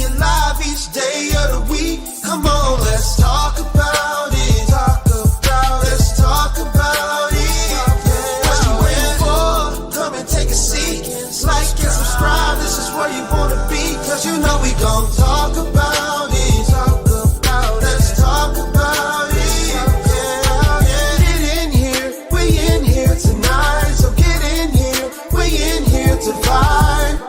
be alive each day of the week. Come on, let's talk about it. Let's talk about it. What you waiting for? Come and take a seat. Like and subscribe, this is where you wanna be. Cause you know we gon' talk about it. Let's talk about it. Get in here, we in here tonight. So get in here, we in here to vibe.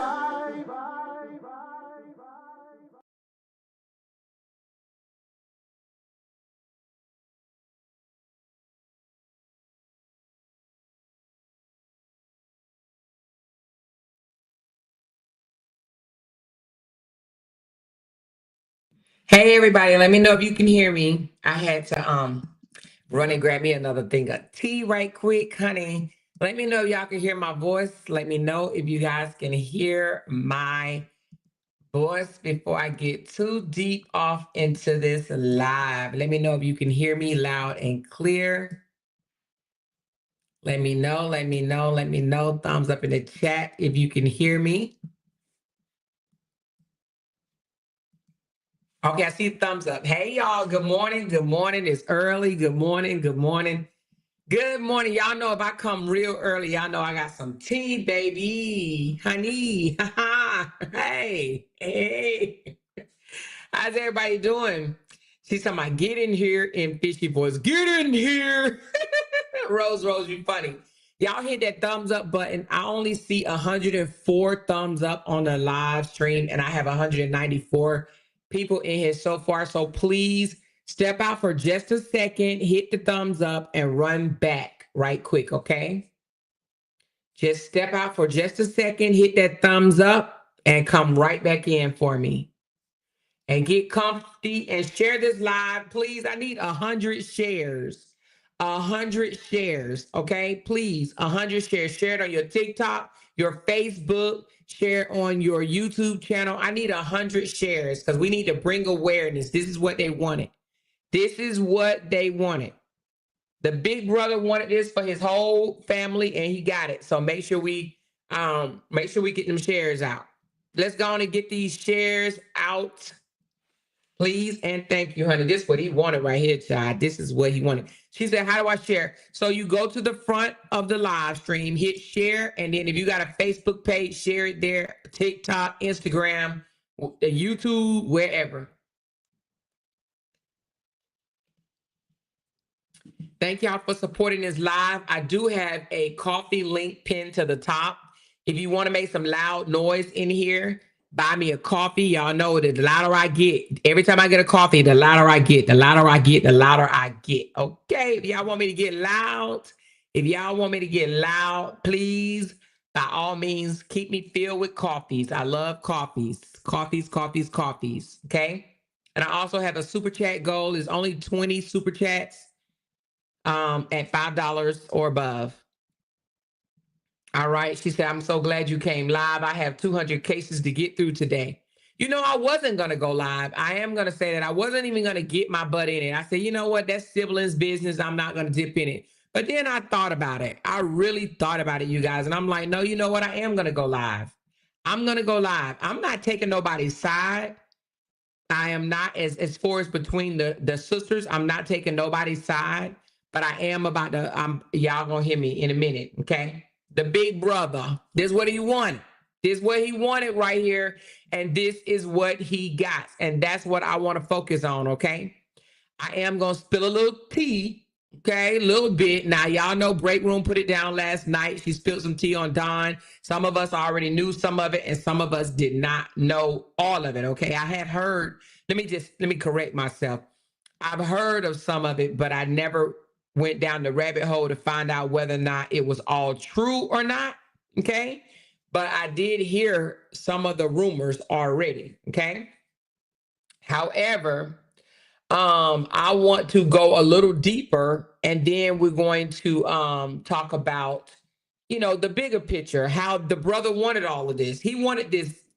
Hey everybody, let me know if you can hear me. I had to run and grab me another thing of tea right quick, honey. Let me know if y'all can hear my voice. Let me know if you guys can hear my voice before I get too deep off into this live. Let me know if you can hear me loud and clear. Let me know, let me know, let me know. Thumbs up in the chat if you can hear me. Okay, I see thumbs up. Hey, y'all. Good morning. Good morning. It's early. Good morning. Good morning. Good morning. Y'all know if I come real early, y'all know I got some tea, baby. Honey. Hey. Hey. How's everybody doing? She's talking about get in here in fishy voice. Get in here. Rose, you funny. Y'all hit that thumbs up button. I only see 104 thumbs up on the live stream, and I have 194 people in here so far. So please step out for just a second, hit the thumbs up, and run back right quick, okay? Just step out for just a second, hit that thumbs up, and come right back in for me. And get comfy and share this live. Please, I need 100 shares. 100 shares, okay? Please, 100 shares. Share it on your TikTok, your Facebook, share it on your YouTube channel. I need 100 shares because we need to bring awareness. This is what they wanted. This is what they wanted. The big brother wanted this for his whole family, and he got it. So make sure we get them shares out. Let's go on and get these shares out. Please and thank you, honey. This is what he wanted right here, child. This is what he wanted. She said, how do I share? So you go to the front of the live stream, hit share, and then if you got a Facebook page, share it there, TikTok, Instagram, YouTube, wherever. Thank y'all for supporting this live. I do have a coffee link pinned to the top. If you want to make some loud noise in here, buy me a coffee. Y'all know that the louder I get, every time I get a coffee, the louder I get, the louder I get, the louder I get. Okay, if y'all want me to get loud, please, by all means, keep me filled with coffees. I love coffees. Coffees. Okay. And I also have a super chat goal. There's only 20 super chats at $5 or above. All right. She said, I'm so glad you came live. I have 200 cases to get through today. You know, I wasn't going to go live. I am going to say that I wasn't even going to get my butt in it. I said, you know what? That's siblings business. I'm not going to dip in it. But then I thought about it. I really thought about it, you guys. And I'm like, no, you know what? I am going to go live. I'm going to go live. I'm not taking nobody's side. I am not, as far as between the sisters, I'm not taking nobody's side. But I am about to, y'all going to hear me in a minute, okay? The big brother, this is what he wanted. This is what he wanted right here. And this is what he got. And that's what I want to focus on, okay? I am going to spill a little tea, okay? A little bit. Now, y'all know Break Room put it down last night. She spilled some tea on Dawn. Some of us already knew some of it, and some of us did not know all of it, okay? I have heard, let me correct myself. I've heard of some of it, but I never went down the rabbit hole to find out whether or not it was all true or not, okay? But I did hear some of the rumors already, okay? However, I want to go a little deeper, and then we're going to talk about, you know, the bigger picture, how the brother wanted all of this. He wanted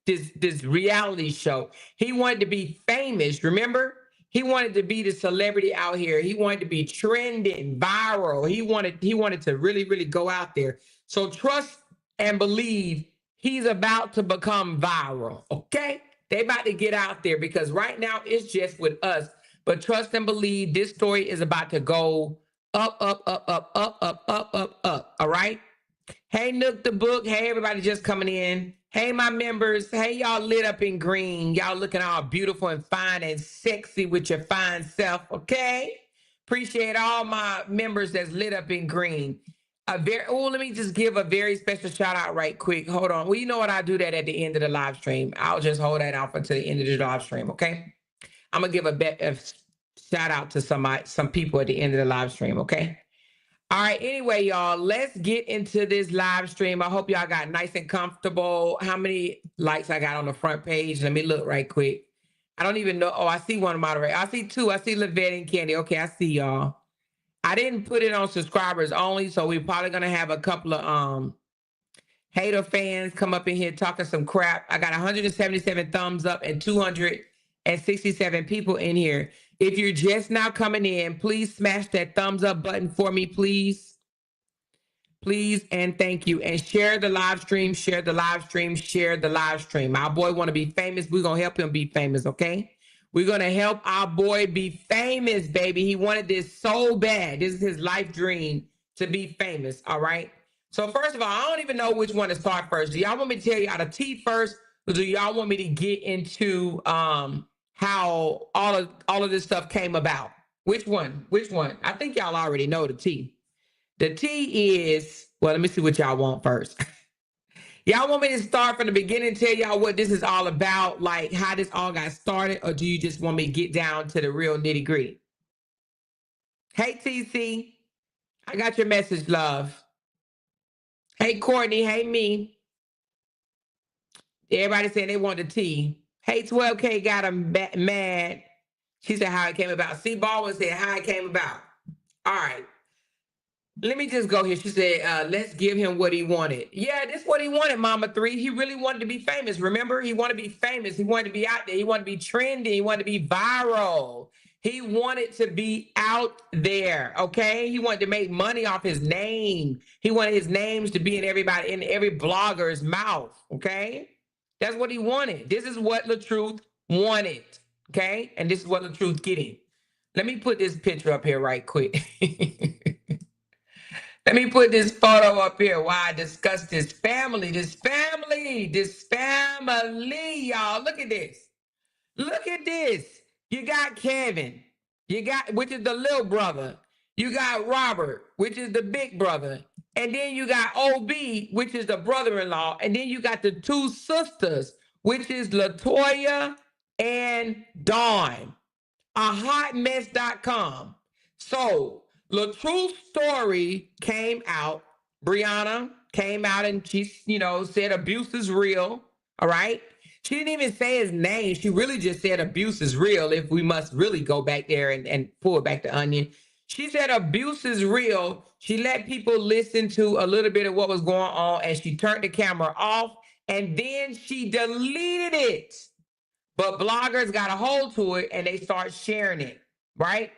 this reality show. He wanted to be famous, remember? He wanted to be the celebrity out here. He wanted to be trending, viral. He wanted to really, really go out there. So trust and believe he's about to become viral, okay? They about to get out there because right now it's just with us. But trust and believe this story is about to go up, up, up, up, up, up, up, up, up. All right. Hey, Nook the Book. Hey, everybody just coming in. Hey, my members. Hey, y'all lit up in green. Y'all looking all beautiful and fine and sexy with your fine self. Okay. Appreciate all my members that's lit up in green. Let me just give a very special shout out right quick. Hold on. Well, you know what? I'll do that at the end of the live stream. I'll just hold that off until the end of the live stream. Okay. I'm gonna give a shout out to some people at the end of the live stream. Okay. All right. Anyway, y'all, let's get into this live stream. I hope y'all got nice and comfortable. How many likes I got on the front page? Let me look right quick. I don't even know. Oh, I see one moderator. I see two. I see Lavette and Candy. Okay, I see y'all. I didn't put it on subscribers only, so we're probably gonna have a couple of hater fans come up in here talking some crap. I got 177 thumbs up and 267 people in here. If you're just now coming in, please smash that thumbs up button for me, please. Please and thank you. And share the live stream, share the live stream, share the live stream. Our boy want to be famous. We're gonna help him be famous, okay? We're going to help our boy be famous, baby. He wanted this so bad. This is his life dream, to be famous, all right? So first of all, I don't even know which one to start first. Do y'all want me to tell y'all the tea first, or do y'all want me to get into how all of this stuff came about? Which one? Which one? I think y'all already know the tea. The tea is, well, let me see what y'all want first. Y'all want me to start from the beginning and tell y'all what this is all about, like how this all got started, or do you just want me to get down to the real nitty gritty? Hey, TC, I got your message, love. Hey, Courtney, hey, me. Everybody saying they want the tea. Hey, 12K got him mad. She said how it came about. C. Baldwin said how it came about. All right. Let me just go here. She said, let's give him what he wanted. Yeah, this is what he wanted, Mama 3. He really wanted to be famous. Remember, he wanted to be famous. He wanted to be out there. He wanted to be trending. He wanted to be viral. He wanted to be out there, okay? He wanted to make money off his name. He wanted his names to be in every blogger's mouth, okay? That's what he wanted. This is what LaTruth wanted, okay? And this is what LaTruth getting. Let me put this picture up here right quick. Let me put this photo up here while I discuss this family, y'all. Look at this. Look at this. You got Kevin, which is the little brother. You got Robert, which is the big brother. And then you got OB, which is the brother-in-law. And then you got the two sisters, which is LaToya and Dawn. ahotmess.com. So, LaTruth's story came out. Brianna came out and she, said abuse is real. All right. She didn't even say his name. She really just said abuse is real. If we must really go back there and pull back the onion. She said abuse is real. She let people listen to a little bit of what was going on and she turned the camera off and then she deleted it. But bloggers got a hold to it and they start sharing it, right?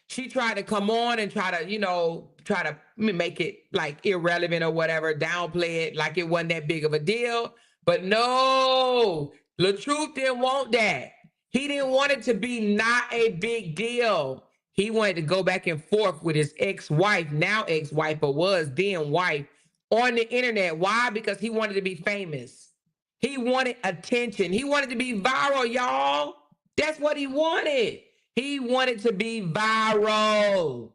She tried to come on and try to make it like irrelevant or whatever, downplay it like it wasn't that big of a deal. But no, LaTruth didn't want that. He didn't want it to be not a big deal. He wanted to go back and forth with his ex-wife, now ex-wife, but was then wife, on the internet. Why? Because he wanted to be famous. He wanted attention. He wanted to be viral, y'all. That's what he wanted. He wanted to be viral.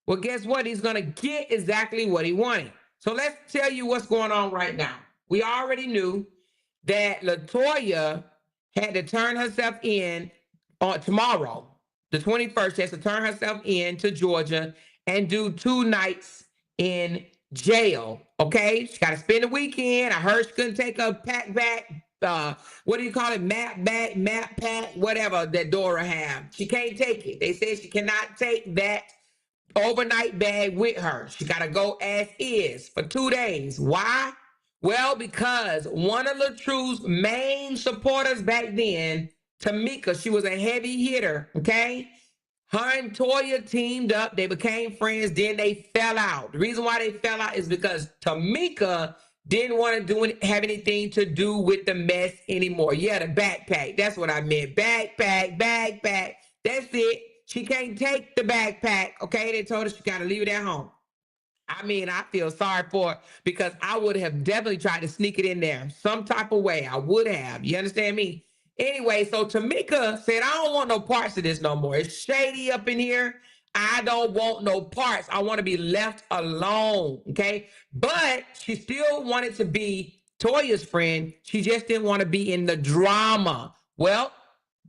Well, guess what? He's going to get exactly what he wanted. So let's tell you what's going on right now. We already knew that LaToya had to turn herself in on tomorrow, the 21st. She has to turn herself in to Georgia and do 2 nights in jail. Okay? She got to spend the weekend. I heard she couldn't take a pack back. What do you call it? Map pack, whatever that Dora have. She can't take it. They said she cannot take that overnight bag with her. She got to go as is for 2 days. Why? Well, because one of LaTruth's main supporters back then, Tamika, she was a heavy hitter, okay? Her and Toya teamed up. They became friends. Then they fell out. The reason why they fell out is because Tamika didn't want to have anything to do with the mess anymore. Yeah, the backpack. That's what I meant. Backpack. That's it. She can't take the backpack. Okay, they told her she got to leave it at home. I mean, I feel sorry for her because I would have definitely tried to sneak it in there some type of way. I would have. You understand me? Anyway, so Tamika said, I don't want no parts of this no more. It's shady up in here. I don't want no parts. I want to be left alone. Okay. But she still wanted to be Toya's friend. She just didn't want to be in the drama. Well,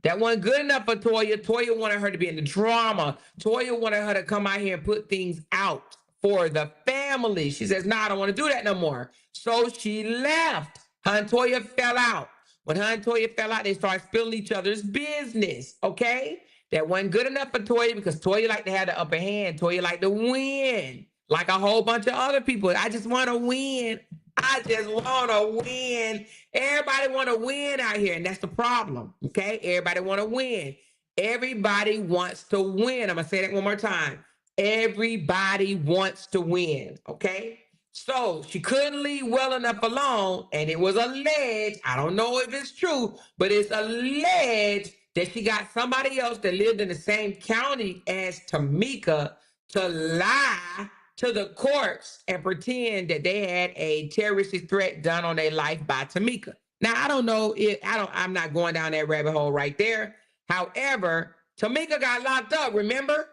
that wasn't good enough for Toya. Toya wanted her to be in the drama. Toya wanted her to come out here and put things out for the family. She says, no, I don't want to do that no more. So she left. Her and Toya fell out. When her and Toya fell out, they started spilling each other's business, okay? That wasn't good enough for Toya because Toya liked to have the upper hand. Toya liked to win, like a whole bunch of other people. I just want to win. I just want to win. Everybody want to win out here, and that's the problem, okay? Everybody want to win. Everybody wants to win. I'm going to say that one more time. Everybody wants to win, okay? So she couldn't leave well enough alone, and it was alleged, I don't know if it's true, but it's alleged that she got somebody else that lived in the same county as Tamika to lie to the courts and pretend that they had a terroristic threat done on their life by Tamika. Now, I don't know if, I'm not going down that rabbit hole right there. However, Tamika got locked up, remember?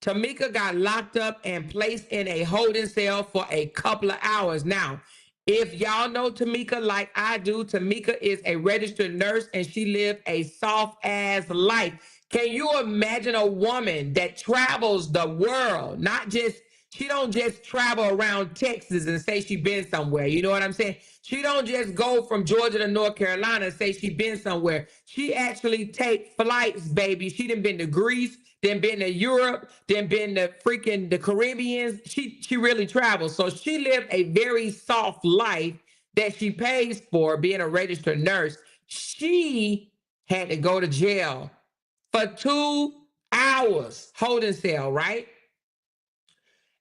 Tamika got locked up and placed in a holding cell for a couple of hours. Now, if y'all know Tamika like I do, Tamika is a registered nurse and she lived a soft-ass life. Can you imagine a woman that travels the world, she don't just travel around Texas and say she been somewhere. You know what I'm saying? She don't just go from Georgia to North Carolina and say she been somewhere. She actually take flights, baby. She done been to Greece, then been to Europe, then been to freaking the Caribbean. She really travels. So she lived a very soft life that she pays for being a registered nurse. She had to go to jail for 2 hours, holding cell, right?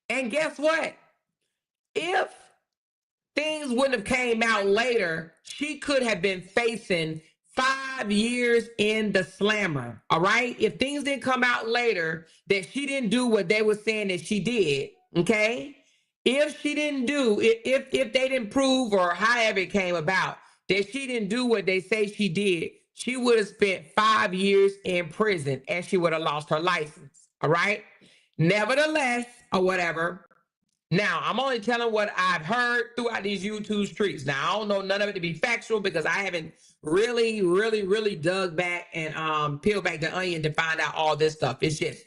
And guess what? If things wouldn't have came out later, she could have been facing 5 years in the slammer, all right? If things didn't come out later that she didn't do what they were saying that she did, okay? If she didn't do, if they didn't prove or however it came about that she didn't do what they say she did, she would have spent 5 years in prison and she would have lost her license, all right? Nevertheless, or whatever. Now, I'm only telling what I've heard throughout these YouTube streets. Now, I don't know none of it to be factual because I haven't really dug back and peeled back the onion to find out all this stuff. It's just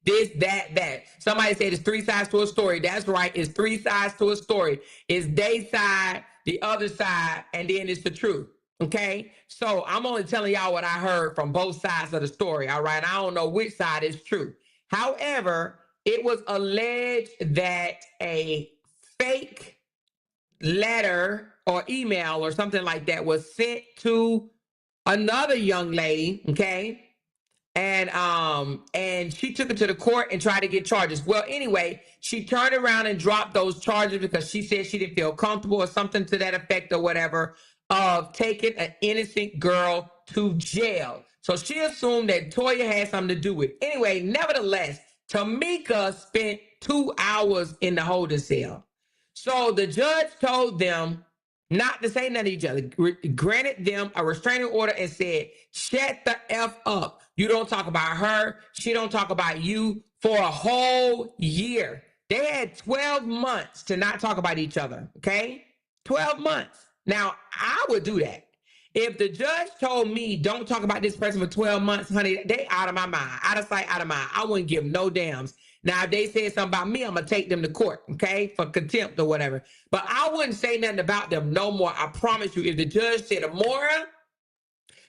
this, that. Somebody said it's 3 sides to a story. That's right. It's 3 sides to a story. It's their side, the other side, and then it's the truth. Okay? So I'm only telling y'all what I heard from both sides of the story. All right? I don't know which side is true. However, it was alleged that a fake letter or email or something like that was sent to another young lady, okay? And she took it to the court and tried to get charges. Well, anyway, she turned around and dropped those charges because she said she didn't feel comfortable or something to that effect or whatever of taking an innocent girl to jail. So she assumed that Toya had something to do with it. Anyway, nevertheless, Tamika spent 2 hours in the holding cell. So the judge told them not to say nothing to each other, granted them a restraining order and said, shut the F up. You don't talk about her. She don't talk about you for a whole year. They had 12 months to not talk about each other, okay? 12 months. Now, I would do that. If the judge told me don't talk about this person for 12 months, honey, they out of my mind. Out of sight, out of mind. I wouldn't give no dams. Now, if they said something about me, I'm going to take them to court, okay, for contempt or whatever. But I wouldn't say nothing about them no more. I promise you, if the judge said, Amora,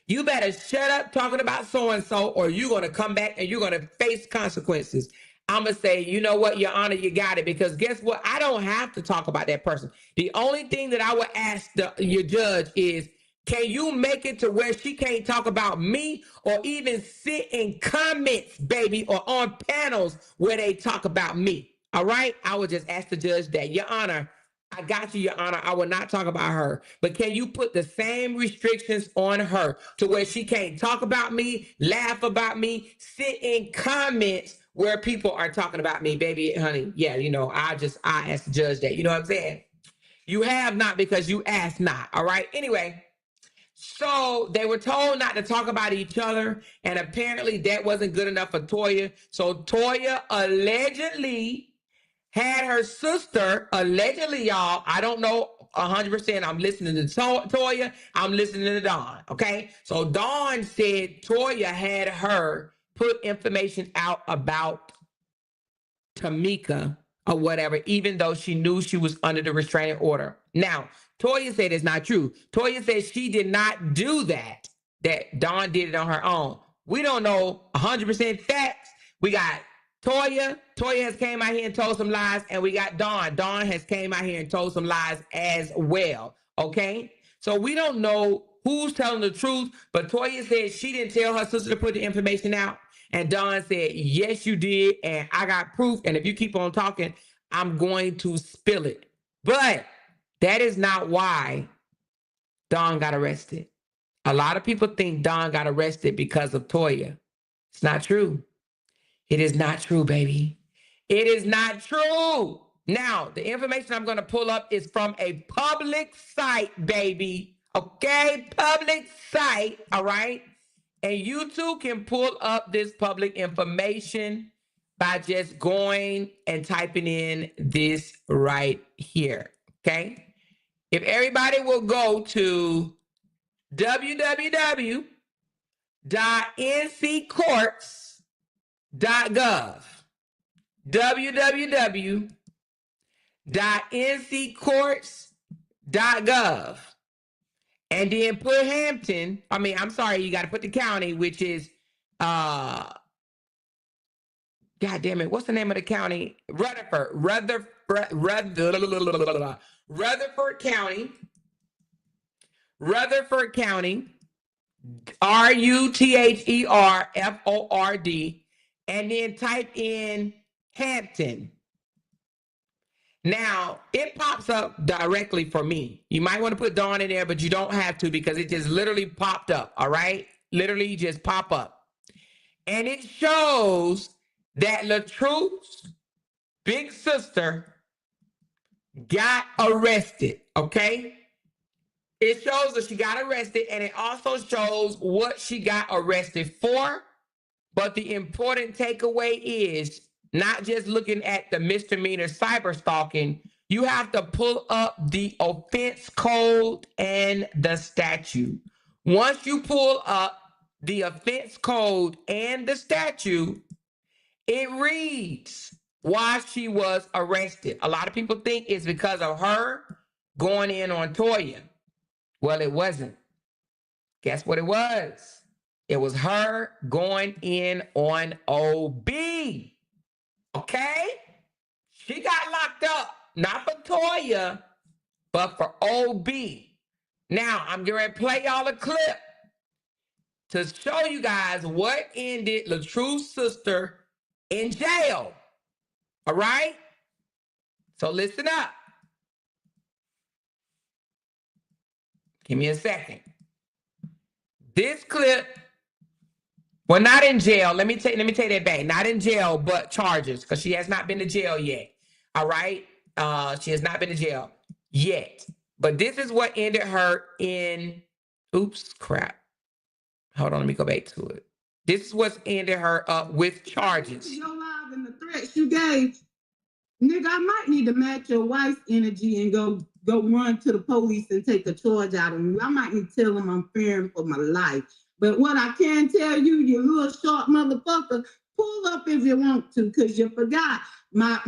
you better shut up talking about so-and-so or you're going to come back and you're going to face consequences. I'm going to say, you know what, Your Honor, you got it. Because guess what? I don't have to talk about that person. The only thing that I would ask your judge is, can you make it to where she can't talk about me or even sit in comments, baby, or on panels where they talk about me? All right? I would just ask the judge that, Your Honor, I got you, Your Honor. I will not talk about her. But can you put the same restrictions on her to where she can't talk about me, laugh about me, sit in comments where people are talking about me, baby, honey? Yeah, you know, I asked the judge that. You know what I'm saying? You have not because you asked not. All right. Anyway, so they were told not to talk about each other, and apparently that wasn't good enough for Toya. So Toya allegedly had her sister, allegedly, y'all, I don't know 100%. I'm listening to Toya. I'm listening to Dawn. Okay. So Dawn said Toya had her put information out about Tamika or whatever, even though she knew she was under the restraining order. Now, Toya said it's not true. Toya said she did not do that, that Dawn did it on her own. We don't know 100% facts. We got Toya. Toya has came out here and told some lies, and we got Dawn. Dawn has came out here and told some lies as well. Okay? So we don't know who's telling the truth, but Toya said she didn't tell her sister to put the information out. And Dawn said, yes, you did. And I got proof. And if you keep on talking, I'm going to spill it. But that is not why Dawn got arrested. A lot of people think Dawn got arrested because of Toya. It's not true. It is not true, baby. It is not true. Now, the information I'm going to pull up is from a public site, baby. Okay? Public site. All right? And you too can pull up this public information by just going and typing in this right here. Okay? If everybody will go to www.nccourts.gov, www.nccourts.gov, and then put Hampton. You got to put the county, which is, God damn it, what's the name of the county? Rutherford County. Rutherford County. RUTHERFORD. And then type in Hampton. Now, it pops up directly for me. You might want to put Dawn in there, but you don't have to because it just literally popped up, all right? Literally just pop up. And it shows that LaTruth's big sister got arrested, okay? It shows that she got arrested, and it also shows what she got arrested for. But the important takeaway is not just looking at the misdemeanor cyber stalking. You have to pull up the offense code and the statute. Once you pull up the offense code and the statute, it reads why she was arrested. A lot of people think it's because of her going in on Toya. Well, it wasn't. Guess what it was? It was her going in on OB. Okay? She got locked up, not for Toya, but for OB. Now, I'm going to play y'all a clip to show you guys what ended LaTruth's sister in jail. All right? So listen up. Give me a second. This clip, well, not in jail. Let me take that back. Not in jail, but charges, because she has not been to jail yet. All right? She has not been to jail yet. But this is what ended her in, oops, crap. Hold on, let me go back to it. This is what's ended her up with charges. Your live and the threats you gave, nigga, I might need to match your wife's energy and go run to the police and take a charge out of me. I might need to tell them I'm fearing for my life. But what I can tell you, you little short motherfucker, pull up if you want to, because you forgot my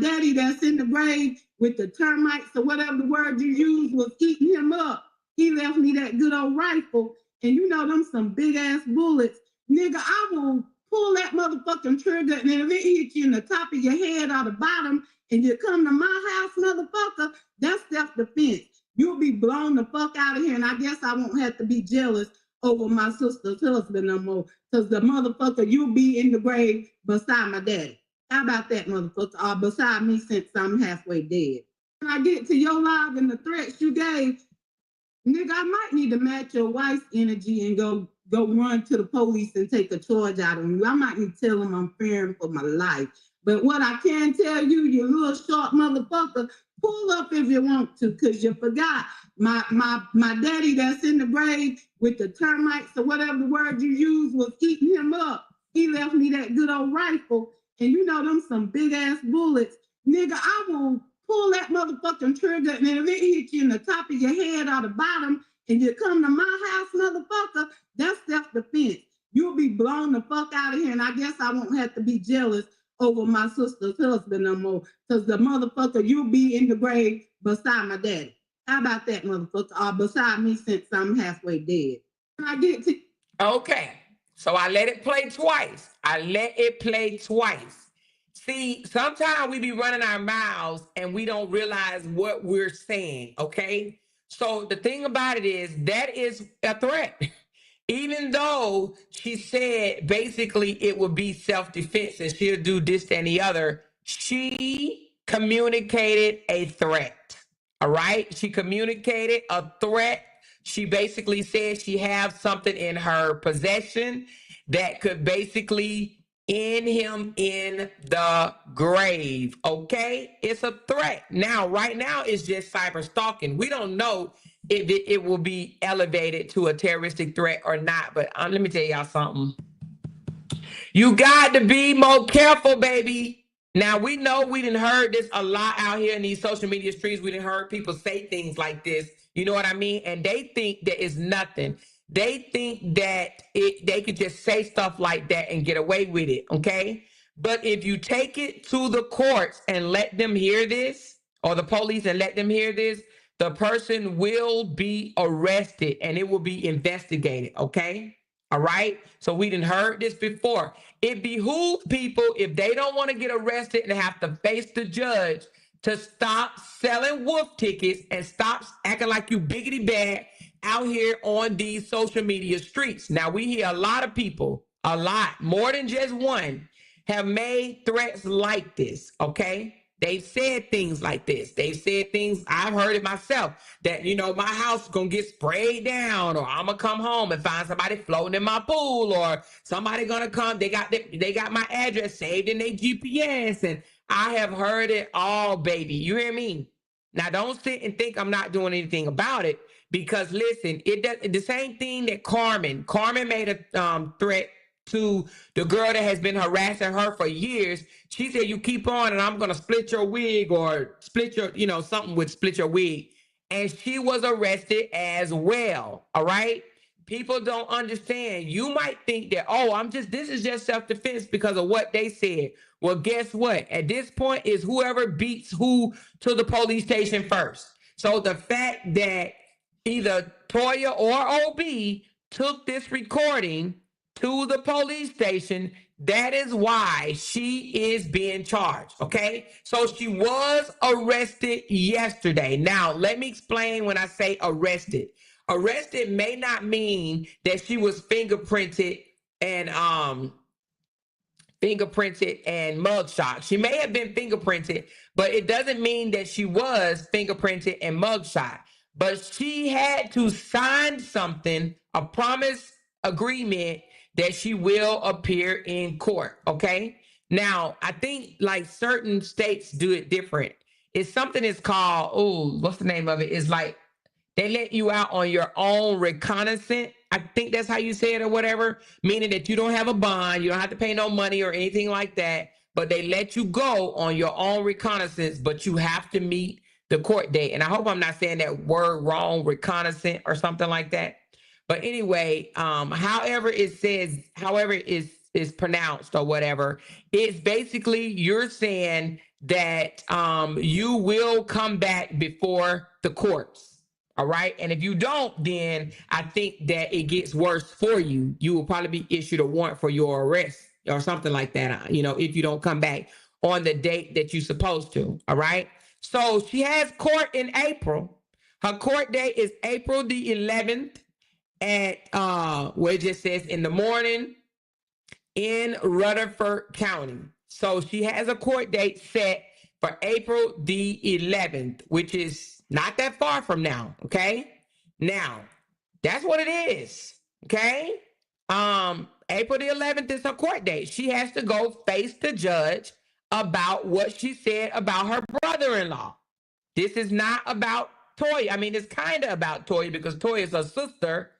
daddy that's in the grave with the termites or whatever the word you used was eating him up. He left me that good old rifle, and you know them some big ass bullets. Nigga, I will pull that motherfucking trigger, and if it hits you in the top of your head or the bottom, and you come to my house, motherfucker, that's self-defense. You'll be blown the fuck out of here, and I guess I won't have to be jealous over my sister's husband no more, because the motherfucker, you'll be in the grave beside my daddy. How about that, motherfucker? Or beside me, since I'm halfway dead. When I get to your live and the threats you gave, nigga, I might need to match your wife's energy and go run to the police and take a charge out on you. I might need to tell them I'm fearing for my life. But what I can tell you, you little short motherfucker, pull up if you want to, because you forgot my daddy that's in the grave with the termites or whatever the word you use was eating him up. He left me that good old rifle, and you know them some big ass bullets. Nigga, I will pull that motherfucking trigger, and if it hits you in the top of your head or the bottom, and you come to my house, motherfucker, that's self-defense. You'll be blown the fuck out of here, and I guess I won't have to be jealous over my sister's husband no more, because the motherfucker, you'll be in the grave beside my daddy. How about that, motherfucker? Or beside me, since I'm halfway dead. When I get to... Okay, so I let it play twice. I let it play twice. See, sometimes we be running our mouths and we don't realize what we're saying, okay? So the thing about it is, that is a threat. Even though she said basically it would be self-defense and she'll do this and the other, she communicated a threat. All right? She communicated a threat. She basically said she has something in her possession that could basically end him in the grave. Okay? It's a threat. Now, right now, it's just cyber stalking. We don't know if it will be elevated to a terroristic threat or not. But let me tell y'all something. You got to be more careful, baby. Now, we know we done heard this a lot out here in these social media streets. We done heard people say things like this. You know what I mean? And they think that it's nothing. They think that they could just say stuff like that and get away with it, okay? But if you take it to the courts and let them hear this, or the police and let them hear this, the person will be arrested and it will be investigated, okay? All right? So we done heard this before. It behooves people, if they don't want to get arrested and have to face the judge, to stop selling wolf tickets and stop acting like you biggity bad out here on these social media streets. Now, we hear a lot of people, a lot, more than just one, have made threats like this, okay? They've said things like this. They've said things, I've heard it myself, that, you know, my house is going to get sprayed down, or I'm going to come home and find somebody floating in my pool, or somebody going to come, they got my address saved in their GPS, and I have heard it all, baby. You hear me? Now, don't sit and think I'm not doing anything about it, because listen, it does the same thing that Carmen made a threat to the girl that has been harassing her for years. She said, you keep on and I'm going to split your wig, or split your, you know, something with split your wig. And she was arrested as well. All right. People don't understand. You might think that, oh, this is just self-defense because of what they said. Well, guess what? At this point, it's whoever beats who to the police station first. So the fact that either Toya or OB took this recording to the police station, that is why she is being charged, okay? So she was arrested yesterday. Now, let me explain when I say arrested. Arrested may not mean that she was fingerprinted and mugshot. She may have been fingerprinted, but it doesn't mean that she was fingerprinted and mugshot. But she had to sign something, a promise agreement, that she will appear in court, okay? Now, I think like certain states do it different. It's something that's called, what's the name of it? It's like they let you out on your own reconnaissance. I think that's how you say it or whatever, meaning that you don't have a bond, you don't have to pay no money or anything like that, but they let you go on your own reconnaissance, but you have to meet the court date. And I hope I'm not saying that word wrong, reconnaissance or something like that. But anyway, however it is pronounced or whatever, it's basically you're saying that you will come back before the courts. All right. And if you don't, then I think that it gets worse for you. You will probably be issued a warrant for your arrest or something like that, you know, if you don't come back on the date that you're supposed to. All right. So she has court in April. Her court date is April the 11th. At where it just says in the morning in Rutherford County. So she has a court date set for for April the 11th, which is not that far from now, okay? Now, that's what it is, okay? April the 11th is her court date. She has to go face the judge about what she said about her brother-in-law. This is not about Toya. I mean, it's kind of about Toya because Toya is her sister,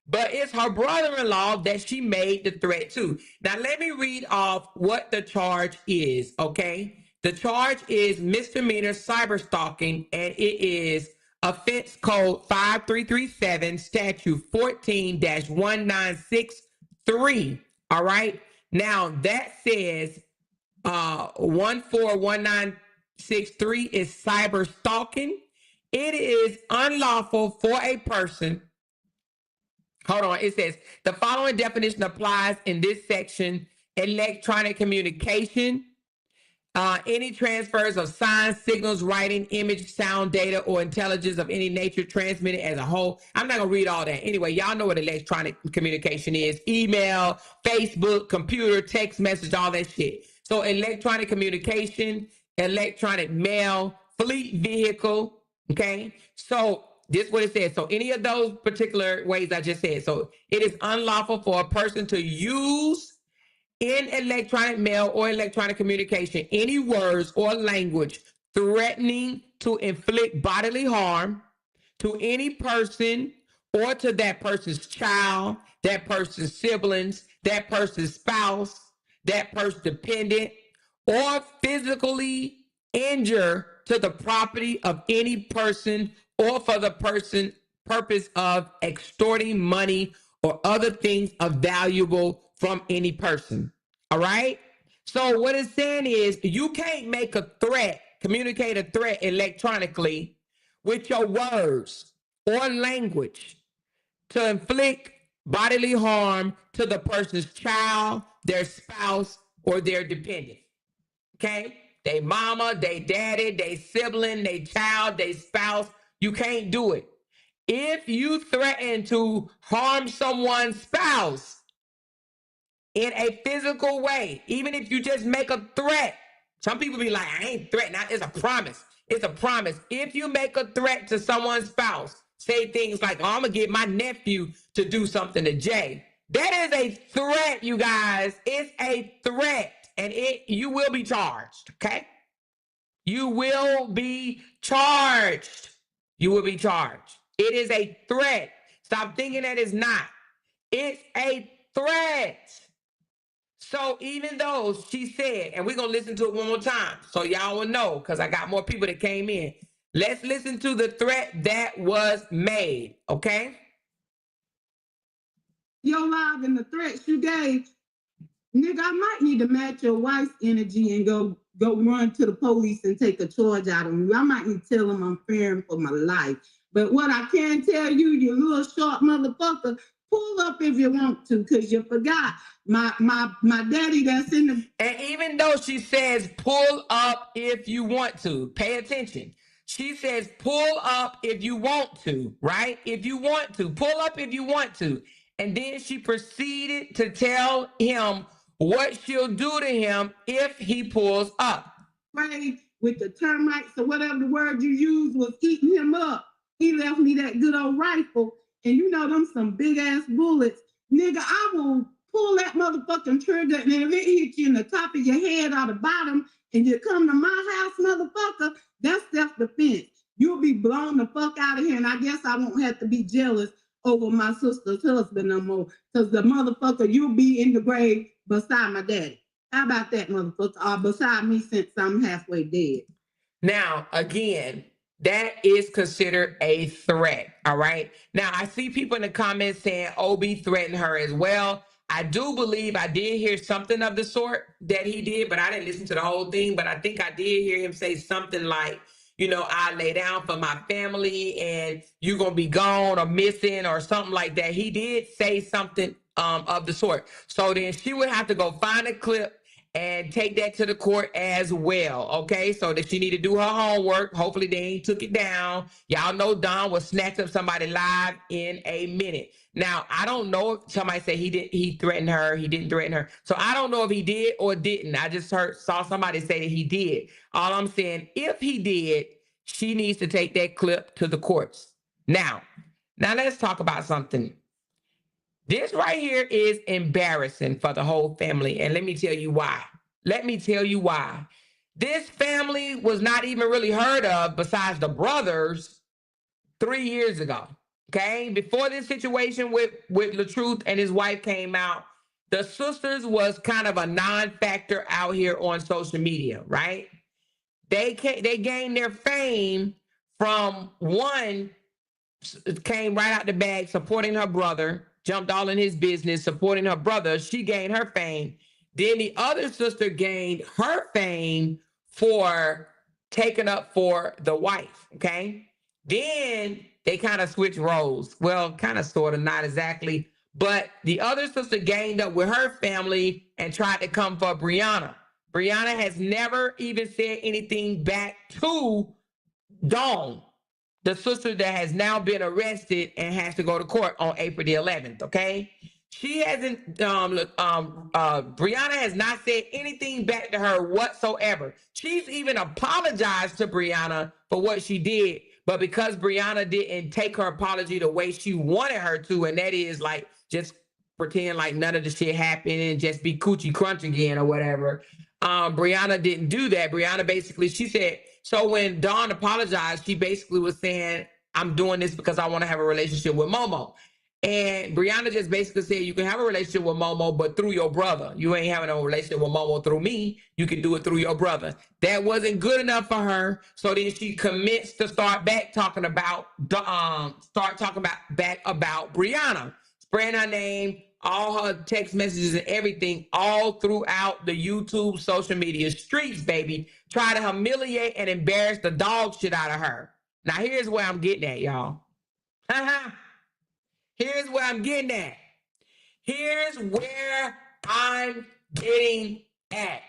but it's her brother-in-law that she made the threat to. Now, let me read off what the charge is, okay? The charge is misdemeanor cyber stalking, and it is offense code 5337, statute 14-1963, all right? Now, that says 141963 is cyber stalking. It is unlawful for a person. Hold on. It says the following definition applies in this section: electronic communication, any transfers of signs, signals, writing, image, sound, data, or intelligence of any nature transmitted as a whole. I'm not going to read all that. Anyway, y'all know what electronic communication is: email, Facebook, computer, text message, all that shit. So electronic communication, electronic mail, fleet vehicle, okay? So this is what it says. So any of those particular ways I just said. So it is unlawful for a person to use in electronic mail or electronic communication any words or language threatening to inflict bodily harm to any person or to that person's child, that person's siblings, that person's spouse, that person's dependent, or physically injure to the property of any person or for the purpose of extorting money or other things of valuable from any person. All right? So what it's saying is you can't make a threat, communicate a threat electronically with your words or language to inflict bodily harm to the person's child, their spouse, or their dependent. Okay? They mama, they daddy, they sibling, they child, they spouse. You can't do it. If you threaten to harm someone's spouse in a physical way, even if you just make a threat, some people be like, I ain't threatening, it's a promise. It's a promise. If you make a threat to someone's spouse, say things like, oh, I'm going to get my nephew to do something to Jay. That is a threat, you guys. It's a threat, and you will be charged, okay? You will be charged. You will be charged. It is a threat. Stop thinking that it's not. It's a threat. So even though she said, and we're going to listen to it one more time so y'all will know, because I got more people that came in. Let's listen to the threat that was made, okay? Your live and the threats you gave, nigga, I might need to match your wife's energy and go run to the police and take a charge out of you. I might need to tell them I'm fearing for my life. But what I can tell you, you little short motherfucker, pull up if you want to, because you forgot my daddy that's in the... And even though she says pull up if you want to, pay attention. She says pull up if you want to, right? If you want to. Pull up if you want to. And then she proceeded to tell him what she'll do to him if he pulls up. Right, with the termites or whatever the word you used was eating him up. He left me that good old rifle. And you know them some big ass bullets. Nigga, I will pull that motherfucking trigger, and if it hits you in the top of your head or the bottom and you come to my house, motherfucker, that's self-defense. You'll be blown the fuck out of here, and I guess I won't have to be jealous over my sister's husband no more, because the motherfucker, you'll be in the grave beside my daddy. How about that, motherfucker? Or beside me since I'm halfway dead. Now, again, that is considered a threat, all right? Now, I see people in the comments saying OB threatened her as well. I do believe I did hear something of the sort that he did, but I didn't listen to the whole thing. But I think I did hear him say something like, you know, I lay down for my family and you're going to be gone or missing or something like that. He did say something of the sort. So then she would have to go find a clip and take that to the court as well. Okay, so that she need to do her homework. Hopefully they ain't took it down. Y'all know Don will snatch up somebody live in a minute. Now, I don't know if somebody said he threatened her, he didn't threaten her. So I don't know if he did or didn't. I just saw somebody say that he did. All I'm saying, if he did, she needs to take that clip to the courts. Now let's talk about something. This right here is embarrassing for the whole family. And let me tell you why. This family was not even really heard of besides the brothers 3 years ago. Okay, before this situation with LaTruth and his wife came out, the sisters was kind of a non-factor out here on social media, right? They gained their fame from one, came right out the bag supporting her brother, jumped all in his business, supporting her brother. She gained her fame. Then the other sister gained her fame for taking up for the wife, okay? Then they kind of switched roles. Well, kind of, sort of, not exactly. But the other sister gained up with her family and tried to come for Brianna. Brianna has never even said anything back to Dawn, the sister that has now been arrested and has to go to court on April the 11th, okay? She hasn't, Brianna has not said anything back to her whatsoever. She's even apologized to Brianna for what she did, but because Brianna didn't take her apology the way she wanted her to, and that is like just pretend like none of the shit happened and just be coochie crunch again or whatever. Brianna didn't do that. Brianna basically, she said, so when Dawn apologized, she basically was saying, I'm doing this because I want to have a relationship with Momo. And Brianna just basically said, you can have a relationship with Momo, but through your brother. You ain't having a relationship with Momo through me. You can do it through your brother. That wasn't good enough for her. So then she commits to start talking about Brianna, spreading her name, all her text messages and everything, all throughout the YouTube social media streets, baby. Try to humiliate and embarrass the dog shit out of her. Now, here's where I'm getting at, y'all. Here's where I'm getting at. Here's where I'm getting at.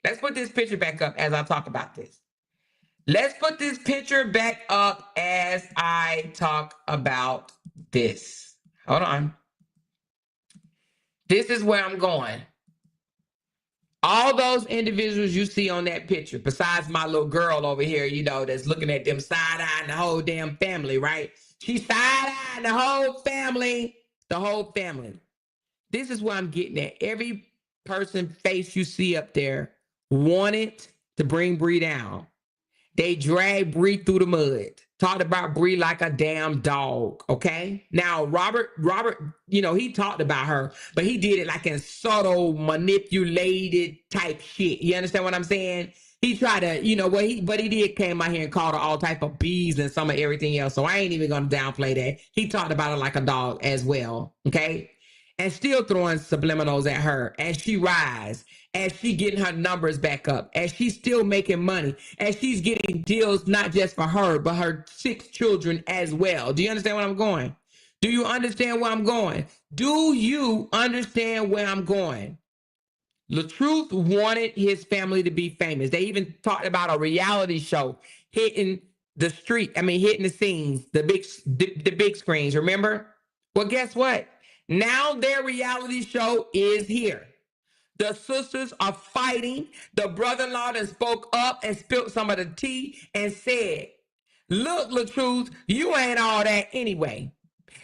Let's put this picture back up as I talk about this. Let's put this picture back up as I talk about this. Hold on. This is where I'm going. All those individuals you see on that picture, besides my little girl over here, you know, that's looking at them side-eyeing the whole damn family, right? She's side-eyeing the whole family. The whole family. This is where I'm getting at. Every person face you see up there wanted to bring Bree down. They dragged Bree through the mud. Talked about Bree like a damn dog, okay? Now, Robert, you know, he talked about her, but he did it like in subtle, manipulated type shit. You understand what I'm saying? He tried to, you know, but he did came out here and called her all type of bees and some of everything else. So I ain't even gonna downplay that. He talked about her like a dog as well, okay? And still throwing subliminals at her as she rise, as she getting her numbers back up, as she's still making money, as she's getting deals not just for her, but her 6 children as well. Do you understand where I'm going? Do you understand where I'm going? Do you understand where I'm going? LaTruth wanted his family to be famous. They even talked about a reality show hitting the scenes, the big screens, remember? Well, guess what? Now their reality show is here. The sisters are fighting. The brother-in-law that spoke up and spilled some of the tea and said, look, LaTruth, you ain't all that anyway.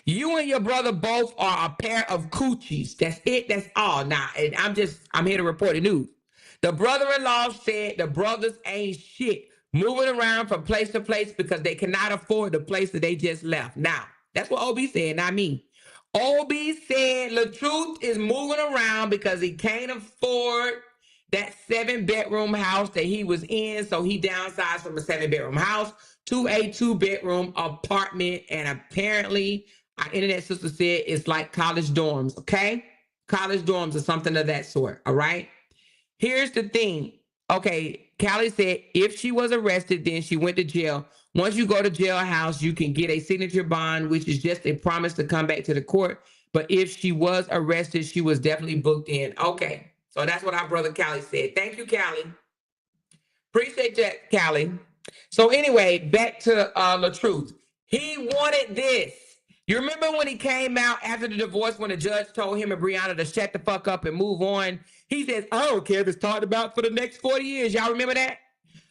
You and your brother both are a pair of coochies. That's it. That's all. Now, and I'm here to report the news. The brother-in-law said the brothers ain't shit, moving around from place to place because they cannot afford the place that they just left. Now, that's what OB said, not me. OB said LaTruth is moving around because he can't afford that 7-bedroom house that he was in. So he downsized from a 7-bedroom house to a 2-bedroom apartment. And apparently, our internet sister said it's like college dorms, okay? College dorms or something of that sort, all right? Here's the thing. Okay, Callie said if she was arrested, then she went to jail. Once you go to jailhouse, you can get a signature bond, which is just a promise to come back to the court. But if she was arrested, she was definitely booked in. Okay, So that's what our brother Callie said. Thank you, Callie. Appreciate that, Callie. So anyway, back to LaTruth. He wanted this. You remember when he came out after the divorce when the judge told him and Brianna to shut the fuck up and move on? He says, I don't care if it's talked about for the next 40 years. Y'all remember that?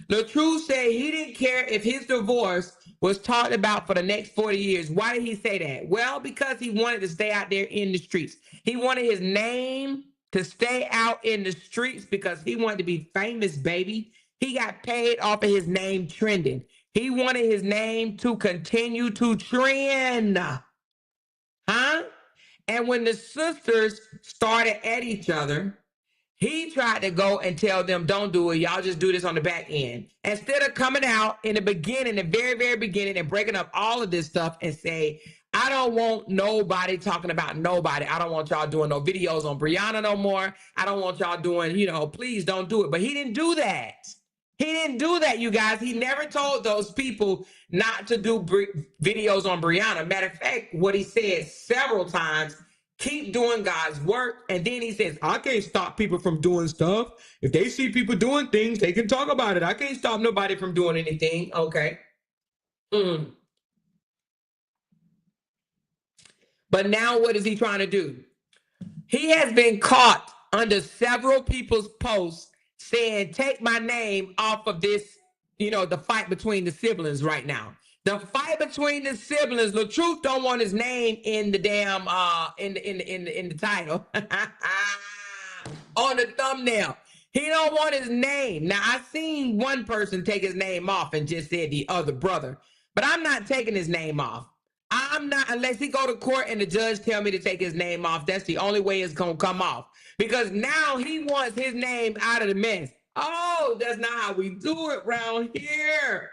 LaTruth said he didn't care if his divorce was talked about for the next 40 years. Why did he say that? Well, because he wanted to stay out there in the streets. He wanted his name to stay out in the streets because he wanted to be famous, baby. He got paid off of his name trending. He wanted his name to continue to trend. Huh? And when the sisters started at each other, he tried to go and tell them, don't do it. Y'all just do this on the back end. Instead of coming out in the beginning, the very, very beginning, and breaking up all of this stuff and say, I don't want nobody talking about nobody. I don't want y'all doing no videos on Brianna no more. I don't want y'all doing, please don't do it. But he didn't do that. He didn't do that, you guys. He never told those people not to do videos on Brianna. Matter of fact, what he said several times, keep doing God's work. And then he says, I can't stop people from doing stuff. If they see people doing things, they can talk about it. I can't stop nobody from doing anything. Okay. But now what is he trying to do? He has been caught under several people's posts saying, take my name off of this, the fight between the siblings right now. The fight between the siblings, LaTruth don't want his name in the damn in the title. On the thumbnail. He don't want his name. Now I seen one person take his name off and just said the other brother. But I'm not taking his name off. I'm not, unless he go to court and the judge tell me to take his name off. That's the only way it's gonna come off. Because now he wants his name out of the mess. Oh, that's not how we do it around here.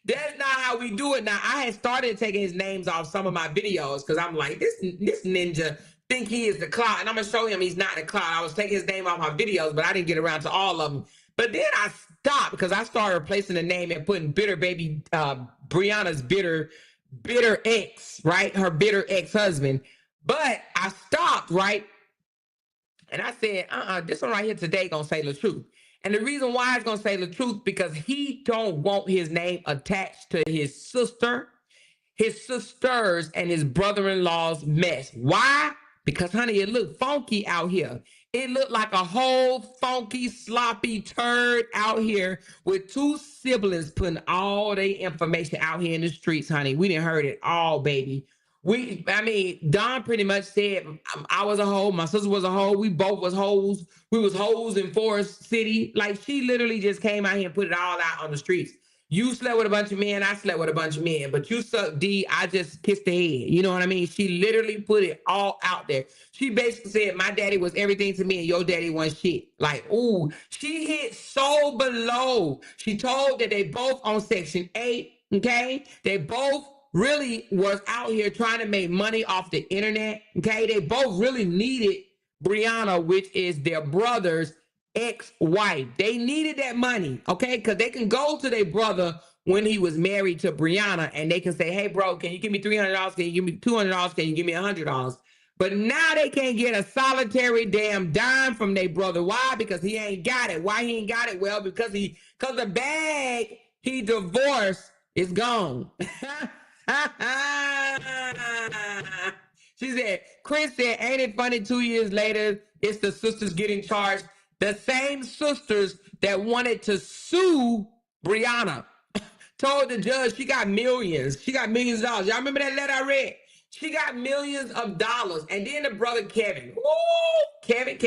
That's not how we do it. Now, I had started taking his names off some of my videos because I'm like, this ninja think he is the clout. And I'm going to show him he's not the clout. I was taking his name off my videos, but I didn't get around to all of them. But then I stopped because I started replacing the name and putting bitter baby, Brianna's bitter ex, right? Her bitter ex-husband. But I stopped, right? And I said, this one right here today gonna say LaTruth. And the reason why it's gonna say LaTruth because he don't want his name attached to his sister, his sisters, and his brother-in-law's mess. Why? Because, honey, it looked funky out here. It looked like a whole funky, sloppy turd out here with two siblings putting all their information out here in the streets, honey. We didn't heard it all, baby. Don pretty much said I was a hoe, my sister was a hoe, we both was hoes. We was hoes in Forest City. Like, she literally just came out here and put it all out on the streets. You slept with a bunch of men, I slept with a bunch of men, but you sucked D, I just kissed the head. You know what I mean? She literally put it all out there. She basically said, my daddy was everything to me and your daddy was shit. Like, ooh, she hit so below. She told that they both on Section 8, okay? They both really was out here trying to make money off the internet, okay? They both really needed Brianna, which is their brother's ex-wife. They needed that money, okay? Because they can go to their brother when he was married to Brianna and they can say, hey, bro, can you give me $300? Can you give me $200? Can you give me $100? But now they can't get a solitary damn dime from their brother. Why? Because he ain't got it. Why he ain't got it? Well, because the bag he divorced is gone. She said, Chris said, ain't it funny 2 years later, it's the sisters getting charged. The same sisters that wanted to sue Brianna told the judge she got millions. She got millions of dollars. Y'all remember that letter I read? She got millions of dollars. And then the brother Kevin. Ooh, Kevin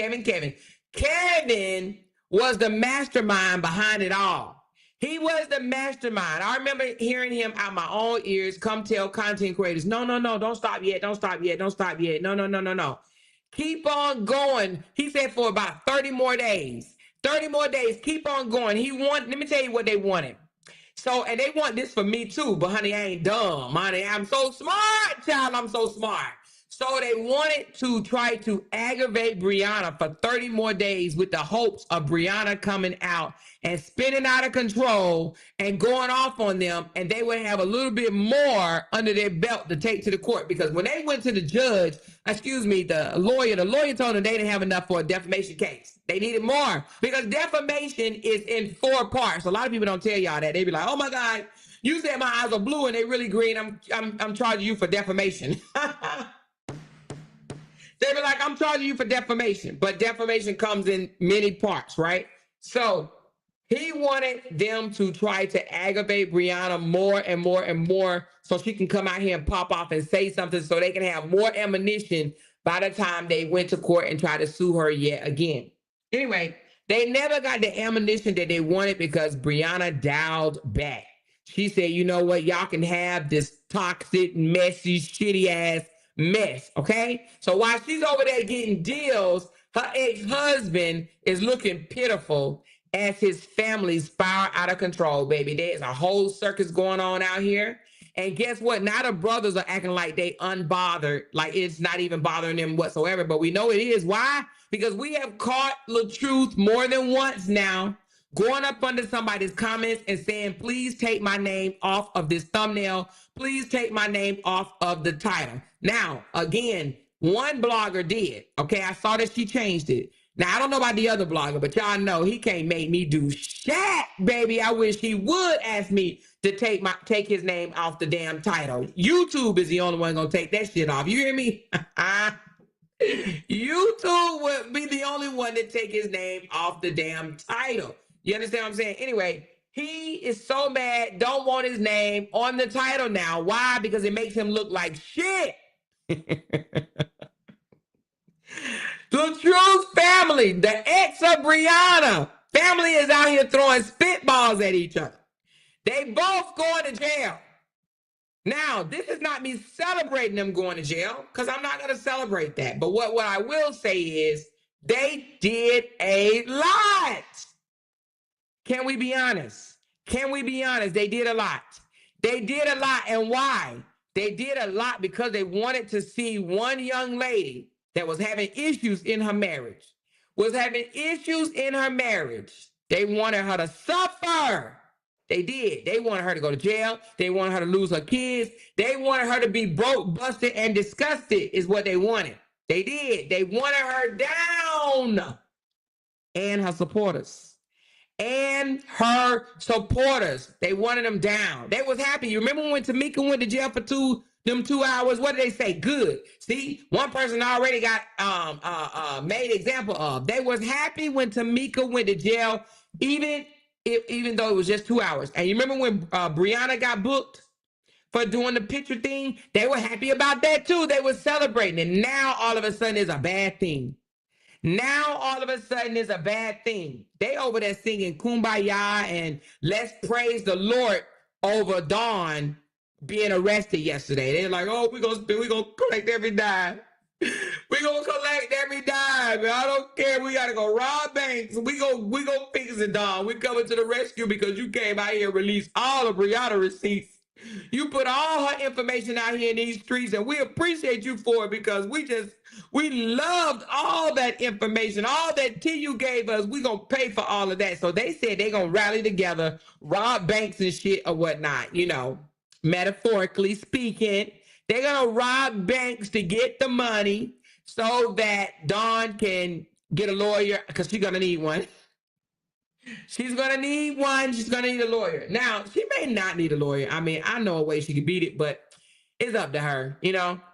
was the mastermind behind it all. He was the mastermind. I remember hearing him out my own ears come tell content creators, no, don't stop yet. No. Keep on going. He said for about 30 more days. 30 more days. Keep on going. Let me tell you what they wanted. So, and they want this for me too, but honey, I ain't dumb. Honey, I'm so smart, child. I'm so smart. So they wanted to try to aggravate Brianna for 30 more days with the hopes of Brianna coming out and spinning out of control and going off on them, and they would have a little bit more under their belt to take to the court. Because when they went to the judge, the lawyer told them they didn't have enough for a defamation case. They needed more because defamation is in 4 parts. A lot of people don't tell y'all that. They be like, "Oh my God, you said my eyes are blue and they really green. I'm charging you for defamation." They be like, "I'm charging you for defamation," but defamation comes in many parts, right? So he wanted them to try to aggravate Brianna more and more and more so she can come out here and pop off and say something so they can have more ammunition by the time they went to court and tried to sue her yet again. Anyway, they never got the ammunition that they wanted because Brianna dialed back. She said, "You know what? Y'all can have this toxic, messy, shitty ass mess, okay?" So while she's over there getting deals, her ex-husband is looking pitiful as his family spiral out of control, baby. There's a whole circus going on out here. And guess what? Now the brothers are acting like they unbothered, like it's not even bothering them whatsoever. But we know it is. Why? Because we have caught LaTruth more than once now going up under somebody's comments and saying, "Please take my name off of this thumbnail. Please take my name off of the title." Now, again, one blogger did. Okay, I saw that she changed it. Now, I don't know about the other blogger, but y'all know he can't make me do shit, baby. I wish he would ask me to take his name off the damn title. YouTube is the only one gonna take that shit off. You hear me? YouTube would be the only one to take his name off the damn title. You understand what I'm saying? Anyway, he is so mad, don't want his name on the title now. Why? Because it makes him look like shit. LaTruth's family, the ex of Brianna, family is out here throwing spitballs at each other. They both going to jail. Now, this is not me celebrating them going to jail, because I'm not going to celebrate that. But what I will say is they did a lot. Can we be honest? Can we be honest? They did a lot. They did a lot. And why? They did a lot because they wanted to see one young lady that was having issues in her marriage, They wanted her to suffer. They did. They wanted her to go to jail. They wanted her to lose her kids. They wanted her to be broke, busted, and disgusted is what they wanted. They did. They wanted her down. And her supporters. They wanted them down. They was happy. You remember when Tamika went to jail for 2 hours? What did they say? Good. See, one person already got made example of. They was happy when Tamika went to jail, even though it was just 2 hours. And you remember when Brianna got booked for doing the picture thing? They were happy about that too. They were celebrating. And now all of a sudden it's a bad thing. They over there singing Kumbaya and let's praise the Lord over Dawn being arrested yesterday. They're like, "Oh, we're gonna collect every dime. We're gonna collect every dime. I don't care. We gotta go rob banks. We gonna fix it, Dawn. We coming to the rescue because you came out here and released all of Brianna receipts. You put all her information out here in these streets, and we appreciate you for it because we loved all that information, all that tea you gave us. We gonna pay for all of that." So they said they gonna rally together, rob banks and shit or whatnot, metaphorically speaking. They're gonna rob banks to get the money so that Dawn can get a lawyer, because she's gonna need one. She's gonna need one. She's gonna need a lawyer. Now, she may not need a lawyer. I mean, I know a way she could beat it, but it's up to her.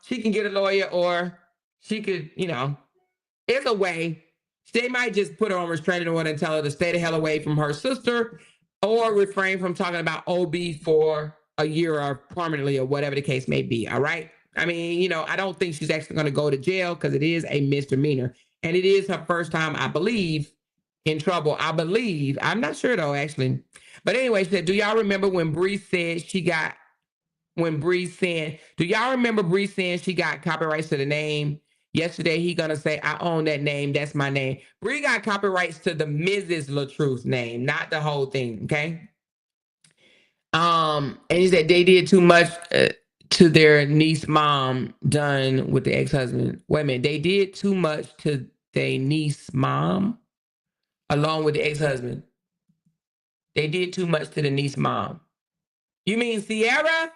She can get a lawyer, or she could, it's a way. They might just put her on restraining order and tell her to stay the hell away from her sister, or refrain from talking about OB for a year or permanently, or whatever the case may be. All right. I mean, I don't think she's actually going to go to jail because it is a misdemeanor, and it is her first time, I believe, in trouble. I believe. I'm not sure though, actually. But anyway, she said, do y'all remember when Bree said she got copyrights to the name? Yesterday, he gonna say, "I own that name. That's my name." Bree got copyrights to the Mrs. LaTruth name, not the whole thing. Okay. And he said they did too much to their niece mom done with the ex-husband. Wait a minute. They did too much to their niece mom along with the ex-husband. They did too much to the niece mom. You mean Sierra?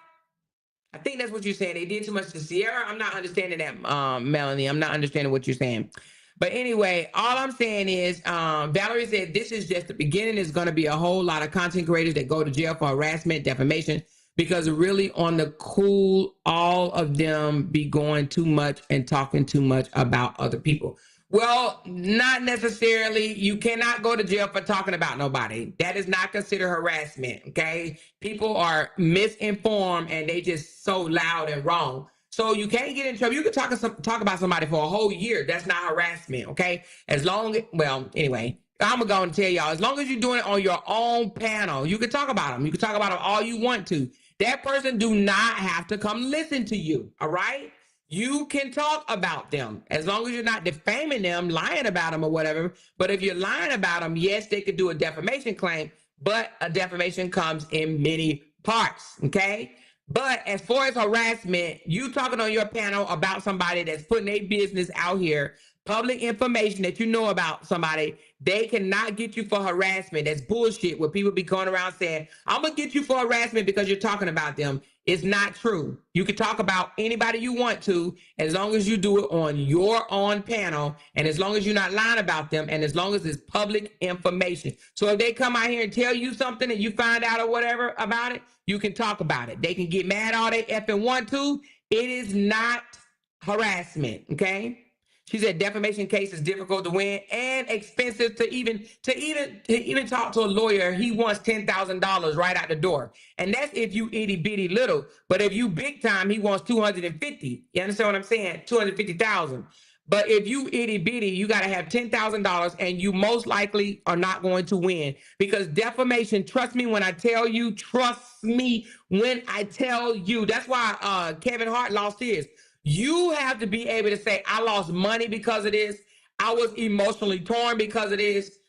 I think that's what you're saying. They did too much to Sierra. I'm not understanding that, Melanie. I'm not understanding what you're saying. But anyway, all I'm saying is, Valerie said this is just the beginning. There's going to be a whole lot of content creators that go to jail for harassment, defamation, because really on the cool, all of them be going too much and talking too much about other people. Well, not necessarily. You cannot go to jail for talking about nobody. That is not considered harassment, okay? People are misinformed and they just so loud and wrong. So you can't get in trouble. You can talk about somebody for a whole year. That's not harassment, okay? As long as, well, anyway, I'm going to tell y'all, as long as you're doing it on your own panel, you can talk about them. You can talk about them all you want to. That person do not have to come listen to you, all right? You can talk about them as long as you're not defaming them, lying about them or whatever. But if you're lying about them, yes, they could do a defamation claim, but a defamation comes in many parts, okay? But as far as harassment, you talking on your panel about somebody that's putting their business out here, public information that you know about somebody, they cannot get you for harassment. That's bullshit where people be going around saying, I'm going to get you for harassment because you're talking about them. It's not true. You can talk about anybody you want to as long as you do it on your own panel and as long as you're not lying about them and as long as it's public information. So if they come out here and tell you something and you find out or whatever about it, you can talk about it. They can get mad all they effing want to. It is not harassment, okay? She said defamation case is difficult to win and expensive to even talk to a lawyer. He wants $10,000 right out the door, and that's if you itty bitty little. But if you big time, he wants 250. You understand what I'm saying? 250,000. But if you itty bitty, you got to have $10,000, and you most likely are not going to win because defamation. Trust me when I tell you. Trust me when I tell you. That's why Kevin Hart lost his. You have to be able to say, I lost money because of this. I was emotionally torn because of this.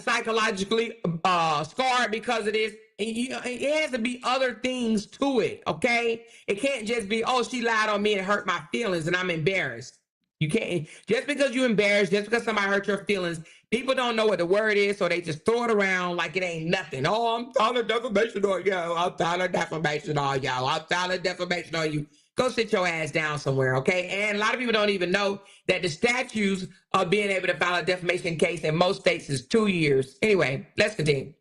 Psychologically scarred because of this. And it has to be other things to it, okay? It can't just be, oh, she lied on me and hurt my feelings and I'm embarrassed. You can't, just because you're embarrassed, just because somebody hurt your feelings, people don't know what the word is, so they just throw it around like it ain't nothing. Oh, I'm filing defamation on you. I'm filing defamation on you. I'm filing defamation on you. Go sit your ass down somewhere, okay? And a lot of people don't even know that the statutes of being able to file a defamation case in most states is 2 years. Anyway, let's continue.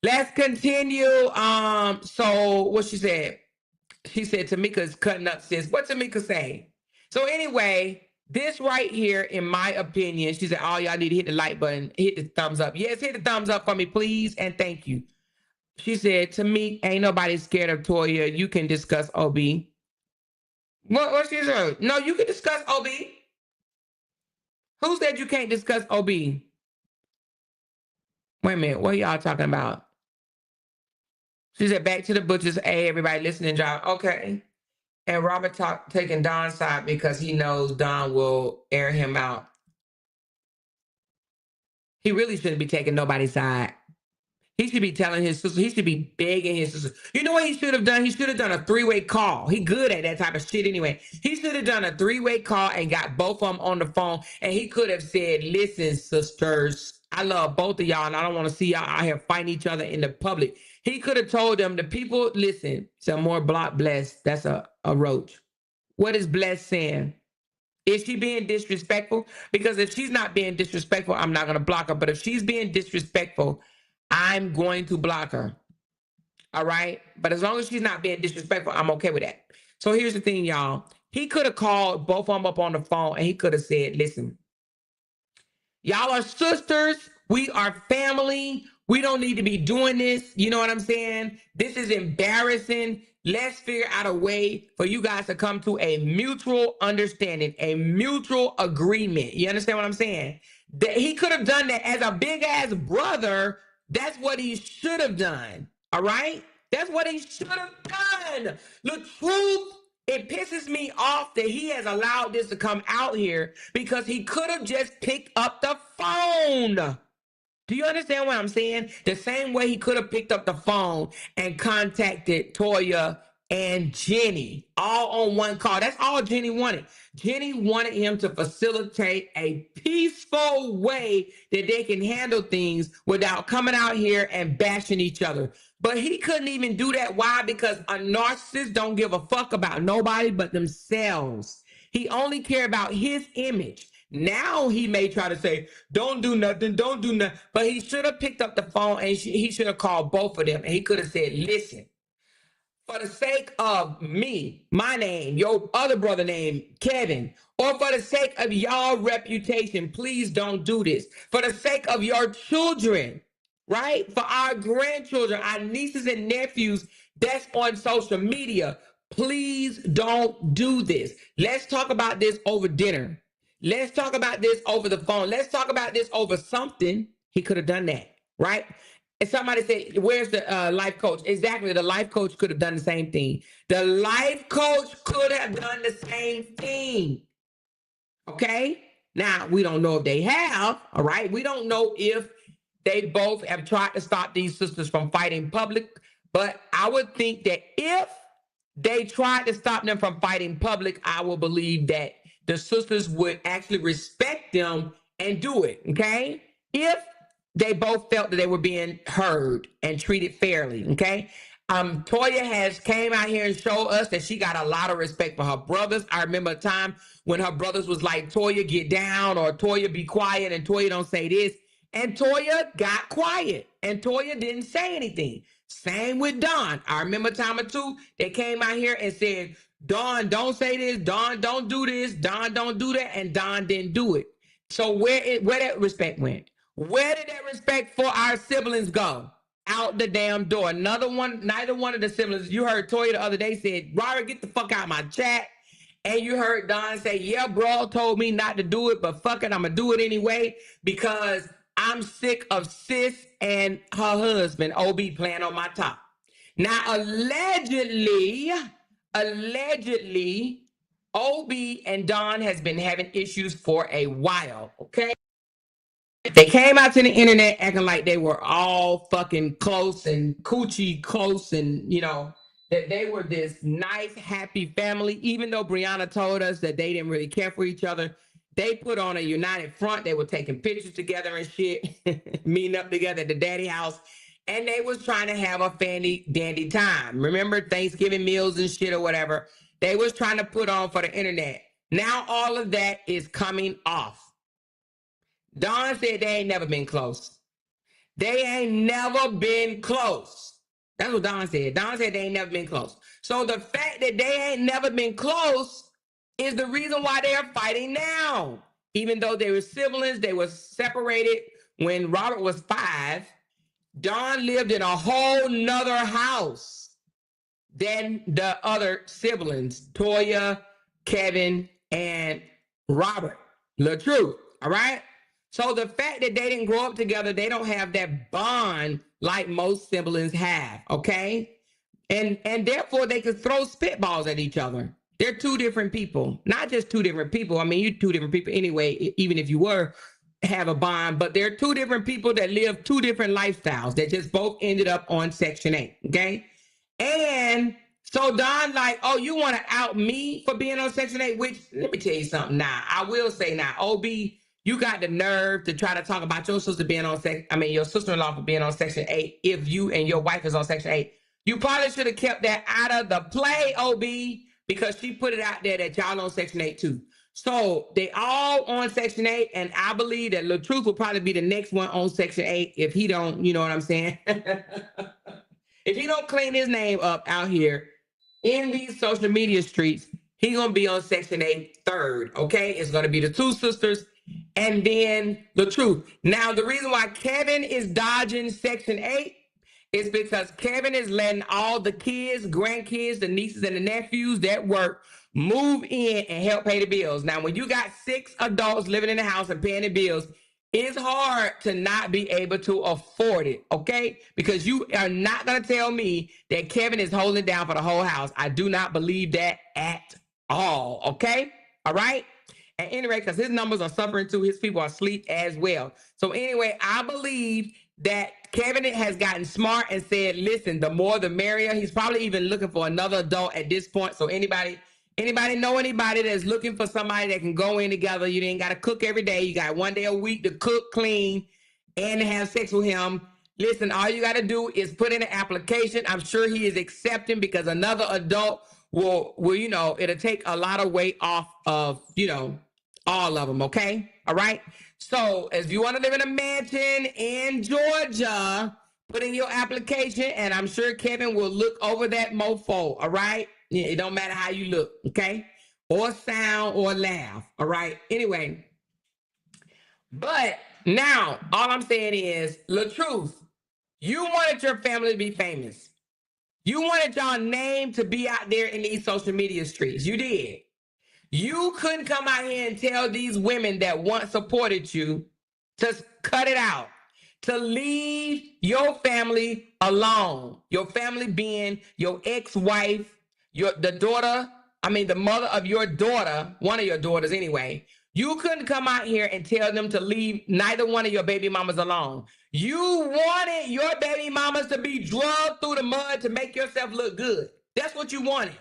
Let's continue. So what she said Tamika's cutting up, sis. What Tamika say? So anyway, this right here, in my opinion, she said, all y'all need to hit the like button, hit the thumbs up. Yes, hit the thumbs up for me, please, and thank you. She said, to me, ain't nobody scared of Toya. You can discuss OB. What she said? No, you can discuss OB. Who said you can't discuss OB? Wait a minute, what y'all talking about? She said, back to the butchers. Hey, everybody listening, John. Okay. And Robert taking Don's side because he knows Don will air him out. He really shouldn't be taking nobody's side. He should be telling his sister, he should be begging his sister. You know what he should have done? He should have done a three-way call. He good at that type of shit anyway. He should have done a three-way call and got both of them on the phone. And he could have said, listen, sisters, I love both of y'all and I don't want to see y'all out here fighting each other in the public. He could have told them, the people, listen, some more block blessed. That's a roach. What is blessed saying? Is she being disrespectful? Because if she's not being disrespectful, I'm not going to block her. But if she's being disrespectful, I'm going to block her. All right? But as long as she's not being disrespectful, I'm okay with that. So here's the thing, y'all. He could have called both of them up on the phone and he could have said, listen, y'all are sisters. We are family. We don't need to be doing this. You know what I'm saying? This is embarrassing. Let's figure out a way for you guys to come to a mutual understanding, a mutual agreement. You understand what I'm saying? That he could have done that as a big ass brother. That's what he should have done. All right? That's what he should have done. LaTruth, it pisses me off that he has allowed this to come out here because he could have just picked up the phone. Do you understand what I'm saying? The same way he could have picked up the phone and contacted Toya and Jenny all on one call. That's all Jenny wanted. Jenny wanted him to facilitate a peaceful way that they can handle things without coming out here and bashing each other. But he couldn't even do that. Why? Because a narcissist don't give a fuck about nobody but themselves. He only care about his image. Now he may try to say, don't do nothing, don't do nothing. But he should have picked up the phone and he should have called both of them. And he could have said, listen, for the sake of me, my name, your other brother name, Kevin, or for the sake of y'all reputation, please don't do this. For the sake of your children, right? For our grandchildren, our nieces and nephews that's on social media, please don't do this. Let's talk about this over dinner. Let's talk about this over the phone. Let's talk about this over something. He could have done that, right? And somebody said, where's the life coach? Exactly. The life coach could have done the same thing. The life coach could have done the same thing. Okay? Now, we don't know if they have, all right? We don't know if they both have tried to stop these sisters from fighting public, but I would think that if they tried to stop them from fighting public, I will believe that the sisters would actually respect them and do it, okay? If they both felt that they were being heard and treated fairly, okay? Toya has came out here and showed us that she got a lot of respect for her brothers. I remember a time when her brothers was like, Toya, get down, or Toya, be quiet, and Toya, don't say this. And Toya got quiet, and Toya didn't say anything. Same with Dawn. I remember a time or two, they came out here and said, Dawn, don't say this. Dawn, don't do this. Dawn, don't do that. And Dawn didn't do it. So where that respect went? Where did that respect for our siblings go? Out the damn door. Neither one of the siblings, you heard Toya the other day said, Robert, get the fuck out of my chat. And you heard Dawn say, yeah, bro told me not to do it, but fuck it, I'm going to do it anyway because I'm sick of sis and her husband, OB, playing on my top. Now, allegedly, OB and Dawn has been having issues for a while, okay? They came out to the internet acting like they were all fucking close and coochie close and, you know, that they were this nice, happy family, even though Brianna told us that they didn't really care for each other. They put on a united front. They were taking pictures together and shit, meeting up together at the daddy house. And they was trying to have a fancy dandy time. Remember Thanksgiving meals and shit or whatever. They was trying to put on for the internet. Now all of that is coming off. Dawn said they ain't never been close. They ain't never been close. That's what Dawn said. Dawn said they ain't never been close. So the fact that they ain't never been close is the reason why they are fighting now. Even though they were siblings, they were separated when Robert was 5. Dawn lived in a whole nother house than the other siblings, Toya, Kevin, and Robert. LaTruth, all right? So the fact that they didn't grow up together, they don't have that bond like most siblings have, okay? And therefore, they could throw spitballs at each other. They're two different people, not just two different people. I mean, you're two different people anyway, even if you were have a bond, but they're two different people that live two different lifestyles that just both ended up on Section 8, okay? And so Don like, oh, you want to out me for being on Section 8, which, let me tell you something now. I will say now, OB, you got the nerve to try to talk about your sister being on your sister-in-law for being on Section 8 if you and your wife is on Section 8. You probably should have kept that out of the play, OB, because she put it out there that y'all on Section 8 too. So they all on Section 8, and I believe that LaTruth will probably be the next one on Section 8 if he don't, you know what I'm saying? If he don't clean his name up out here in these social media streets, he's going to be on Section 8 third, okay? It's going to be the two sisters and then LaTruth. Now, the reason why Kevin is dodging Section 8 is because Kevin is letting all the kids, grandkids, the nieces and the nephews that work move in and help pay the bills. Now, when you got 6 adults living in the house and paying the bills, it's hard to not be able to afford it, okay? Because you are not going to tell me that Kevin is holding it down for the whole house. I do not believe that at all, okay? All right? At any rate, because his numbers are suffering too, his people are asleep as well. So anyway, I believe that Kevin has gotten smart and said, listen, the more the merrier. He's probably even looking for another adult at this point. So anybody know anybody that's looking for somebody that can go in together? You ain't got to cook every day. You got one day a week to cook, clean, and to have sex with him. Listen, all you got to do is put in an application. I'm sure he is accepting because another adult will it'll take a lot of weight off of, all of them. Okay. All right. So if you want to live in a mansion in Georgia, put in your application and I'm sure Kevin will look over that mofo. All right. Yeah, it don't matter how you look. Okay. Or sound or laugh. All right. Anyway. But now all I'm saying is LaTruth, you wanted your family to be famous. You wanted your name to be out there in these social media streets. You did. You couldn't come out here and tell these women that once supported you to cut it out, to leave your family alone. Your family being your ex-wife, the mother of your daughter, one of your daughters anyway. You couldn't come out here and tell them to leave neither one of your baby mamas alone. You wanted your baby mamas to be drugged through the mud to make yourself look good. That's what you wanted.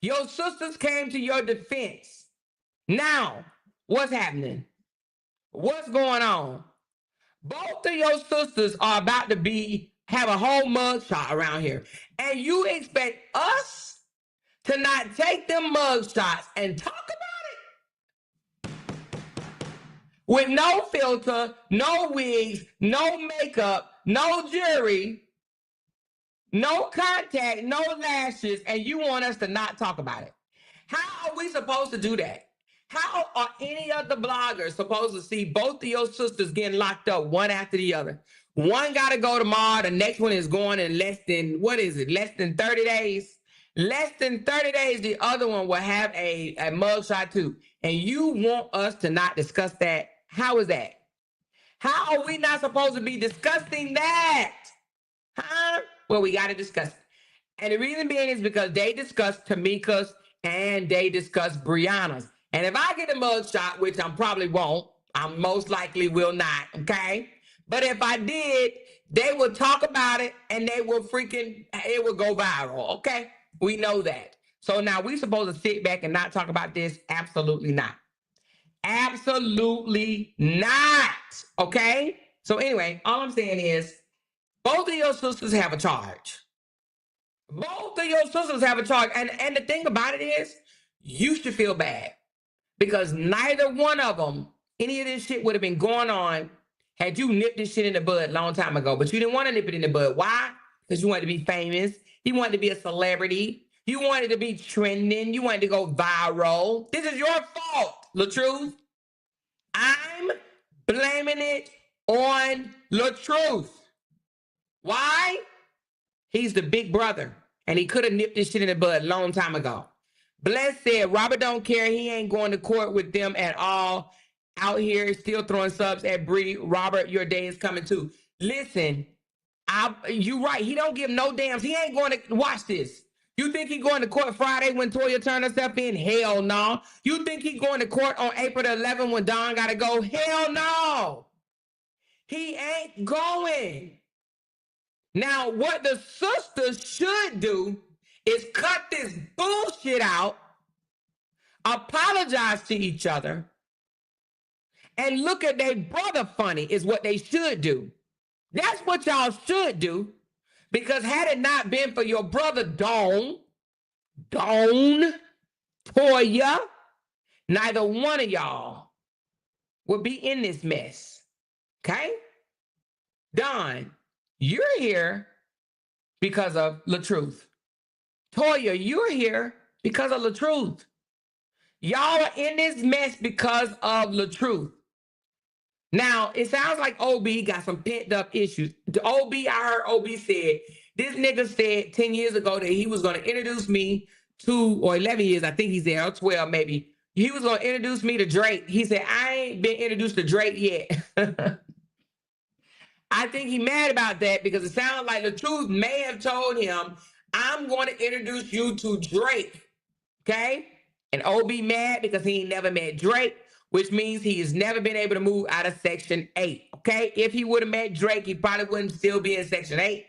Your sisters came to your defense. Now, what's happening? What's going on? Both of your sisters are about to have a whole mugshot around here. And you expect us to not take them mugshots and talk about it? With no filter, no wigs, no makeup, no jewelry, no contact, no lashes, and you want us to not talk about it. How are we supposed to do that? How are any of the bloggers supposed to see both of your sisters getting locked up one after the other? One got to go tomorrow. The next one is going in less than 30 days? Less than 30 days, the other one will have a mugshot too. And you want us to not discuss that? How is that? How are we not supposed to be discussing that? Huh? Well, we got to discuss it. And the reason being is because they discussed Tamika's and they discussed Brianna's. And if I get a mugshot, which I probably won't, I most likely will not, okay? But if I did, they would talk about it and it would go viral, okay? We know that. So now we supposed to sit back and not talk about this? Absolutely not. Absolutely not, okay? So anyway, all I'm saying is both of your sisters have a charge. Both of your sisters have a charge. And the thing about it is, you should feel bad. Because neither one of them, any of this shit would have been going on had you nipped this shit in the bud a long time ago. But you didn't want to nip it in the bud. Why? Because you wanted to be famous. You wanted to be a celebrity. You wanted to be trending. You wanted to go viral. This is your fault, LaTruth. I'm blaming it on LaTruth. Why? He's the big brother. And he could have nipped this shit in the bud a long time ago. Bless said, Robert don't care. He ain't going to court with them at all. Out here still throwing subs at Bree. Robert, your day is coming too. Listen, you right. He don't give no damns. He ain't going to watch this. You think he going to court Friday when Toya turned herself in? Hell no. You think he going to court on April the 11th when Dawn got to go? Hell no. He ain't going. Now, what the sisters should do is cut this bullshit out, apologize to each other, and look at their brother funny is what they should do. That's what y'all should do. Because had it not been for your brother Dawn, Toya, neither one of y'all would be in this mess. Okay? Dawn, you're here because of LaTruth. Toya, you're here because of LaTruth. Y'all are in this mess because of LaTruth. Now, it sounds like OB got some pent up issues. I heard OB said, this nigga said 10 years ago that he was going to introduce me to, or 11 years, I think he's there, or 12 maybe. He was going to introduce me to Drake. He said, I ain't been introduced to Drake yet. I think he mad about that because it sounds like LaTruth may have told him, I'm going to introduce you to Drake, okay? And OB mad because he ain't never met Drake, which means he has never been able to move out of Section 8, Okay, if he would have met Drake, he probably wouldn't still be in Section 8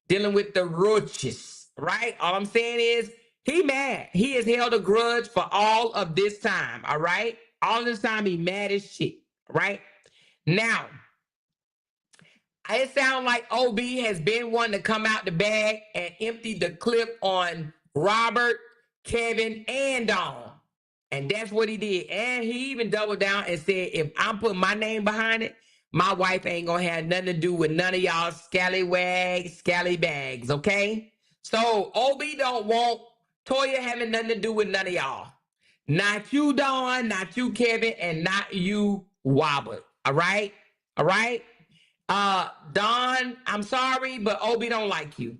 dealing with the roaches, right? All I'm saying is he mad. He has held a grudge for all of this time, all right? All this time he mad as shit, right? Now, it sounds like OB has been one to come out the bag and empty the clip on Robert, Kevin, and Dawn. And that's what he did. And he even doubled down and said, if I'm putting my name behind it, my wife ain't gonna have nothing to do with none of y'all scallywags, scallybags, okay? So OB don't want Toya having nothing to do with none of y'all. Not you, Dawn, not you, Kevin, and not you, Robert. All right? All right? Dawn, I'm sorry, but Obi don't like you.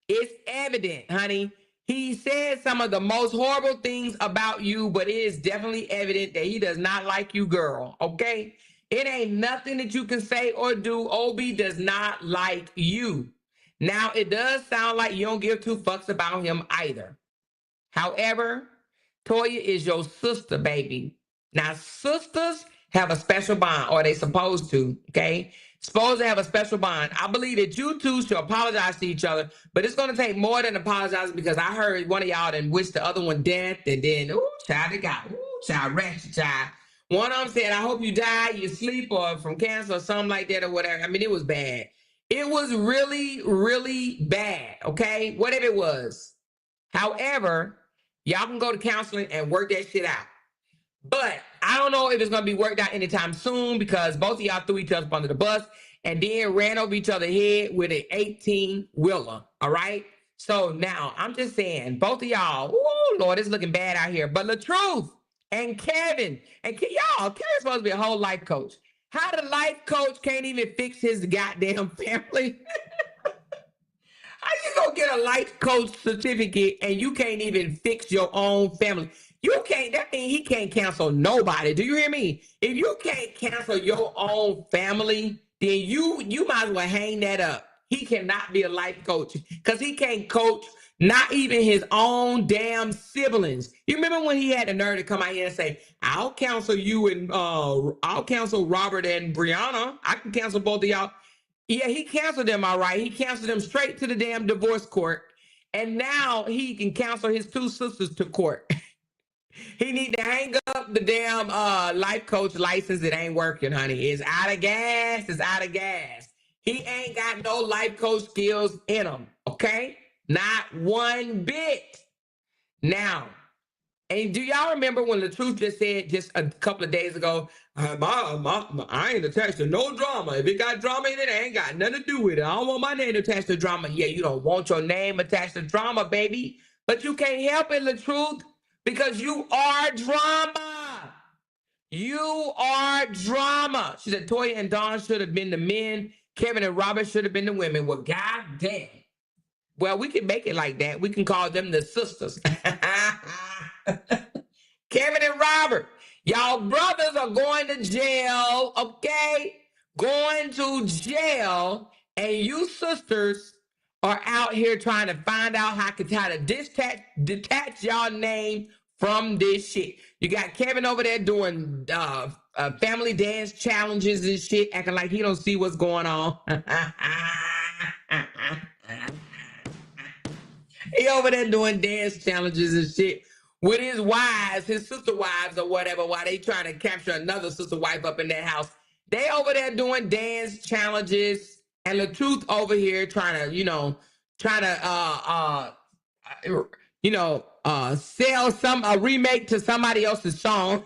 It's evident, honey. He said some of the most horrible things about you, but it is definitely evident that he does not like you, girl. Okay? It ain't nothing that you can say or do. Obi does not like you. Now, it does sound like you don't give two fucks about him either. However, Toya is your sister, baby. Now, sisters have a special bond, or they supposed to, okay? Supposed to have a special bond. I believe that you two should apologize to each other, but it's going to take more than apologizing because I heard one of y'all done wish the other one death, and then, ooh, child, it got, ooh, child, ratchet, child. One of them said, I hope you die, you sleep, or from cancer, or something like that, or whatever. I mean, it was bad. It was really, really bad, okay? Whatever it was. However, y'all can go to counseling and work that shit out. But I don't know if it's going to be worked out anytime soon because both of y'all threw each other up under the bus and then ran over each other's head with an 18-wheeler, all right? So now, I'm just saying, both of y'all, oh Lord, it's looking bad out here. But LaTruth and Kevin, and y'all, Kevin's supposed to be a whole life coach. How the life coach can't even fix his goddamn family? How you gonna get a life coach certificate and you can't even fix your own family? You can't, that means he can't cancel nobody. Do you hear me? If you can't cancel your own family, then you might as well hang that up. He cannot be a life coach because he can't coach not even his own damn siblings. You remember when he had the nerve to come out here and say, I'll counsel you and I'll counsel Robert and Brianna. I can cancel both of y'all. Yeah, he canceled them, all right. He canceled them straight to the damn divorce court. And now he can cancel his two sisters to court. He need to hang up the damn life coach license. It ain't working, honey. It's out of gas. It's out of gas. He ain't got no life coach skills in him, okay? Not one bit. Now, and do y'all remember when LaTruth just said just a couple of days ago, I ain't attached to no drama. If it got drama in it, I ain't got nothing to do with it. I don't want my name attached to drama. Yeah, you don't want your name attached to drama, baby. But you can't help it, LaTruth, because you are drama. You are drama. She said Toya and Dawn should have been the men. Kevin and Robert should have been the women. Well, goddamn. Well, we can make it like that. We can call them the sisters. Kevin and Robert, y'all brothers are going to jail, okay? Going to jail, and you sisters are out here trying to find out how to detach y'all name from this shit. You got Kevin over there doing family dance challenges and shit, acting like he don't see what's going on. He over there doing dance challenges and shit with his wives, his sister wives or whatever, while they trying to capture another sister wife up in that house. They over there doing dance challenges, and LaTruth over here trying to, sell a remake to somebody else's song.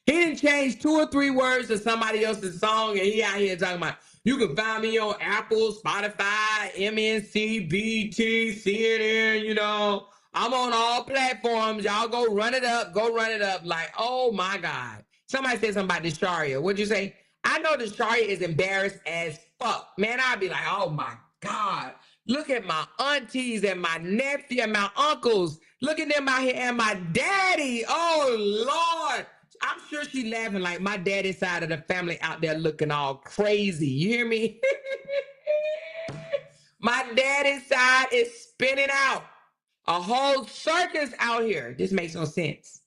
He didn't change 2 or 3 words to somebody else's song, and he out here talking about, you can find me on Apple, Spotify, MNC, BT, CNN, I'm on all platforms. Y'all go run it up. Like, oh my God. Somebody said something about Desharia. What'd you say? I know Desharia is embarrassed as fuck. Man, I'd be like, oh my God. Look at my aunties and my nephew and my uncles. Look at them out here and my daddy. Oh Lord. I'm sure she's laughing like my daddy's side of the family out there looking all crazy. You hear me? My daddy's side is spinning out. A whole circus out here. This makes no sense.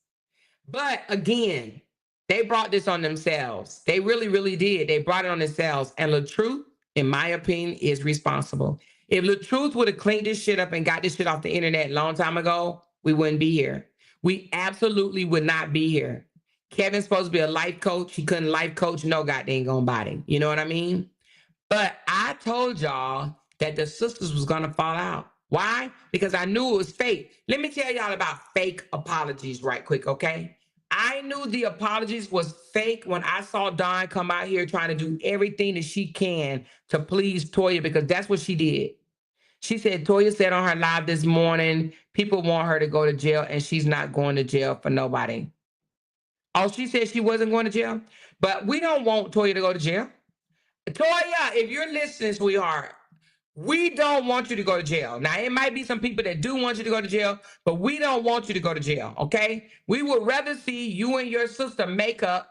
But again, They brought this on themselves. They really, really did. They brought it on themselves. And LaTruth, in my opinion, is responsible. If LaTruth would have cleaned this shit up and got this shit off the internet a long time ago, we wouldn't be here. We absolutely would not be here. Kevin's supposed to be a life coach. He couldn't life coach no goddamn gonna body. You know what I mean? But I told y'all that the sisters was gonna fall out. Why? Because I knew it was fake. Let me tell y'all about fake apologies right quick, okay? I knew the apologies was fake when I saw Dawn come out here trying to do everything that she can to please Toya, because that's what she did. She said, Toya said on her live this morning, people want her to go to jail and she's not going to jail for nobody. Oh, she said she wasn't going to jail? But we don't want Toya to go to jail. Toya, if you're listening, sweetheart, we don't want you to go to jail. Now, it might be some people that do want you to go to jail, but we don't want you to go to jail, okay? We would rather see you and your sister make up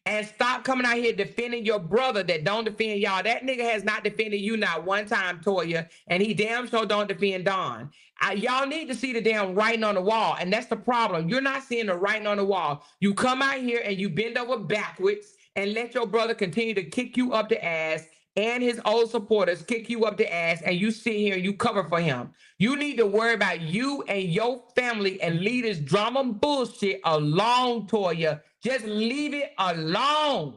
and stop coming out here defending your brother that don't defend y'all. That nigga has not defended you not one time, Toya, and he damn sure don't defend Dawn. Y'all need to see the damn writing on the wall, and that's the problem. You're not seeing the writing on the wall. You come out here and you bend over backwards and let your brother continue to kick you up the ass, and his old supporters kick you up the ass, and you sit here and you cover for him. You need to worry about you and your family and leave this drama bullshit alone, Toya. Just leave it alone.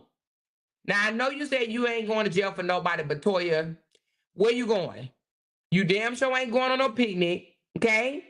Now, I know you said you ain't going to jail for nobody, but Toya, where you going? You damn sure ain't going on no picnic, okay?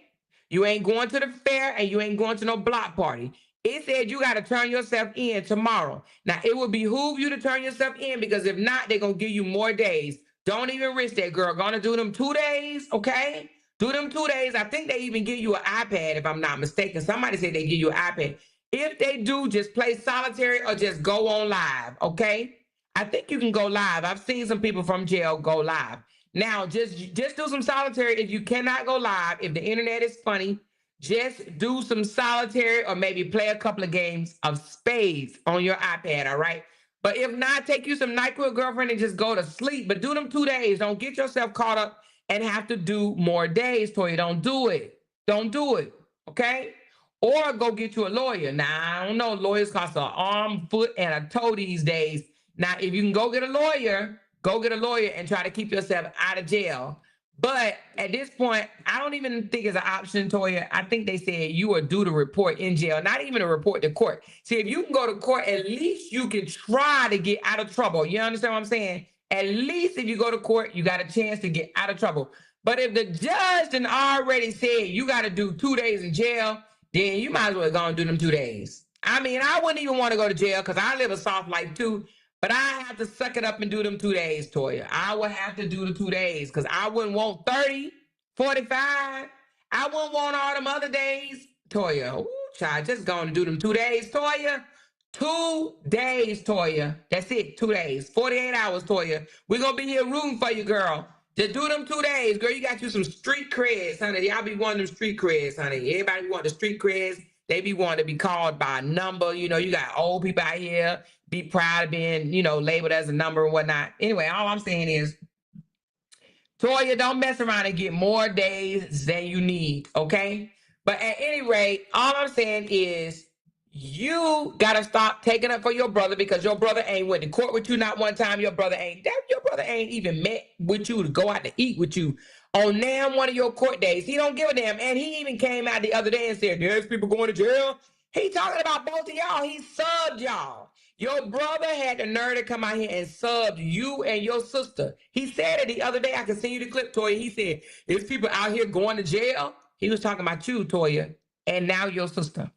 You ain't going to the fair, and you ain't going to no block party. It said you got to turn yourself in tomorrow. Now, it would behoove you to turn yourself in, because if not, they're going to give you more days. Don't even risk that, girl. Going to do them 2 days, okay? Do them 2 days. I think they even give you an iPad, if I'm not mistaken. Somebody said they give you an iPad. If they do, just play solitary or just go on live, okay? I think you can go live. I've seen some people from jail go live. Now, just do some solitary. If you cannot go live, if the internet is funny, just do some solitary or maybe play a couple of games of spades on your iPad, all right? But if not, take you some NyQuil, girlfriend, and just go to sleep. But do them 2 days. Don't get yourself caught up and have to do more days, Toya. Don't do it. Don't do it, okay? Or go get you a lawyer. Now, I don't know. Lawyers cost an arm, foot, and a toe these days. Now, if you can go get a lawyer and try to keep yourself out of jail. But at this point, I don't even think it's an option, Toya. I think they said you are due to report in jail, not even a report to court. See, if you can go to court, at least you can try to get out of trouble. You understand what I'm saying? At least if you go to court, you got a chance to get out of trouble. But if the judge done already said you got to do 2 days in jail, then you might as well go and do them 2 days. I mean, I wouldn't even want to go to jail because I live a soft life too. But I have to suck it up and do them 2 days, Toya. I would have to do the 2 days because I wouldn't want 30, 45. I wouldn't want all them other days. Toya, ooh, child, just going to do them 2 days, Toya. 2 days, Toya. That's it, 2 days. 48 hours, Toya. We're going to be here rooting for you, girl. Just do them 2 days, girl. You got you some street creds, honey. Y'all be wanting them street creds, honey. Everybody want the street creds. They be wanting to be called by a number. You know, you got old people out here. Be proud of being, you know, labeled as a number and whatnot. Anyway, all I'm saying is, Toya, don't mess around and get more days than you need, okay? But at any rate, all I'm saying is you got to stop taking up for your brother because your brother ain't went to court with you not one time. Your brother ain't even met with you to go out to eat with you on damn one of your court days. He don't give a damn. And he even came out the other day and said, there's people going to jail. He talking about both of y'all. He subbed y'all. Your brother had the nerve to come out here and sub you and your sister. He said it the other day. I can send you the clip, Toya. He said, there's people out here going to jail. He was talking about you, Toya, and now your sister.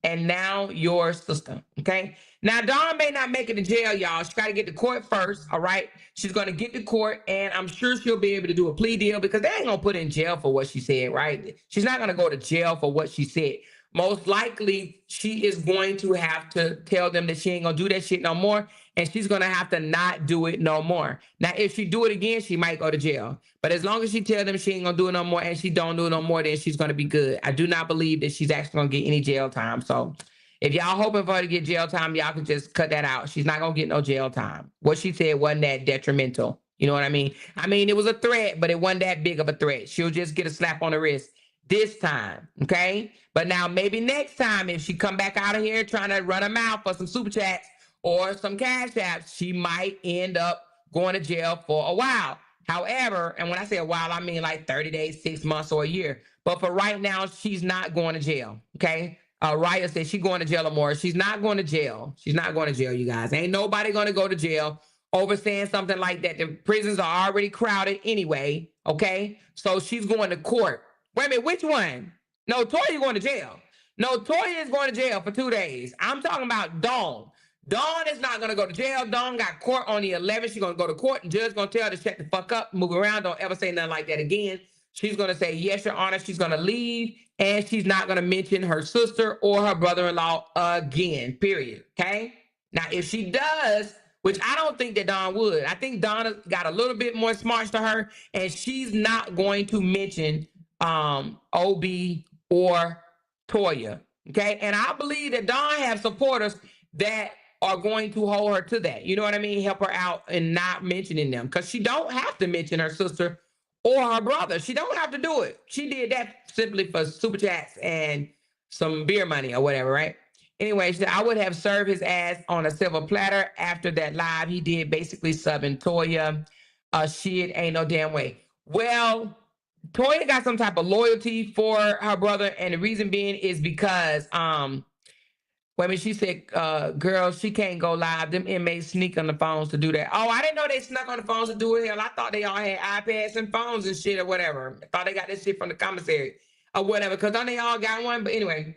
And now your sister, okay? Now, Dawn may not make it to jail, y'all. She got to get to court first, all right? She's going to get to court, and I'm sure she'll be able to do a plea deal because they ain't going to put her in jail for what she said, right? She's not going to go to jail for what she said. Most likely, she is going to have to tell them that she ain't going to do that shit no more, and she's going to have to not do it no more. Now, if she do it again, she might go to jail. But as long as she tell them she ain't going to do it no more and she don't do it no more, then she's going to be good. I do not believe that she's actually going to get any jail time. So if y'all hoping for her to get jail time, y'all can just cut that out. She's not going to get no jail time. What she said wasn't that detrimental. You know what I mean? I mean, it was a threat, but it wasn't that big of a threat. She'll just get a slap on the wrist. this time, okay? But now maybe next time, if she come back out of here trying to run her mouth for some super chats or some cash apps, she might end up going to jail for a while. However, and when I say a while, I mean like 30 days, 6 months, or a year. But for right now, she's not going to jail, okay? Raya said she's going to jail or more. She's not going to jail. She's not going to jail, you guys. Ain't nobody going to go to jail over saying something like that. The prisons are already crowded anyway, okay? So she's going to court. Wait a minute, which one? No, Toya going to jail. No, Toya is going to jail for 2 days. I'm talking about Dawn. Dawn is not going to go to jail. Dawn got court on the 11th. She's going to go to court, and judge going to tell her to shut the fuck up, move around, don't ever say nothing like that again. She's going to say, yes, Your Honor. She's going to leave, and she's not going to mention her sister or her brother-in-law again, period, okay? Now, if she does, which I don't think that Dawn would. I think Dawn got a little bit more smarts to her, and she's not going to mention OB or Toya, okay? And I believe that Dawn have supporters that are going to hold her to that. You know what I mean? Help her out and not mentioning them, because she don't have to mention her sister or her brother. She don't have to do it. She did that simply for super chats and some beer money or whatever, right? Anyway, she said, I would have served his ass on a silver platter after that live he did, basically subbing Toya. Shit, ain't no damn way. Well, Toya got some type of loyalty for her brother, and the reason being is because wait a minute, she said, girl, she can't go live. Them inmates sneak on the phones to do that. Oh, I didn't know they snuck on the phones to do it. Hell, I thought they all had iPads and phones and shit or whatever. I thought they got this shit from the commissary or whatever, because don't they all got one? But anyway.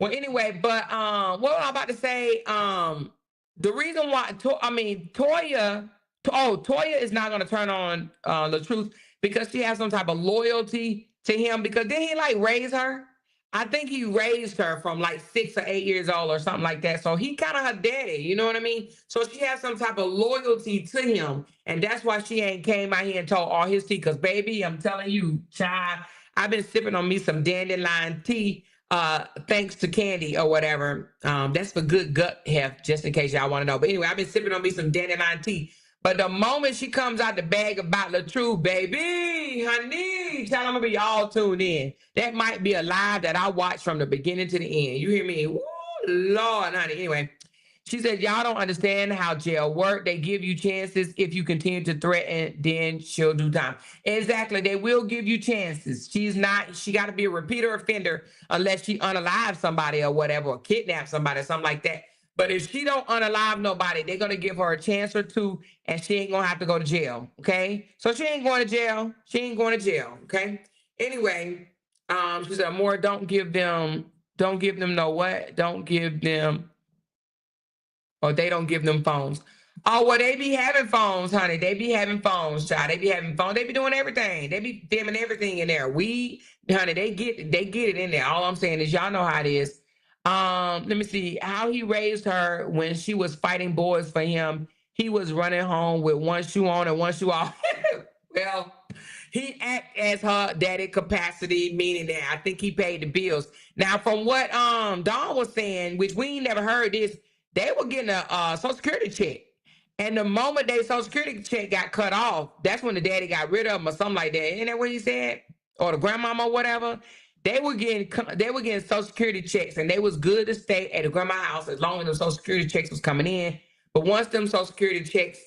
Well, anyway, but what was I about to say? The reason why, Toya is not going to turn on LaTruth because she has some type of loyalty to him, because didn't he like raise her? I think he raised her from like 6 or 8 years old or something like that. So he kind of her daddy, you know what I mean? So she has some type of loyalty to him. And that's why she ain't came out here and told all his tea. Because baby, I'm telling you, child, I've been sipping on me some dandelion tea, thanks to Candy or whatever. That's for good gut health, just in case y'all want to know. But anyway, I've been sipping on me some dandelion tea. But the moment she comes out the bag about LaTruth, baby, honey, tell them to be all tuned in. That might be a live that I watch from the beginning to the end. You hear me? Woo, Lord, honey. Anyway, she said, y'all don't understand how jail work. They give you chances. If you continue to threaten, then she'll do time. Exactly. They will give you chances. She got to be a repeater offender unless she unalive somebody or whatever, or kidnap somebody or something like that. But if she don't unalive nobody, they're going to give her a chance or two, and she ain't going to have to go to jail, okay? So she ain't going to jail. She ain't going to jail, okay? Anyway, she said, more, don't give them no what? Don't give them, or they don't give them phones. Oh, well, they be having phones, honey. They be having phones, child. They be having phones. They be doing everything. They be filming everything in there. Honey, they get it in there. All I'm saying is y'all know how it is. Let me see how he raised her when she was fighting boys for him. He was running home with one shoe on and one shoe off. Well, he act as her daddy capacity, meaning that I think he paid the bills. Now, from what Dawn was saying, which we ain't never heard this, they were getting a Social Security check. And the moment their Social Security check got cut off, that's when the daddy got rid of them or something like that. Isn't that what he said? Or the grandmama or whatever. They were getting Social Security checks, and they was good to stay at the grandma's house as long as the Social Security checks was coming in. But once them Social Security checks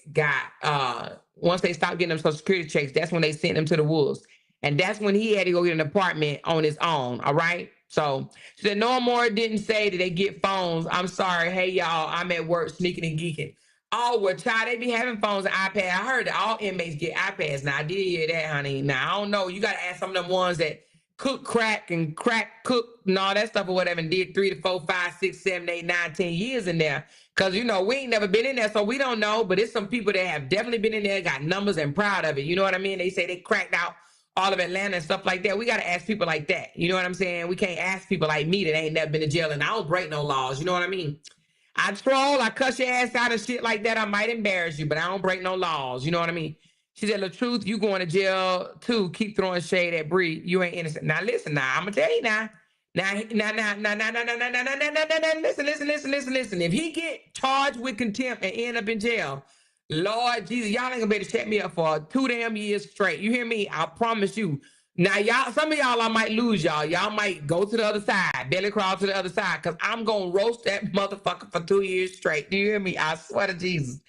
once they stopped getting them Social Security checks, that's when they sent them to the wolves. And that's when he had to go get an apartment on his own, all right? So she said, no more didn't say that they get phones. I'm sorry. Hey, y'all, I'm at work sneaking and geeking. Oh, well, child, they be having phones and iPads. I heard that all inmates get iPads. Now, I did hear that, honey. Now, I don't know. You got to ask some of them ones that cook crack and cook and all that stuff or whatever, and did 3 to 4, 5, 6, 7, 8, 9, 10 years in there. Because, you know, we ain't never been in there, so we don't know. But it's some people that have definitely been in there, got numbers and proud of it. You know what I mean? They say they cracked out all of Atlanta and stuff like that. We got to ask people like that. You know what I'm saying? We can't ask people like me that ain't never been to jail, and I don't break no laws. You know what I mean? I troll, I cuss your ass out and shit like that. I might embarrass you, but I don't break no laws. You know what I mean? She said, LaTruth, you going to jail too. Keep throwing shade at Bree. You ain't innocent. Now listen, I'm gonna tell you now. Listen. If he get charged with contempt and end up in jail, Lord Jesus, y'all ain't gonna be able to shut me up for 2 damn years straight. You hear me? I promise you. Now, y'all, some of y'all, I might lose y'all. Y'all might go to the other side, belly crawl to the other side, because I'm going to roast that motherfucker for 2 years straight. Do you hear me? I swear to Jesus.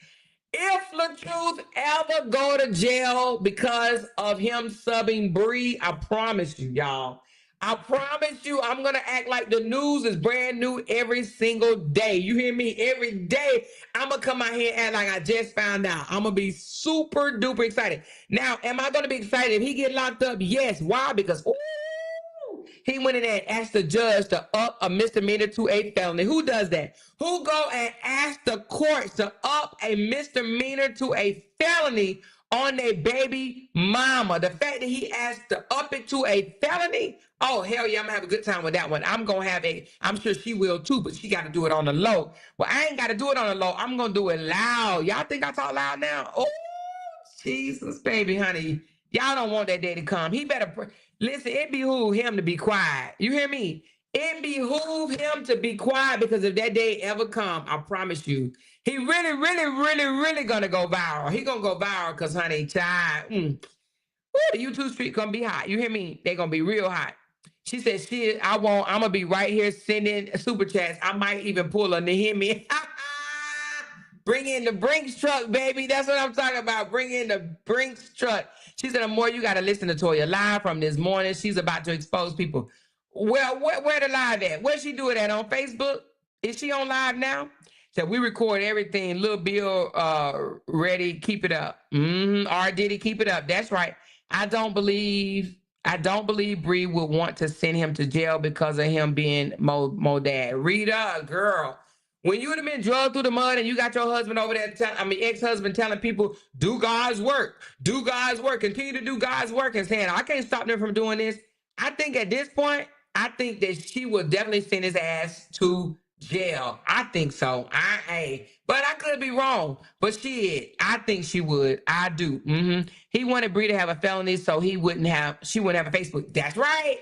If LaTruth ever go to jail because of him subbing Bree, I promise you, y'all. I promise you, I'm going to act like the news is brand new every single day. You hear me? Every day, I'm going to come out here and act like I just found out. I'm going to be super duper excited. Now, am I going to be excited if he get locked up? Yes. Why? Because, ooh, he went in there and asked the judge to up a misdemeanor to a felony. Who does that? Who go and ask the courts to up a misdemeanor to a felony on their baby mama? The fact that he asked to up it to a felony, oh, hell yeah, I'm gonna have a good time with that one. I'm sure she will too, but she got to do it on the low. Well, I ain't got to do it on the low. I'm gonna do it loud. Y'all think I talk loud now? Oh, Jesus, baby, honey. Y'all don't want that day to come. He better listen. It behoove him to be quiet. You hear me? It behoove him to be quiet, because if that day ever come, I promise you, he really, really, really, really gonna go viral. He gonna go viral because, honey, child, the YouTube street gonna be hot. You hear me? They gonna be real hot. She said, I'm gonna be right here sending super chats. I might even pull her to hear me. Bring in the Brinks truck, baby. That's what I'm talking about. Bring in the Brinks truck. She said, the more you got to listen to Toya live from this morning. She's about to expose people. Well, where the live at? Where she do it at? On Facebook? Is she on live now? So we record everything. Lil Bill, ready. Keep it up. R. Diddy, keep it up. That's right. I don't believe Bree would want to send him to jail because of him being Mo dad. Rita, girl. When you would have been drugged through the mud and you got your husband over there, ex-husband telling people, do God's work, continue to do God's work, and saying, I can't stop them from doing this. I think at this point, I think that she would definitely send his ass to jail. I think so. But I could be wrong. But I think she would. I do. He wanted Bree to have a felony so she wouldn't have a Facebook. That's right.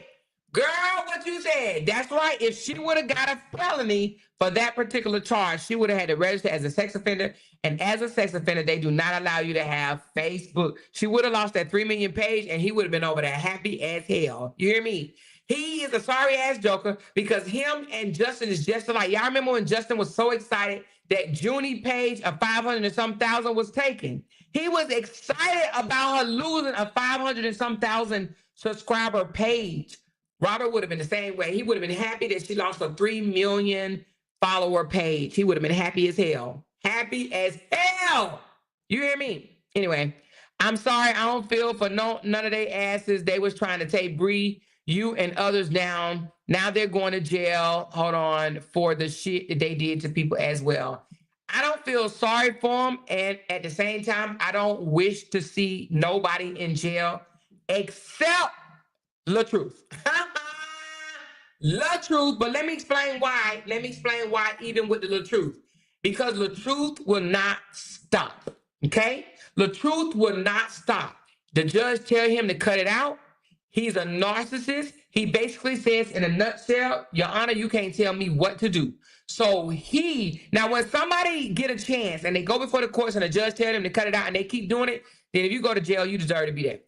Girl, what you said. That's right. If she would have got a felony for that particular charge, she would have had to register as a sex offender. And as a sex offender, they do not allow you to have Facebook. She would have lost that 3 million page, and he would have been over there happy as hell. You hear me? He is a sorry ass joker, because him and Justin is just alike. Y'all remember when Justin was so excited that Junie page of 500 and some thousand was taken? He was excited about her losing a 500 and some thousand subscriber page. Robert would have been the same way. He would have been happy that she lost a 3 million follower page. He would have been happy as hell. Happy as hell. You hear me? Anyway, I'm sorry. I don't feel for none of their asses. They was trying to take Bree, you, and others down. Now they're going to jail. Hold on, for the shit that they did to people as well. I don't feel sorry for them. And at the same time, I don't wish to see nobody in jail except LaTruth. LaTruth, but let me explain why. Even with the LaTruth. Because LaTruth will not stop. Okay? LaTruth will not stop. The judge tell him to cut it out. He's a narcissist. He basically says in a nutshell, Your Honor, you can't tell me what to do. So now when somebody get a chance and they go before the courts and the judge tell them to cut it out and they keep doing it, then if you go to jail, you deserve to be there.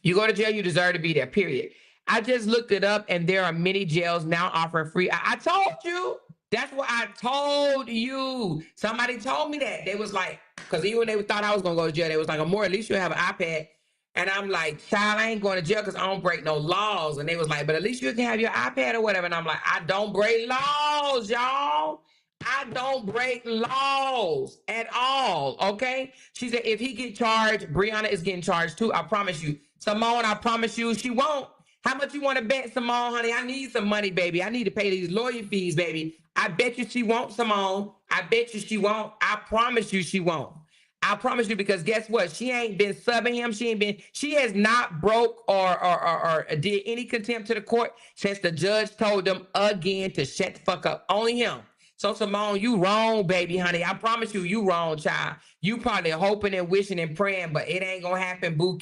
You go to jail, you deserve to be there, period. I just looked it up, and there are many jails now offering free. I told you. That's what I told you. Somebody told me that. They was like, because even when they thought I was going to go to jail, they was like, Amore, at least you have an iPad. And I'm like, child, I ain't going to jail because I don't break no laws. And they was like, but at least you can have your iPad or whatever. And I'm like, I don't break laws, y'all. I don't break laws at all, okay? She said, if he get charged, Brianna is getting charged too. I promise you. Simone, I promise you, she won't. How much you want to bet, Simone, honey? I need some money, baby. I need to pay these lawyer fees, baby. I bet you she won't, Simone. I bet you she won't. I promise you she won't. I promise you, because guess what? She ain't been subbing him. She has not broke or did any contempt to the court since the judge told them again to shut the fuck up. Only him. So, Simone, you wrong, baby, honey. I promise you, you wrong, child. You probably hoping and wishing and praying, but it ain't gonna happen, Boo-Boo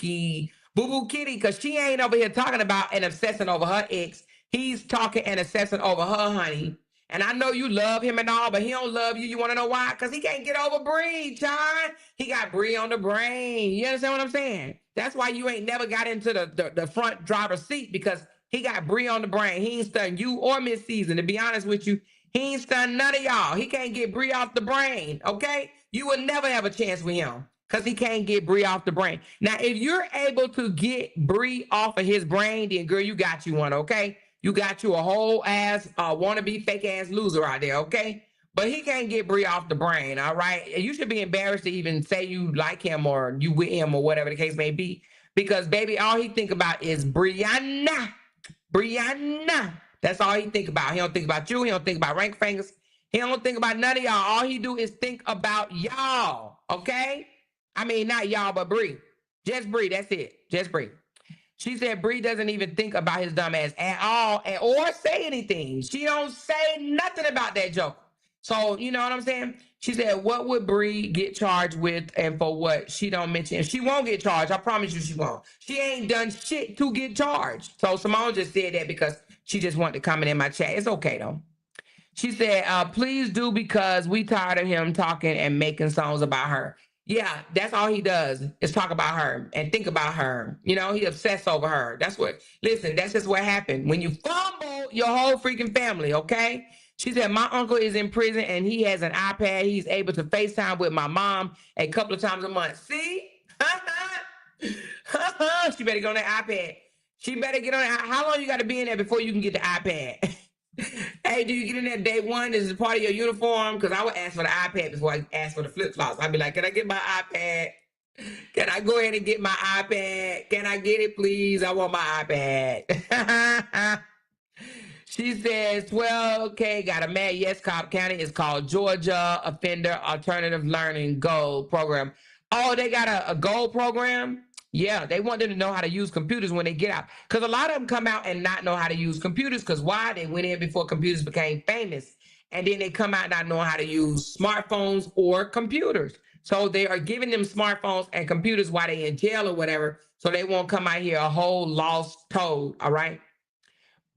Kitty, because she ain't over here talking about and obsessing over her ex. He's talking and obsessing over her, honey. And I know you love him and all, but he don't love you. You want to know why? Because he can't get over Bree, John. He got Bree on the brain. You understand what I'm saying? That's why you ain't never got into the front driver's seat, because he got Bree on the brain. He ain't stunned you or Miss Season. To be honest with you, he ain't stunned none of y'all. He can't get Bree off the brain, okay? You will never have a chance with him because he can't get Bree off the brain. Now, if you're able to get Bree off of his brain, then girl, you got you one, okay? You got you a whole ass, wannabe fake ass loser out there, okay? But he can't get Bree off the brain, all right? You should be embarrassed to even say you like him or you with him or whatever the case may be, because baby, all he think about is Brianna. Brianna. That's all he think about. He don't think about you. He don't think about rank fingers. He don't think about none of y'all. All he do is think about y'all, okay? I mean, not y'all, but Bree. Just Bree, that's it. Just Bree. She said Bree doesn't even think about his dumb ass at all or say anything. She don't say nothing about that joke. So, you know what I'm saying? She said, what would Bree get charged with and for what? She don't mention. She won't get charged. I promise you she won't. She ain't done shit to get charged. So Simone just said that because she just wanted to comment in my chat. It's okay, though. She said, please do, because we tired of him talking and making songs about her. Yeah, that's all he does is talk about her and think about her. You know, he obsessed over her. That's what, listen, that's just what happened. When you fumble your whole freaking family, okay? She said, my uncle is in prison and he has an iPad. He's able to FaceTime with my mom a couple of times a month. See? She better get on that iPad. She better get on that. How long you got to be in there before you can get the iPad? Hey, do you get in there day one? Is it part of your uniform? Because I would ask for the iPad before I ask for the flip-flops. I'd be like, can I get my iPad? Can I go ahead and get my iPad? Can I get it, please? I want my iPad. She says, 12K got a mad yes Cobb County. It's called Georgia Offender Alternative Learning Gold Program. Oh, they got a gold program? Yeah, they want them to know how to use computers when they get out. Because a lot of them come out and not know how to use computers. Because why? They went in before computers became famous. And then they come out not knowing how to use smartphones or computers. So they are giving them smartphones and computers while they in jail or whatever. So they won't come out here a whole lost toad, all right?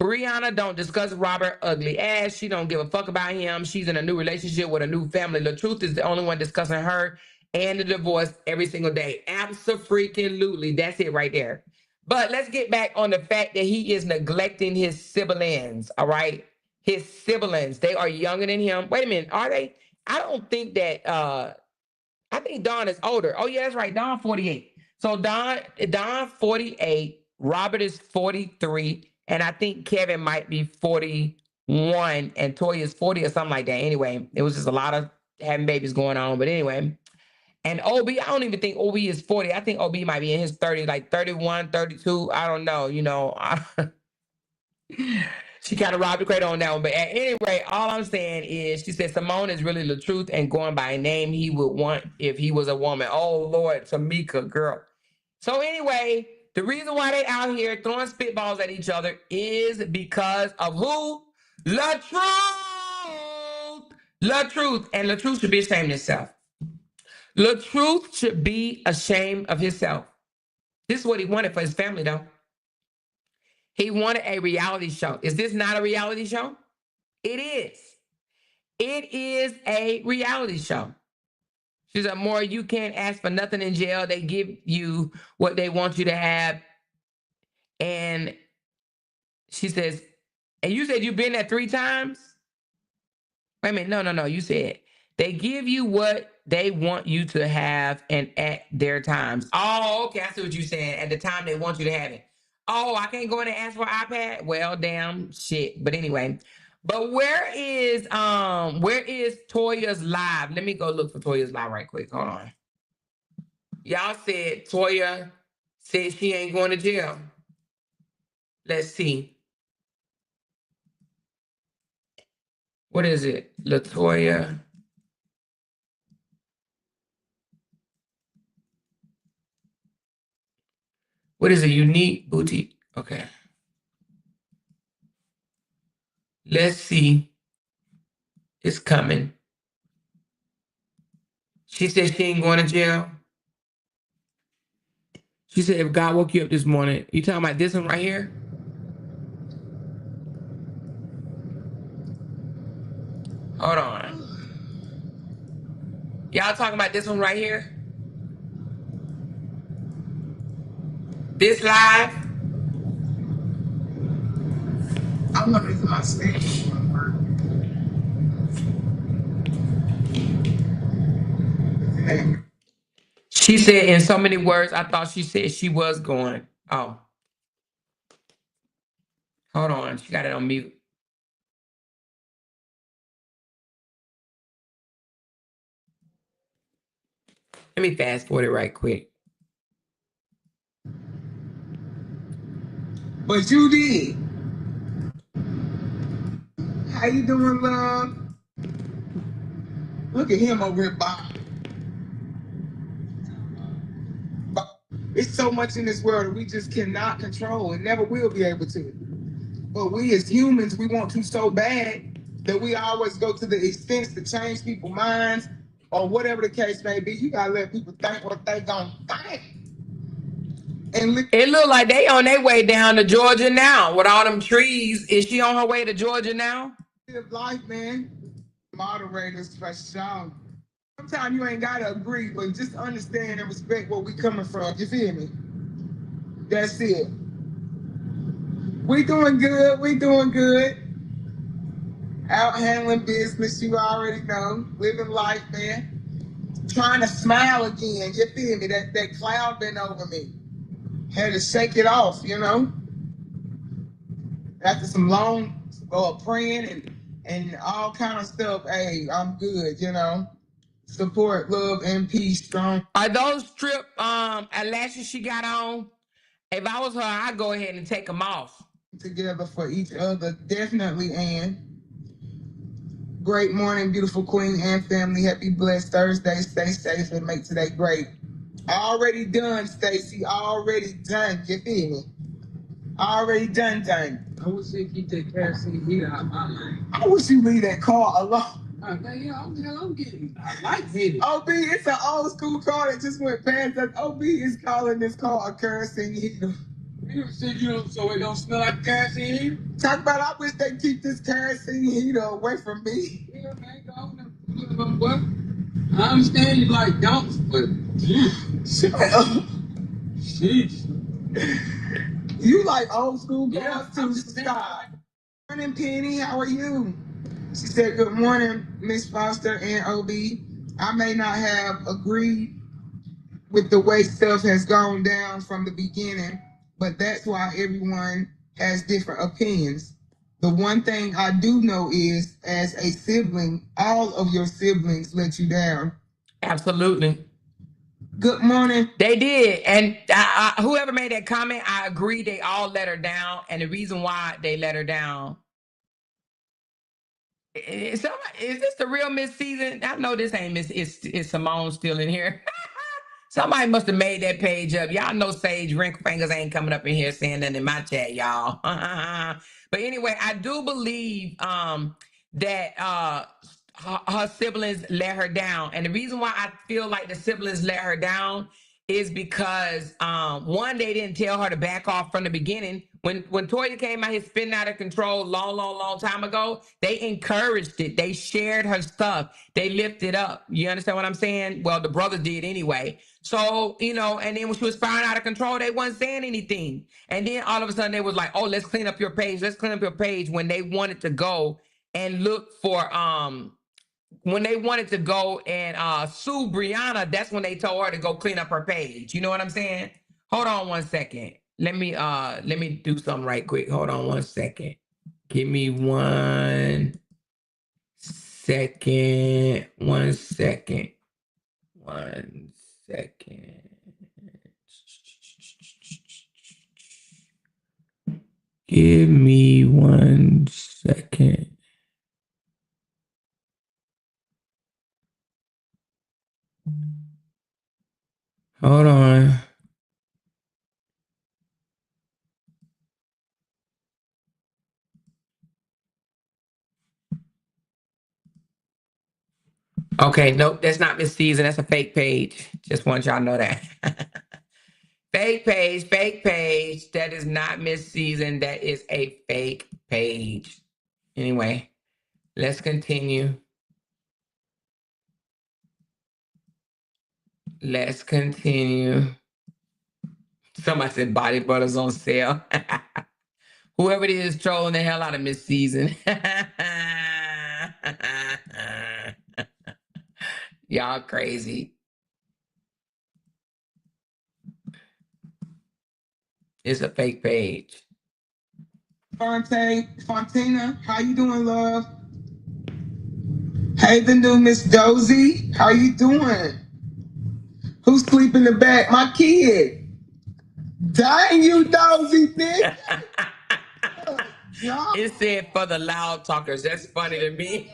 Brianna don't discuss Robert ugly ass. She don't give a fuck about him. She's in a new relationship with a new family. LaTruth is the only one discussing her and the divorce every single day. Abso-freaking-lutely. That's it right there. But let's get back on the fact that he is neglecting his siblings, all right? His siblings. They are younger than him. Wait a minute. Are they? I don't think that, I think Dawn is older. Oh, yeah, that's right. Dawn 48. So Dawn 48. Robert is 43. And I think Kevin might be 41 and Toya is 40 or something like that. Anyway, it was just a lot of having babies going on. But anyway, and OB, I don't even think OB is 40. I think OB might be in his 30s, like 31, 32. I don't know. You know, she kind of robbed the cradle on that one. But at any rate, all I'm saying is she said Simone is really LaTruth and going by a name he would want if he was a woman. Oh, Lord, Tamika, girl. So anyway, the reason why they out here throwing spitballs at each other is because of who? LaTruth. LaTruth. And LaTruth should be ashamed of himself. LaTruth should be ashamed of himself. This is what he wanted for his family, though. He wanted a reality show. Is this not a reality show? It is. It is a reality show. She said, more, you can't ask for nothing in jail. They give you what they want you to have. And she says, and you said you've been there 3 times? Wait a minute. No. You said they give you what they want you to have and at their times. Oh, okay. I see what you're saying. At the time they want you to have it. Oh, I can't go in and ask for an iPad? Well, damn shit. But anyway. But where is Toya's live? Let me go look for Toya's live right quick. Hold on. Y'all said Toya said she ain't going to jail. Let's see. What is it? LaToya. What is a unique boutique? Okay. Let's see. It's coming. She said she ain't going to jail. She said, if God woke you up this morning, you talking about this one right here? Y'all talking about this one right here? This live? I wonder if my Spanish will work. She said in so many words, I thought she said she was going. Oh, hold on. She got it on mute. Let me fast forward it right quick. But you did. How you doing, love? Look at him over here, Bob. It's so much in this world that we just cannot control and never will be able to. But we as humans, we want to so bad that we always go to the extents to change people's minds or whatever the case may be. You gotta let people think what they gonna think. And It look like they on their way down to Georgia now with all them trees. Is she on her way to Georgia now? live life, man. Moderators for sure. Sometimes you ain't gotta agree, but just understand and respect where we coming from. You feel me? That's it. We doing good. We doing good. Out handling business, you already know. Living life, man. Trying to smile again. You feel me? That cloud been over me. Had to shake it off, you know. After some long praying and all kind of stuff. Hey, I'm good, you know. Support, love, and peace. Strong. Are those strip eyelashes she got on? If I was her, I'd go ahead and take them off. Together for each other, definitely, Ann. Great morning, beautiful queen and family. Happy blessed Thursday. Stay safe and make today great. Already done, Stacy. Already done. You feel me? Already done. I wish they keep that kerosene heater out my lane. I wish you leave that car alone. I'm getting. I like it. OB, it's an old school car that just went past us. OB is calling this car a kerosene heater. You said you don't, so it don't smell like kerosene heater? Talk about, I wish they keep this kerosene heater away from me. Yeah, man, go on. What? I understand you like dumps, but Shut up. sheesh. You like old school cars Yeah, too, I'm just Scott. Morning, Penny. How are you? She said, good morning, Miss Foster and OB. I may not have agreed with the way stuff has gone down from the beginning, but that's why everyone has different opinions. The one thing I do know is, as a sibling, all of your siblings let you down. Absolutely. Good morning. They did. And whoever made that comment, I agree. They all let her down. And the reason why they let her down. Is this the real Miss Season? I know this ain't Miss. Is Simone still in here? Somebody must have made that page up. Y'all know Sage Wrinkle Fingers ain't coming up in here saying nothing in my chat, y'all. But anyway, I do believe that her siblings let her down. And the reason why I feel like the siblings let her down is because one, they didn't tell her to back off from the beginning. When Toya came out here spinning out of control long time ago, they encouraged it. They shared her stuff. They lifted up. You understand what I'm saying? Well, the brothers did anyway. So, you know, and then when she was spiraling out of control, they wasn't saying anything. And then all of a sudden they was like, oh, let's clean up your page. Let's clean up your page when they wanted to go and look for when they wanted to go and sue Brianna, that's when they told her to go clean up her page. You know what I'm saying? Hold on one second. Let me do something right quick. Hold on one second. Give me 1 second. 1 second. 1 second. Give me 1 second. Hold on. Okay, nope, that's not Miss Season. That's a fake page. Just want y'all to know that. Fake page. That is not Miss Season. That is a fake page. Anyway, let's continue. Let's continue. Somebody said body butters on sale. Whoever it is trolling the hell out of Miss Season. Y'all crazy. It's a fake page. Fontina, how you doing, love? Hey, the new Miss Dozy, how you doing? Who's sleeping in the back? My kid. Dang you, Dozy, bitch. It said for the loud talkers. That's funny to me.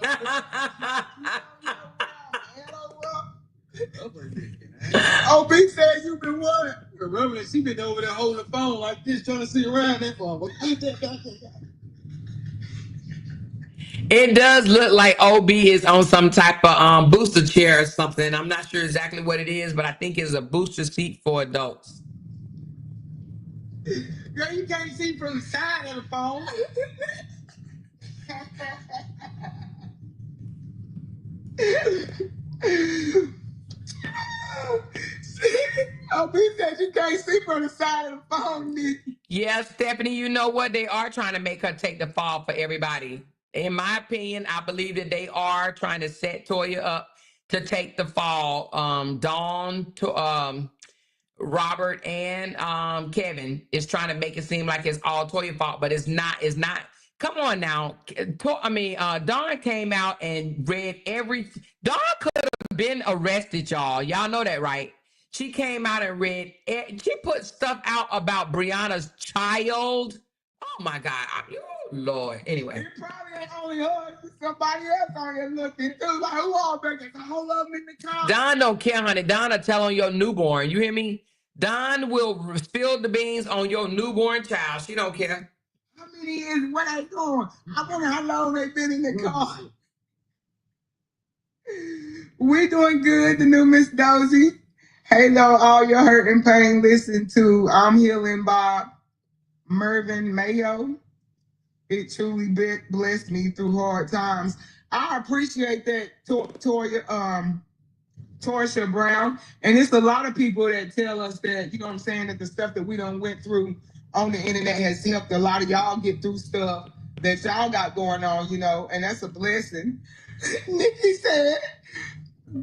OB said you been what? Remember that she been over there holding the phone like this, trying to see around that phone. It does look like OB is on some type of booster chair or something. I'm not sure exactly what it is, but I think it's a booster seat for adults. Girl, you can't see from the side of the phone. OB said you can't see from the side of the phone, Nikki. Yeah, Stephanie, you know what? They are trying to make her take the fall for everybody. In my opinion, I believe that they are trying to set Toya up to take the fall. Dawn, to Robert, and Kevin is trying to make it seem like it's all Toya's fault, but it's not. It's not. Come on now. Dawn came out and read every. Dawn could have been arrested, y'all. Y'all know that, right? She came out and read. She put stuff out about Brianna's child. Oh my God, Lord. Anyway, It probably ain't only her. Somebody else on here looking too. Like, who all making a whole of them in the car? Don don't care, honey. Don will tell on your newborn. You hear me? Don will spill the beans on your newborn child. She don't care. How many is what they doing? I wonder how long they been in the car. We doing good, the new Miss Dozy. Hello, all your hurt and pain. Listen to I'm Healing by Mervyn Mayo. It truly blessed me through hard times. I appreciate that, Torsha Brown. And it's a lot of people that tell us that, you know what I'm saying, that the stuff that we done went through on the internet has helped a lot of y'all get through stuff that y'all got going on, you know, and that's a blessing. Nikki said,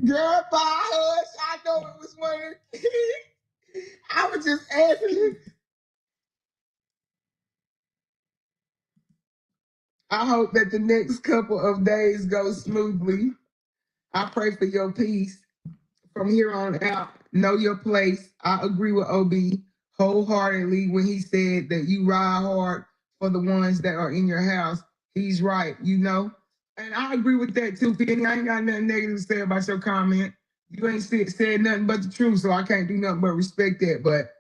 girl, by hush, I know it was one of the kids. I was just asking. I hope that the next couple of days go smoothly. I pray for your peace. From here on out, know your place. I agree with OB wholeheartedly when he said that you ride hard for the ones that are in your house. He's right, you know? And I agree with that too, Penny. I ain't got nothing negative to say about your comment. You ain't said nothing but the truth, so I can't do nothing but respect that. But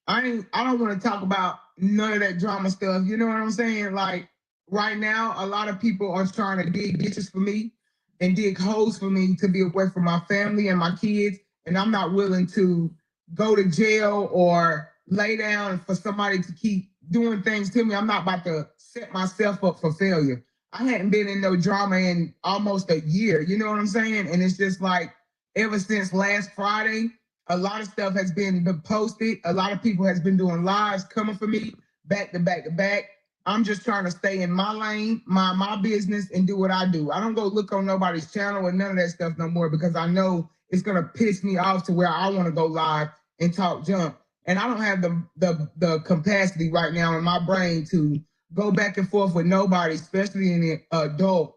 I don't want to talk about none of that drama stuff. You know what I'm saying? Like right now, a lot of people are trying to dig ditches for me and dig holes for me to be away from my family and my kids. And I'm not willing to go to jail or lay down for somebody to keep doing things to me. I'm not about to set myself up for failure. I hadn't been in no drama in almost a year. You know what I'm saying? And it's just like ever since last Friday, a lot of stuff has been posted. A lot of people has been doing lives coming for me back to back to back. I'm just trying to stay in my lane, my business, and do what I do. I don't go look on nobody's channel or none of that stuff no more because I know it's gonna piss me off to where I want to go live and talk junk. And I don't have the capacity right now in my brain to go back and forth with nobody, especially an adult,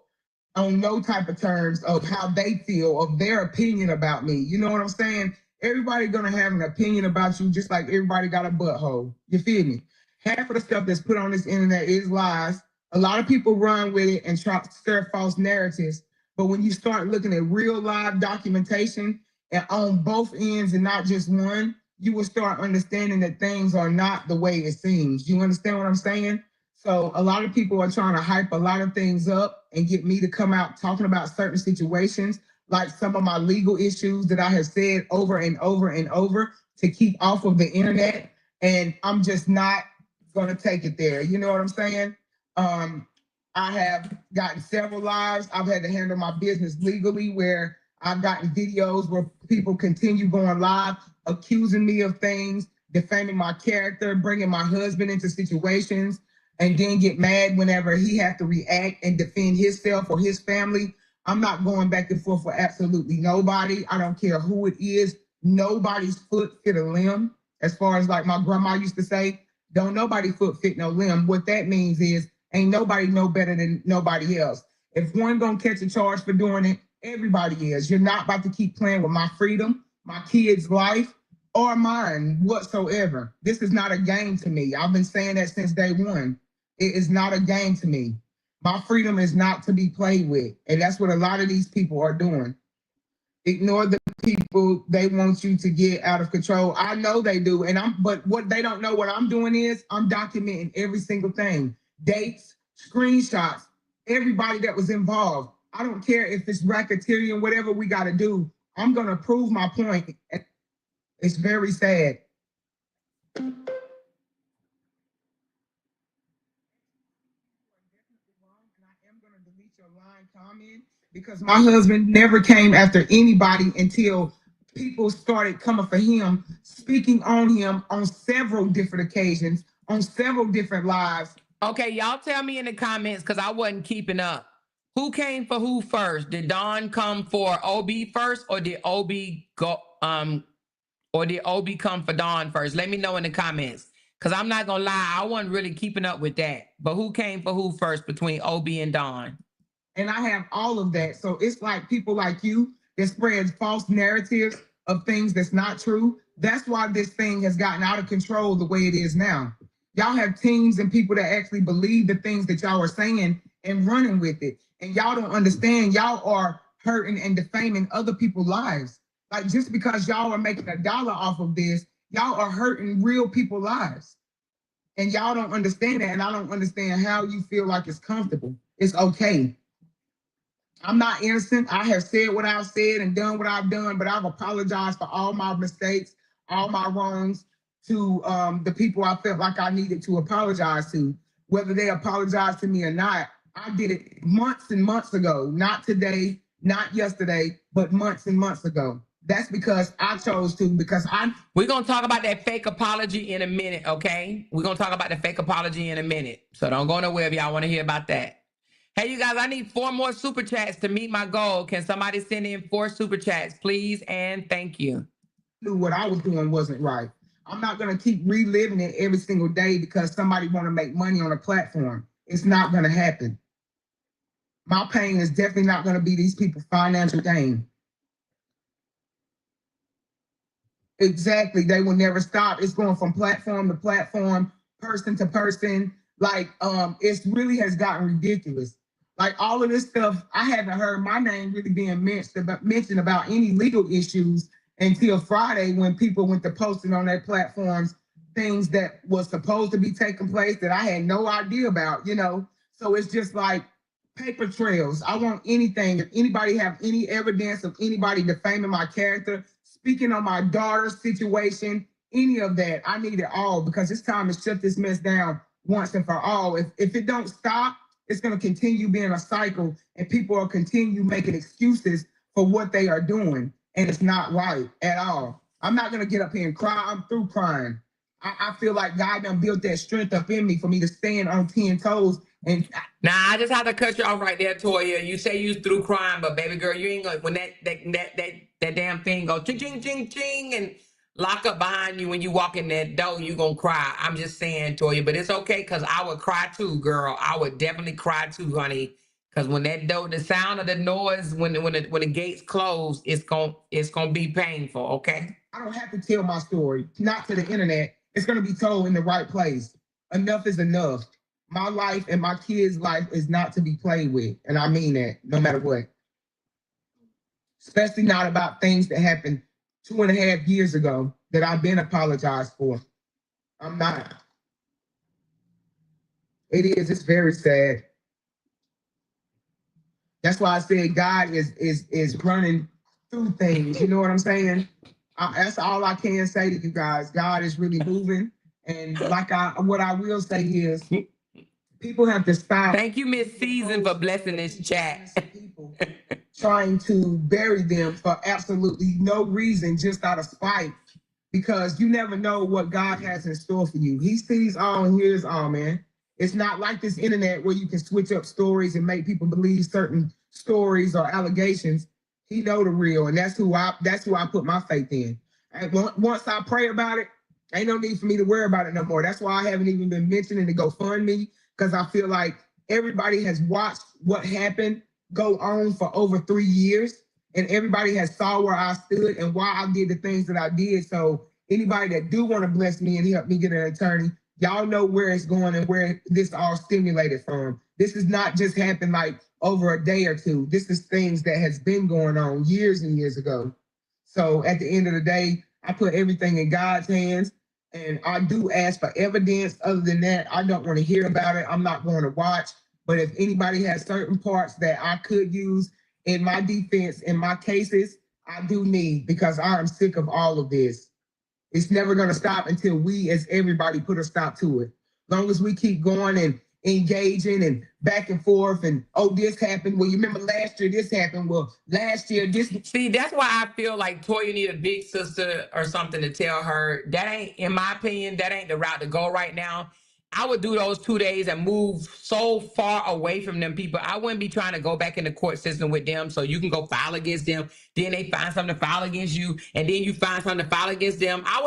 on no type of terms of how they feel, of their opinion about me. You know what I'm saying? Everybody gonna have an opinion about you, just like everybody got a butthole. You feel me? Half of the stuff that's put on this internet is lies. A lot of people run with it and try to stir false narratives. But when you start looking at real live documentation and on both ends and not just one, you will start understanding that things are not the way it seems. You understand what I'm saying? So a lot of people are trying to hype a lot of things up and get me to come out talking about certain situations, like some of my legal issues that I have said over and over and over to keep off of the internet. And I'm just not going to take it there. You know what I'm saying? I have gotten several lives. I've had to handle my business legally where I've gotten videos where people continue going live, accusing me of things, defaming my character, bringing my husband into situations, and then get mad whenever he has to react and defend himself or his family. I'm not going back and forth for absolutely nobody. I don't care who it is. Nobody's foot fit a limb. As far as like my grandma used to say, don't nobody foot fit no limb. What that means is ain't nobody no better than nobody else. If one gonna catch a charge for doing it, everybody is. You're not about to keep playing with my freedom, my kids' life, or mine whatsoever. This is not a game to me. I've been saying that since day one. It is not a game to me. My freedom is not to be played with. And that's what a lot of these people are doing. Ignore the people. They want you to get out of control. I know they do. But what they don't know what I'm doing is I'm documenting every single thing. Dates, screenshots, everybody that was involved. I don't care if it's racketeering, whatever we got to do. I'm going to prove my point. It's very sad. Comment because my husband never came after anybody until people started coming for him, speaking on him on several different occasions, on several different lives. Okay, y'all tell me in the comments because I wasn't keeping up. Who came for who first? Did Don come for OB first, or did OB go or did OB come for Don first? Let me know in the comments. Because I'm not gonna lie, I wasn't really keeping up with that. But who came for who first between OB and Don? And I have all of that. So it's like people like you that spreads false narratives of things that's not true. That's why this thing has gotten out of control the way it is now. Y'all have teams and people that actually believe the things that y'all are saying and running with it. And y'all don't understand. Y'all are hurting and defaming other people's lives. Like just because y'all are making $1 off of this, y'all are hurting real people's lives. And y'all don't understand that. And I don't understand how you feel like it's comfortable. It's okay. I'm not innocent. I have said what I've said and done what I've done, but I've apologized for all my mistakes, all my wrongs to the people I felt like I needed to apologize to. Whether they apologize to me or not, I did it months and months ago, not today, not yesterday, but months and months ago. That's because I chose to, because We're going to talk about that fake apology in a minute, okay? We're going to talk about the fake apology in a minute. So don't go nowhere if y'all want to hear about that. Hey, you guys, I need 4 more super chats to meet my goal. Can somebody send in 4 super chats, please? And thank you. Knew what I was doing wasn't right. I'm not going to keep reliving it every single day because somebody want to make money on a platform. It's not going to happen. My pain is definitely not going to be these people's financial gain. Exactly. They will never stop. It's going from platform to platform, person to person. Like, it really has gotten ridiculous. Like all of this stuff, I haven't heard my name really being mentioned about any legal issues until Friday when people went to posting on their platforms things that was supposed to be taking place that I had no idea about, you know? So it's just like paper trails. I want anything. If anybody have any evidence of anybody defaming my character, speaking on my daughter's situation, any of that, I need it all because it's time to shut this mess down once and for all. If it don't stop, it's going to continue being a cycle and people will continue making excuses for what they are doing. And it's not right at all. I'm not going to get up here and cry. I'm through crying. I feel like God done built that strength up in me for me to stand on 10 toes. And now I just have to cut you off right there, Toya. You say you through crying, but baby girl, you ain't gonna when that damn thing go ching ching ching ching and lock up behind you when you walk in that door, you gonna cry. I'm just saying, Toya, but it's okay because I would cry too, girl. I would definitely cry too, honey. Because when that door, the sound of the noise, when the gates close, it's gonna be painful. Okay. I don't have to tell my story, not to the internet. It's gonna be told in the right place. Enough is enough. My life and my kids' life is not to be played with. And I mean that no matter what. Especially not about things that happened 2.5 years ago that I've been apologized for. I'm not. It is. It's very sad. That's why I said God is running through things. You know what I'm saying? That's all I can say to you guys. God is really moving. And what I will say is, people have to stop. Thank you, Miss Season, for blessing this chat. trying to bury them for absolutely no reason, just out of spite, because you never know what God has in store for you. He sees all and hears all, man. It's not like this internet where you can switch up stories and make people believe certain stories or allegations. He know the real, and that's who I put my faith in. And once I pray about it, ain't no need for me to worry about it no more. That's why I haven't even been mentioning the GoFundMe, because I feel like everybody has watched what happened go on for over 3 years, and everybody has saw where I stood and why I did the things that I did. So anybody that do want to bless me and help me get an attorney, y'all know where it's going and where this all stimulated from. This has not just happened like over a day or two. This is things that has been going on years and years ago. So at the end of the day, I put everything in God's hands, and I do ask for evidence. Other than that, I don't want to hear about it. I'm not going to watch. But if anybody has certain parts that I could use in my defense, in my cases, I do need, because I am sick of all of this. It's never going to stop until we, as everybody, put a stop to it. Long as we keep going and engaging and back and forth, and oh, this happened. Well, you remember last year this happened. Well, last year this. See, that's why I feel like Toya need a big sister or something to tell her. That ain't, in my opinion, that ain't the route to go right now. I would do those 2 days and move so far away from them people. I wouldn't be trying to go back in the court system with them so you can go file against them. Then they find something to file against you, and then you find something to file against them. I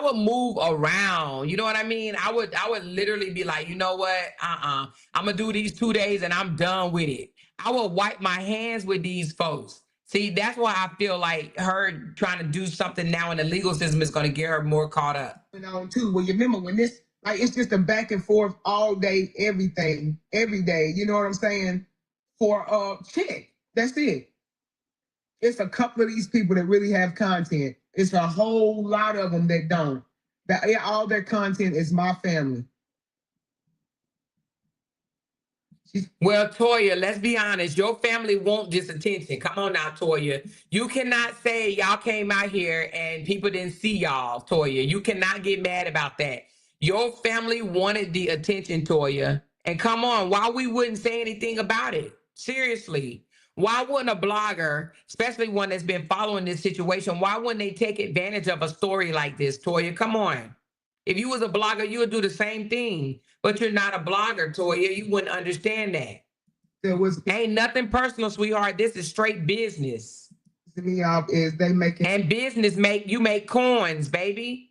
would move around. You know what I mean? I would literally be like, you know what? I'm gonna do these 2 days and I'm done with it. I will wipe my hands with these folks. See, that's why I feel like her trying to do something now in the legal system is going to get her more caught up. On too. Well, you remember when this, like, it's just a back and forth all day, everything, every day. You know what I'm saying? For a check. That's it. It's a couple of these people that really have content. It's a whole lot of them that don't. That all their content is my family. Well, Toya, let's be honest. Your family want this attention. Come on now, Toya. You cannot say y'all came out here and people didn't see y'all, Toya. You cannot get mad about that. Your family wanted the attention, Toya. And come on, why we wouldn't say anything about it? Seriously. Why wouldn't a blogger, especially one that's been following this situation, why wouldn't they take advantage of a story like this, Toya? Come on. If you was a blogger, you would do the same thing. But you're not a blogger, Toya. You wouldn't understand that. There was ain't nothing personal, sweetheart. This is straight business. Me off is they making and business you make coins, baby.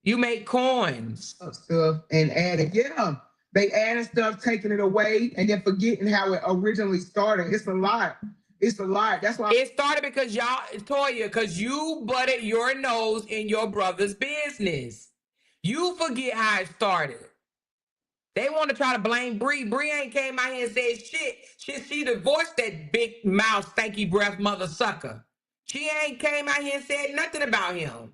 You make coins. Stuff and adding, yeah. They adding stuff, taking it away, and then forgetting how it originally started. It's a lot. It's a lot. That's why it started because y'all, Toya, because you butted your nose in your brother's business. You forget how it started. They want to try to blame Bree. Bree ain't came out here and said shit. She divorced that big mouth, stanky breath mother sucker. She ain't came out here and said nothing about him.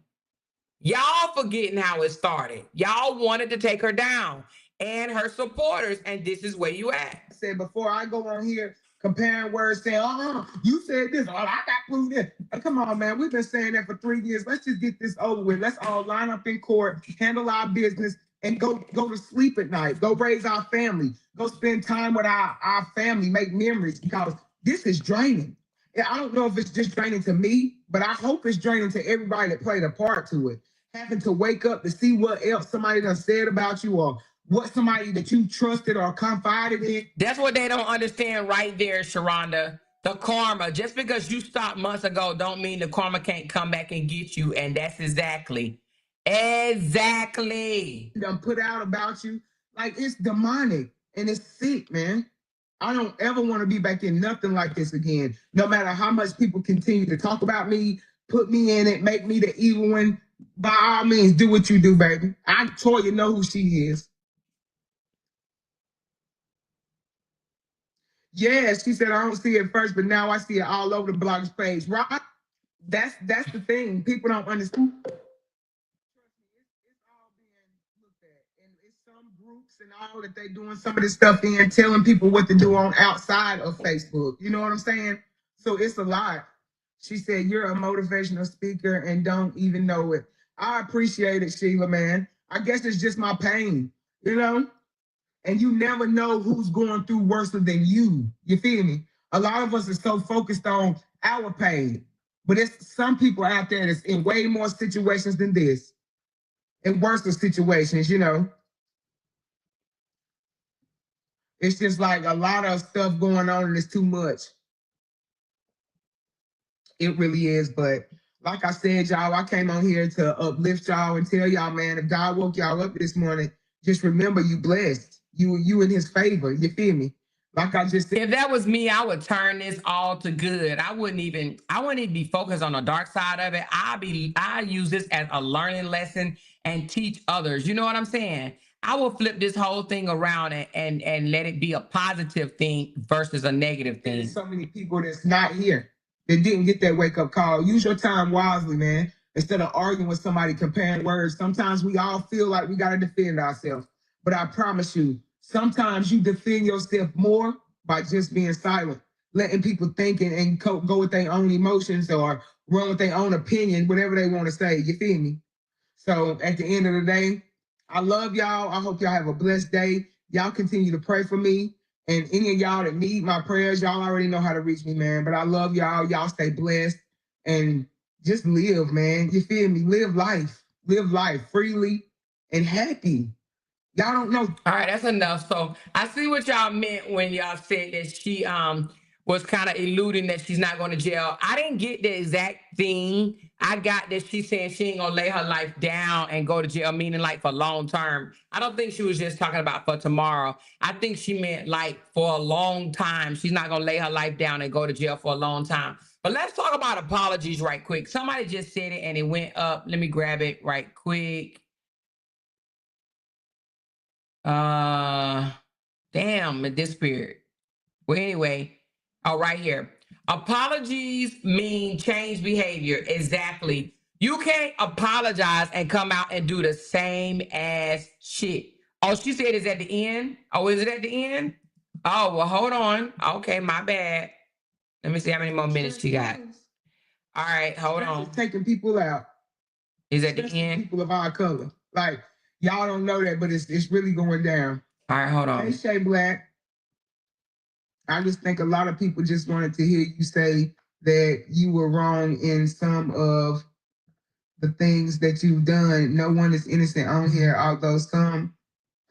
Y'all forgetting how it started. Y'all wanted to take her down and her supporters, and this is where you at. I said before I go on here comparing words, saying, you said this, I got proof this. Come on, man. We've been saying that for 3 years. Let's just get this over with. Let's all line up in court, handle our business, and go to sleep at night. Go raise our family. Go spend time with our family, make memories, because this is draining. I don't know if it's just draining to me, but I hope it's draining to everybody that played a part to it. Having to wake up to see what else somebody done said about you, or what somebody that you trusted or confided in. That's what they don't understand right there, Sharonda. The karma. Just because you stopped months ago don't mean the karma can't come back and get you. And that's exactly. Done put out about you. Like, it's demonic and it's sick, man. I don't ever want to be back in nothing like this again. No matter how much people continue to talk about me, put me in it, make me the evil one. By all means, do what you do, baby. Toya know who she is. Yeah, she said, I don't see it first, but now I see it all over the blog's page, right? That's the thing. People don't understand. It's all being looked at. And it's some groups and all that they doing some of this stuff in, telling people what to do on outside of Facebook. You know what I'm saying? So it's a lot. She said, you're a motivational speaker and don't even know it. I appreciate it, Sheila, man. I guess it's just my pain, you know? And you never know who's going through worse than you. You feel me? A lot of us are so focused on our pain. But it's some people out there that's in way more situations than this, in worse situations, you know. It's just like a lot of stuff going on and it's too much. It really is. But like I said, y'all, I came on here to uplift y'all and tell y'all, man, if God woke y'all up this morning, just remember you blessed. You in his favor. You feel me? Like I just said. If that was me, I would turn this all to good. I wouldn't even be focused on the dark side of it. I use this as a learning lesson and teach others. You know what I'm saying? I will flip this whole thing around and let it be a positive thing versus a negative thing. There's so many people that's not here that didn't get that wake up call. Use your time wisely, man. Instead of arguing with somebody, comparing words. Sometimes we all feel like we got to defend ourselves. But I promise you, sometimes you defend yourself more by just being silent, letting people think and go with their own emotions or run with their own opinion, whatever they want to say. You feel me? So at the end of the day, I love y'all. I hope y'all have a blessed day. Y'all continue to pray for me. And any of y'all that need my prayers, y'all already know how to reach me, man. But I love y'all. Y'all stay blessed and just live, man. You feel me? Live life freely and happy. Y'all don't know. All right, that's enough. So I see what y'all meant when y'all said that she was kind of eluding that she's not going to jail. I didn't get the exact thing. I got that she's saying she ain't gonna lay her life down and go to jail, meaning like for long term. I don't think she was just talking about for tomorrow. I think she meant like for a long time. She's not gonna lay her life down and go to jail for a long time. But let's talk about apologies right quick. Somebody just said it and it went up. Let me grab it right quick. Damn, it disappeared. Well, anyway, right here. Apologies mean change behavior. Exactly. You can't apologize and come out and do the same ass shit. Oh, she said it's at the end. Oh, is it at the end? Oh, well, hold on. Okay, my bad. Let me see how many more minutes she got. All right, hold on. Taking people out. Is at the end? People of our color. Like, y'all don't know that, but it's really going down. All right, hold on. Hey, Shay Black. I just think a lot of people just wanted to hear you say that you were wrong in some of the things that you've done. No one is innocent on here, although some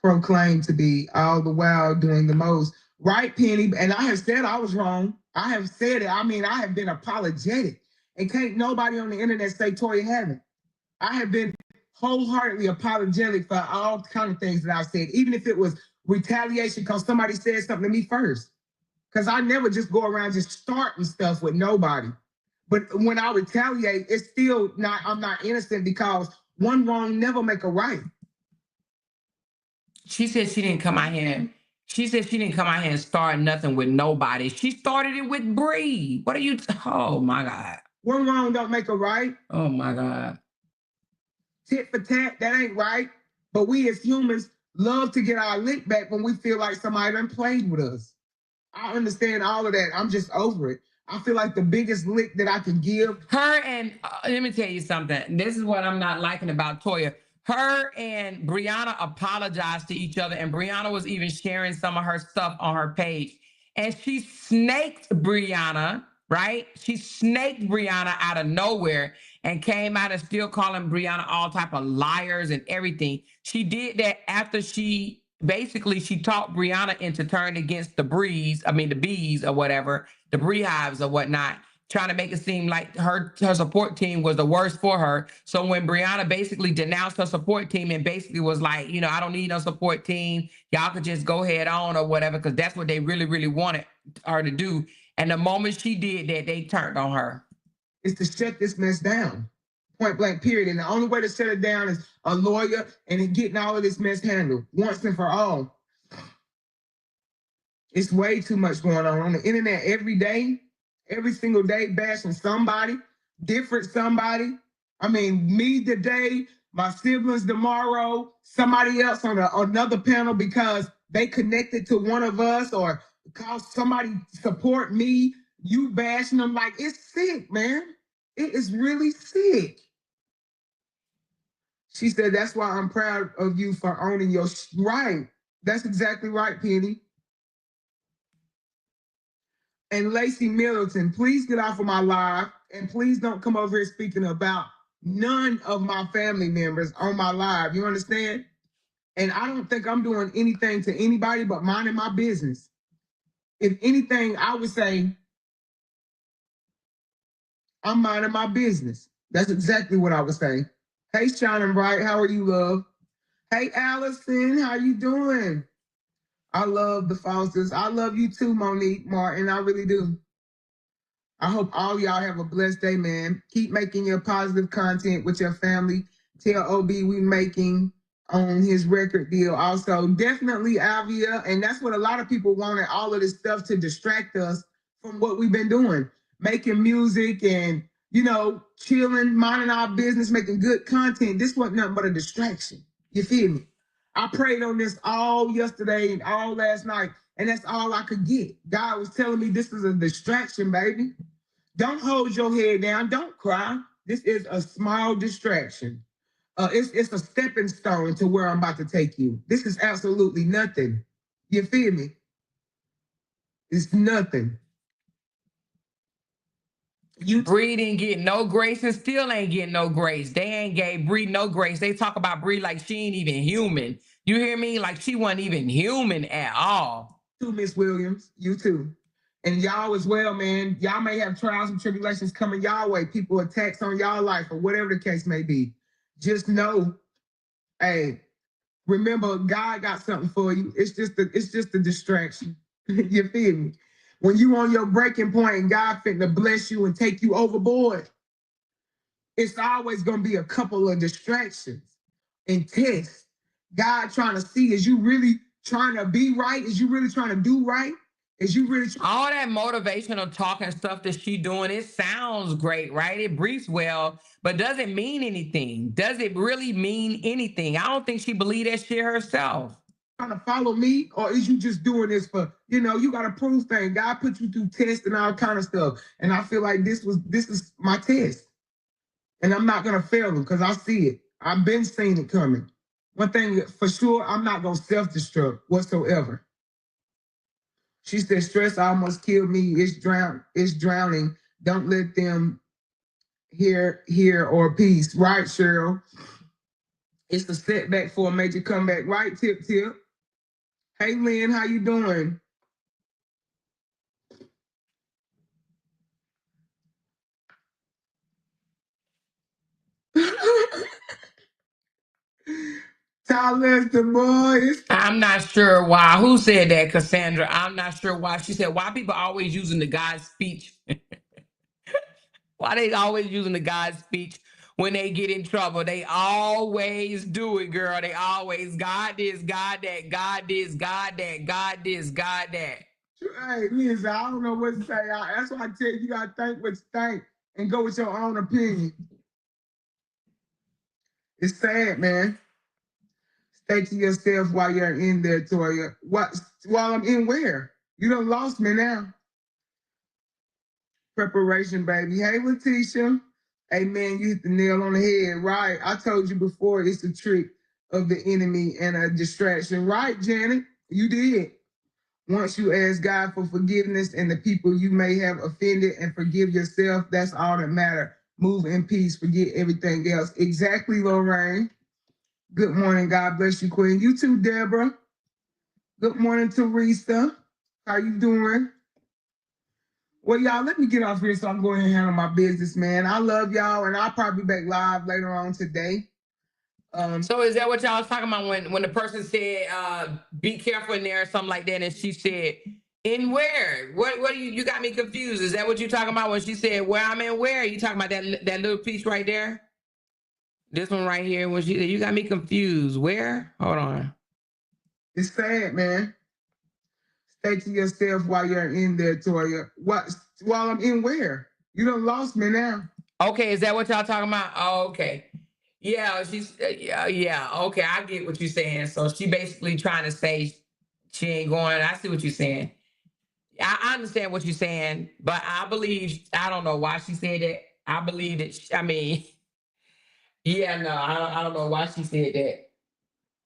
proclaim to be, all the while doing the most. Right, Penny? And I have said I was wrong. I have said it. I mean, I have been apologetic. And can't nobody on the internet say Toya haven't. I have been wholeheartedly apologetic for all kind of things that I've said, even if it was retaliation because somebody said something to me first. Because I never just go around just starting stuff with nobody. But when I retaliate, it's still not, I'm not innocent because one wrong never make a right. She said she didn't come out here. She said she didn't come out here and start nothing with nobody. She started it with Bree. What are you? Oh my God. One wrong don't make a right. Oh my God. Tit for tat, that ain't right. But we as humans love to get our lick back when we feel like somebody done played with us. I understand all of that. I'm just over it. I feel like the biggest lick that I can give. Her and, let me tell you something. This is what I'm not liking about Toya. Her and Brianna apologized to each other, and Brianna was even sharing some of her stuff on her page. And she snaked Brianna, right? She snaked Brianna out of nowhere and came out and still calling Brianna all type of liars and everything. She did that after she talked Brianna into turning against the bees or whatever, the beehives or whatnot, trying to make it seem like her support team was the worst for her. So when Brianna basically denounced her support team and basically was like, you know, I don't need no support team. Y'all could just go head on or whatever, because that's what they really, really wanted her to do. And the moment she did that, they turned on her. Is to shut this mess down. Point blank, period. And the only way to shut it down is a lawyer and getting all of this mess handled once and for all. It's way too much going on the internet every day, every single day, bashing somebody, different somebody. I mean, me today, my siblings tomorrow, somebody else on another panel because they connected to one of us or because somebody support me, you bashing them. Like, it's sick, man. It is really sick. She said, that's why I'm proud of you for owning your right. That's exactly right, Penny. And Lacey Middleton, please get off of my live and please don't come over here speaking about none of my family members on my live. You understand? And I don't think I'm doing anything to anybody but minding my business. If anything, I would say I'm minding my business. That's exactly what I would say. Hey, Shining Bright, how are you, love? Hey, Allison, how you doing? I love the Fosters. I love you too, Monique Martin. I really do. I hope all y'all have a blessed day, man. Keep making your positive content with your family. Tell OB we making on his record deal. Also, definitely Avia. And that's what a lot of people wanted, all of this stuff to distract us from what we've been doing. Making music and, you know, chilling, minding our business, making good content. This wasn't nothing but a distraction. You feel me? I prayed on this all yesterday and all last night, and that's all I could get. God was telling me this is a distraction, baby. Don't hold your head down. Don't cry. This is a small distraction. It's a stepping stone to where I'm about to take you. This is absolutely nothing. You feel me? It's nothing. Bree didn't get no grace and still ain't getting no grace. They ain't gave Bree no grace. They talk about Bree like she ain't even human. You hear me? Like she wasn't even human at all. You too, Miss Williams. You too. And y'all as well, man. Y'all may have trials and tribulations coming y'all way. People attacks on y'all life or whatever the case may be. Just know, hey, remember God got something for you. It's just a distraction. You feel me? When you on your breaking point and God finna bless you and take you overboard, it's always gonna be a couple of distractions and tests. God trying to see, is you really trying to be right? Is you really trying to do right? Is you really all that motivational talking stuff that she doing? It sounds great, right? It briefs well, but does it mean anything? Does it really mean anything? I don't think she believed that shit herself. trying to follow me, or is you just doing this for, you know, you got to prove things. God put you through tests and all kind of stuff. And I feel like this is my test. And I'm not gonna fail them because I see it. I've been seeing it coming. One thing for sure, I'm not gonna self-destruct whatsoever. She said, stress almost killed me. It's drowning. Don't let them hear or peace. Right, Cheryl? It's a setback for a major comeback. Right, Tip. Hey, Lynn, how you doing? Tyler's the boys. I'm not sure why. Who said that, Cassandra? I'm not sure why. She said, why people always using the God's speech? Why they always using the God's speech when they get in trouble? They always do it, girl. They always, God this, God that, God this, God that, God this, God that. Hey, listen, I don't know what to say. That's why I tell you, you gotta think what you think and go with your own opinion. It's sad, man. Stay to yourself while you're in there, Toya. What? While I'm in where? You done lost me now. Preparation, baby. Hey, Letitia. Hey, man, you hit the nail on the head. Right. I told you before, it's a trick of the enemy and a distraction. Right, Janet? You did. Once you ask God for forgiveness and the people you may have offended and forgive yourself, that's all that matters. Move in peace, forget everything else. Exactly, Lorraine. Good morning. God bless you, Queen. You too, Deborah. Good morning, Teresa. How you doing? Well, y'all, let me get off here so I'm going to handle my business, man. I love y'all, and I'll probably be back live later on today. So is that what y'all was talking about when the person said, be careful in there or something like that, and she said, in where? What you got me confused. Is that what you're talking about when she said, where I'm in where? Are you talking about that little piece right there? This one right here, when she said, you got me confused. Where? Hold on. It's sad, man. Stay to yourself while you're in there, Toya. What? While I'm in where? You done lost me now. Okay, is that what y'all talking about? Oh, okay. Yeah, she's yeah. Okay, I get what you're saying. So she basically trying to say she ain't going. I see what you're saying. I understand what you're saying, but I don't know why she said that. I believe that. Yeah, no, I don't know why she said that.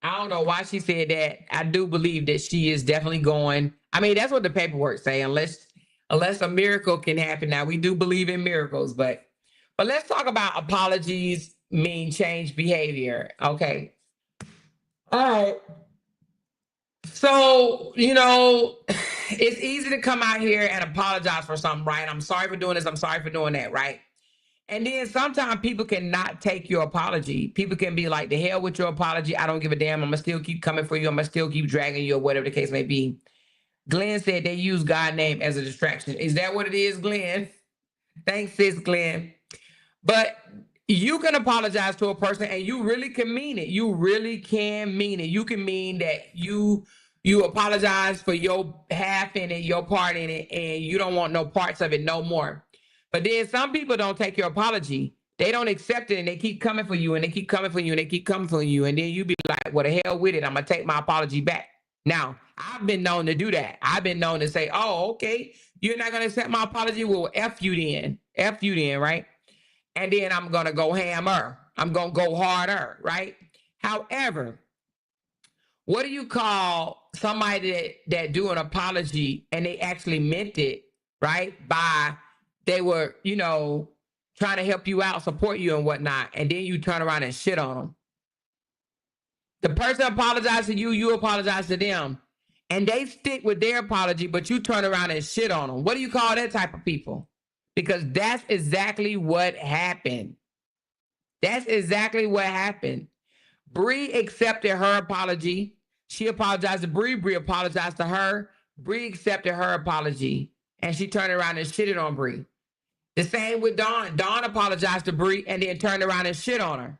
I don't know why she said that. I do believe that she is definitely going. I mean, that's what the paperwork say. Unless unless a miracle can happen. Now, we do believe in miracles, but let's talk about apologies mean change behavior. Okay. All right. So, it's easy to come out here and apologize for something, right? I'm sorry for doing this. I'm sorry for doing that, right? And then sometimes people cannot take your apology. People can be like, the hell with your apology. I don't give a damn. I'm going to still keep coming for you. I'm going to still keep dragging you, or whatever the case may be. Glenn said they use God's name as a distraction. Is that what it is, Glenn? Thanks, sis, Glenn. But you can apologize to a person and you really can mean it. You really can mean it. You can mean that you apologize for your half in it, your part in it, and you don't want no parts of it no more. But then some people don't take your apology. They don't accept it, and they keep coming for you, and they keep coming for you, and they keep coming for you. And then you be like, well, the hell with it. I'm going to take my apology back. Now, I've been known to do that. I've been known to say, oh, okay, you're not going to accept my apology? Well, F you then, right? And then I'm going to go hammer. I'm going to go harder, right? However, what do you call somebody that do an apology and they actually meant it, right? They were, trying to help you out, support you and whatnot, and then you turn around and shit on them. The person apologized to you, you apologize to them, and they stick with their apology, but you turn around and shit on them. What do you call that type of people? Because that's exactly what happened. That's exactly what happened. Bree accepted her apology. She apologized to Bree. Bree apologized to her. Bree accepted her apology, and she turned around and shitted on Bree. The same with Dawn. Dawn apologized to Bree and then turned around and shit on her.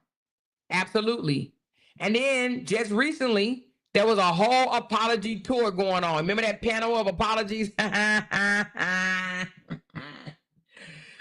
Absolutely. And then just recently, there was a whole apology tour going on. Remember that panel of apologies?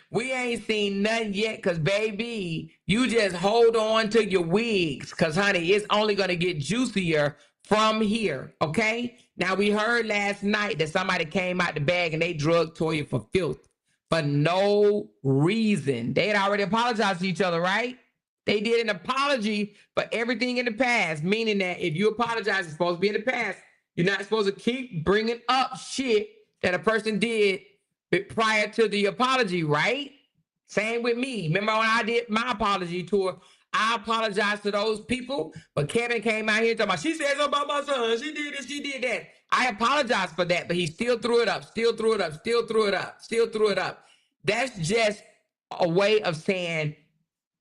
We ain't seen nothing yet because, baby, you just hold on to your wigs because, honey, it's only going to get juicier from here, okay? Now, we heard last night that somebody came out the bag and they drugged Toya for filth for no reason. They had already apologized to each other, right? They did an apology for everything in the past, meaning that if you apologize, it's supposed to be in the past. You're not supposed to keep bringing up shit that a person did prior to the apology, right? Same with me. Remember when I did my apology tour, I apologized to those people, but Kevin came out here talking about, she said something about my son, she did this, she did that. I apologized for that, but he still threw it up, still threw it up, still threw it up, still threw it up. That's just a way of saying,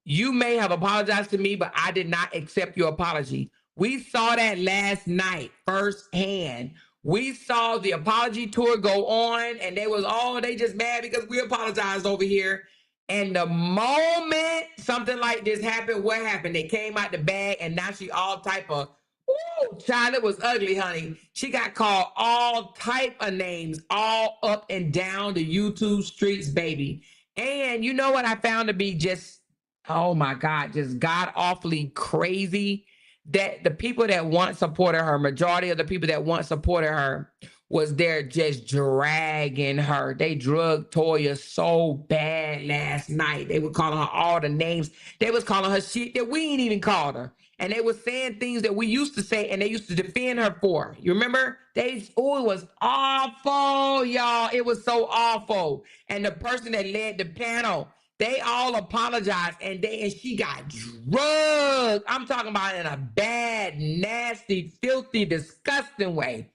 you may have apologized to me, but I did not accept your apology. We saw that last night firsthand. We saw the apology tour go on, and they just mad because we apologized over here. And the moment something like this happened, what happened? They came out the bag, and now she all type of, ooh, child, it was ugly, honey. She got called all type of names, all up and down the YouTube streets, baby. And you know what I found to be just, oh my God, just God awfully crazy? That the people that once supported her, majority of the people that once supported her, was there just dragging her. They drugged Toya so bad last night. They were calling her all the names. They was calling her shit that we ain't even called her. And they were saying things that we used to say and they used to defend her for. You remember? It was awful, y'all. It was so awful. And the person that led the panel, they all apologized and she got drugged. I'm talking about in a bad, nasty, filthy, disgusting way.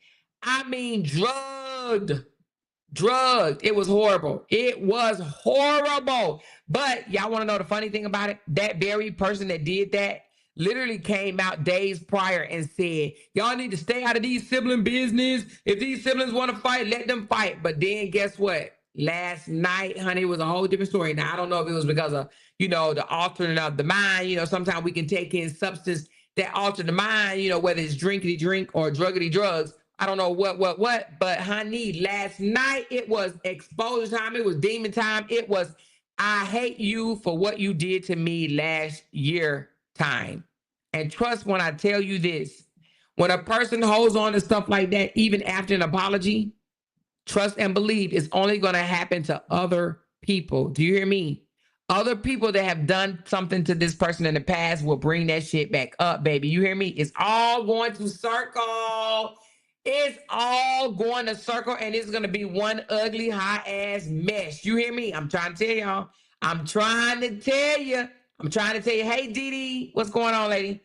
I mean, drugged. It was horrible. It was horrible. But y'all want to know the funny thing about it? That very person that did that literally came out days prior and said, y'all need to stay out of these sibling business. If these siblings want to fight, let them fight. But then guess what? Last night, honey, it was a whole different story. Now, I don't know if it was because of, the altering of the mind. Sometimes we can take in substance that alter the mind, whether it's drinkity drink or druggity drugs. I don't know what, but honey, last night it was exposure time. It was demon time. It was, I hate you for what you did to me last year time. And trust when I tell you this, when a person holds on to stuff like that, even after an apology, trust and believe it's only going to happen to other people. Do you hear me? Other people that have done something to this person in the past will bring that shit back up, baby. You hear me? It's all going to circle. It's all going to circle and it's going to be one ugly, hot ass mess. You hear me? I'm trying to tell y'all. I'm trying to tell you. I'm trying to tell you, hey, Dee Dee, what's going on, lady?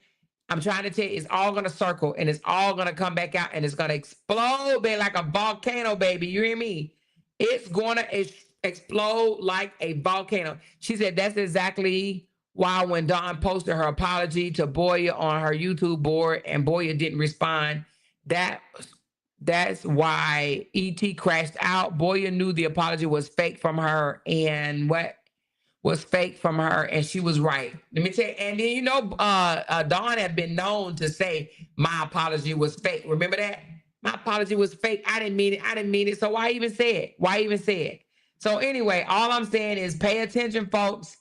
I'm trying to tell you, it's all going to circle and it's all going to come back out and it's going to explode, baby, like a volcano, baby. You hear me? It's going to explode like a volcano. She said that's exactly why when Dawn posted her apology to Boya on her YouTube board and Boya didn't respond, that's why ET crashed out. Boya knew the apology was fake from her, and what was fake from her, and she was right. Let me tell you. And then Dawn had been known to say my apology was fake. Remember that? My apology was fake. I didn't mean it. I didn't mean it. So why even say it? Why even say it? So anyway, all I'm saying is pay attention, folks.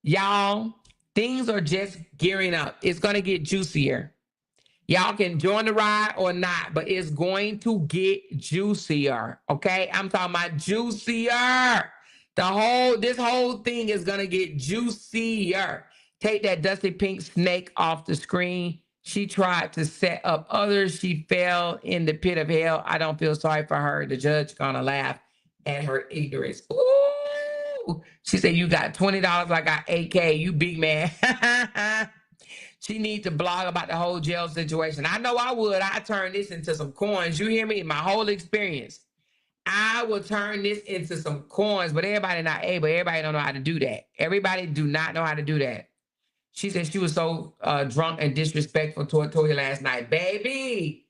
Y'all, things are just gearing up. It's gonna get juicier. Y'all can join the ride or not, but it's going to get juicier. Okay, I'm talking about juicier. This whole thing is gonna get juicier. Take that dusty pink snake off the screen. She tried to set up others. She fell in the pit of hell. I don't feel sorry for her. The judge gonna laugh at her ignorance. Ooh. She said, you got $20. I got $8K. You big man. She needs to blog about the whole jail situation. I know I would. I turn this into some coins. You hear me? My whole experience. I will turn this into some coins, but everybody not able. Everybody don't know how to do that. Everybody do not know how to do that. She said she was so drunk and disrespectful toward Toya last night. Baby,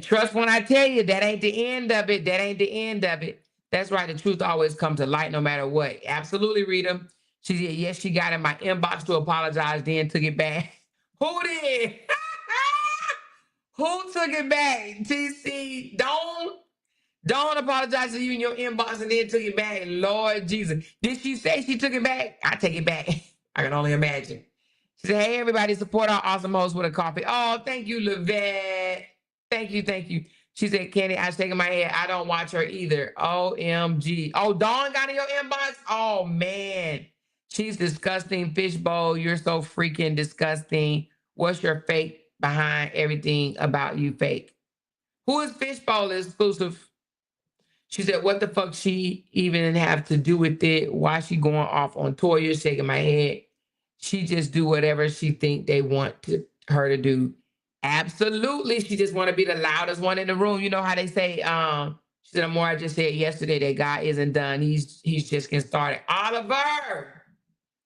trust when I tell you, that ain't the end of it. That ain't the end of it. That's right. The truth always comes to light no matter what. Absolutely, Rita. She said, yes, she got in my inbox to apologize, then took it back. Who did? Who took it back? TC, don't apologize to you in your inbox and then took it back. Lord Jesus. Did she say she took it back? I take it back. I can only imagine. She said, hey, everybody, support our awesome host with a coffee. Oh, thank you, Levette. Thank you, thank you. She said, Candy, I was shaking my head. I don't watch her either. OMG. Oh, Dawn got in your inbox? Oh, man. She's disgusting. Fishbowl, you're so freaking disgusting. What's your fake behind everything about you fake? Who is Fishbowl exclusive? She said, what the fuck she even have to do with it? Why she going off on Toya, shaking my head? She just do whatever she think they want her to do. Absolutely. She just want to be the loudest one in the room. You know how they say, she said, the more I just said yesterday, that guy isn't done. He's just getting started. Oliver,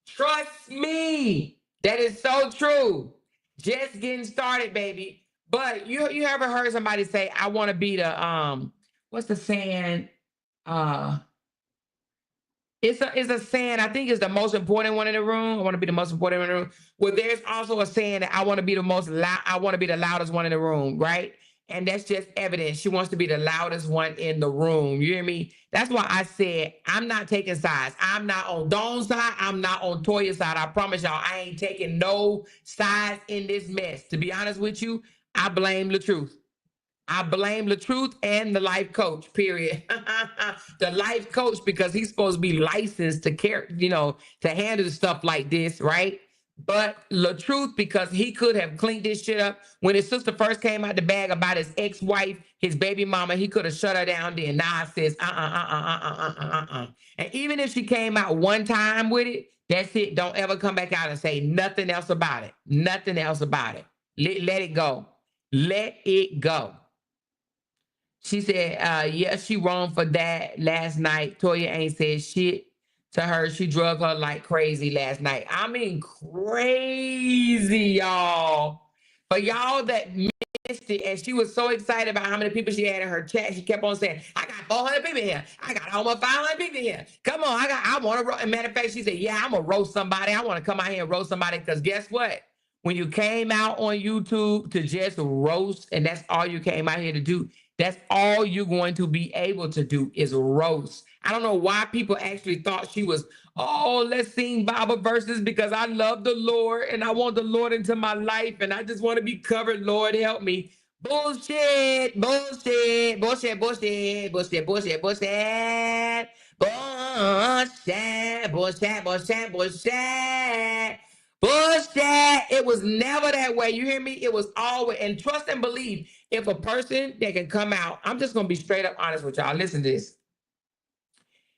trust me. That is so true. Just getting started, baby. But you ever heard somebody say, I want to be the, what's the saying? It's a saying, I think it's the most important one in the room. I want to be the most important one in the room. Well, there's also a saying that I want to be the loudest one in the room, right? And that's just evidence. She wants to be the loudest one in the room. You hear me? That's why I said, I'm not taking sides. I'm not on Dawn's side. I'm not on Toya's side. I promise y'all, I ain't taking no sides in this mess. To be honest with you, I blame LaTruth. I blame LaTruth and the life coach, period. The life coach, because he's supposed to be licensed to care, to handle stuff like this, right? But LaTruth, because he could have cleaned this shit up. When his sister first came out the bag about his ex-wife, his baby mama, he could have shut her down then. Now it says, And even if she came out one time with it, that's it. Don't ever come back out and say nothing else about it. Nothing else about it. Let it go. Let it go. She said, yeah, she wrong for that last night. Toya ain't said shit to her. She drug her like crazy last night. I mean, crazy, y'all. For y'all that missed it, and she was so excited about how many people she had in her chat, she kept on saying, I got 400 people here. I got almost 500 people here. Come on, I want to roast. Matter of fact, she said, yeah, I'm going to roast somebody. I want to come out here and roast somebody, because guess what? When you came out on YouTube to just roast, and that's all you came out here to do, that's all you're going to be able to do is roast. I don't know why people actually thought she was, oh, let's sing Bible verses because I love the Lord and I want the Lord into my life and I just want to be covered. Lord, help me. Bullshit, bullshit, bullshit, bullshit, bullshit, bullshit, bullshit, bullshit, bullshit, bullshit, bullshit. Bullshit. It was never that way. You hear me? It was always, and trust and believe, if a person that can come out, I'm just going to be straight up honest with y'all. Listen to this.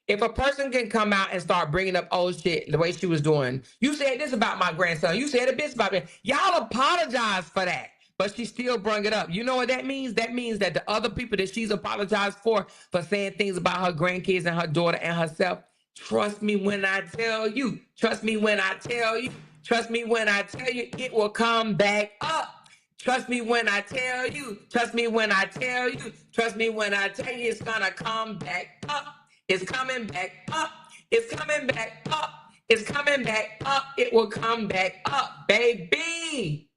If a person can come out and start bringing up old shit the way she was doing, you said this about my grandson, you said a bitch about me. Y'all apologize for that, but she still bring it up. You know what that means? That means that the other people that she's apologized for saying things about her grandkids and her daughter and herself, trust me when I tell you, trust me when I tell you, trust me when I tell you, it will come back up. Trust me when I tell you, trust me when I tell you, trust me when I tell you, it's gonna come back up. It's coming back up. It's coming back up. It's coming back up. It will come back up, baby.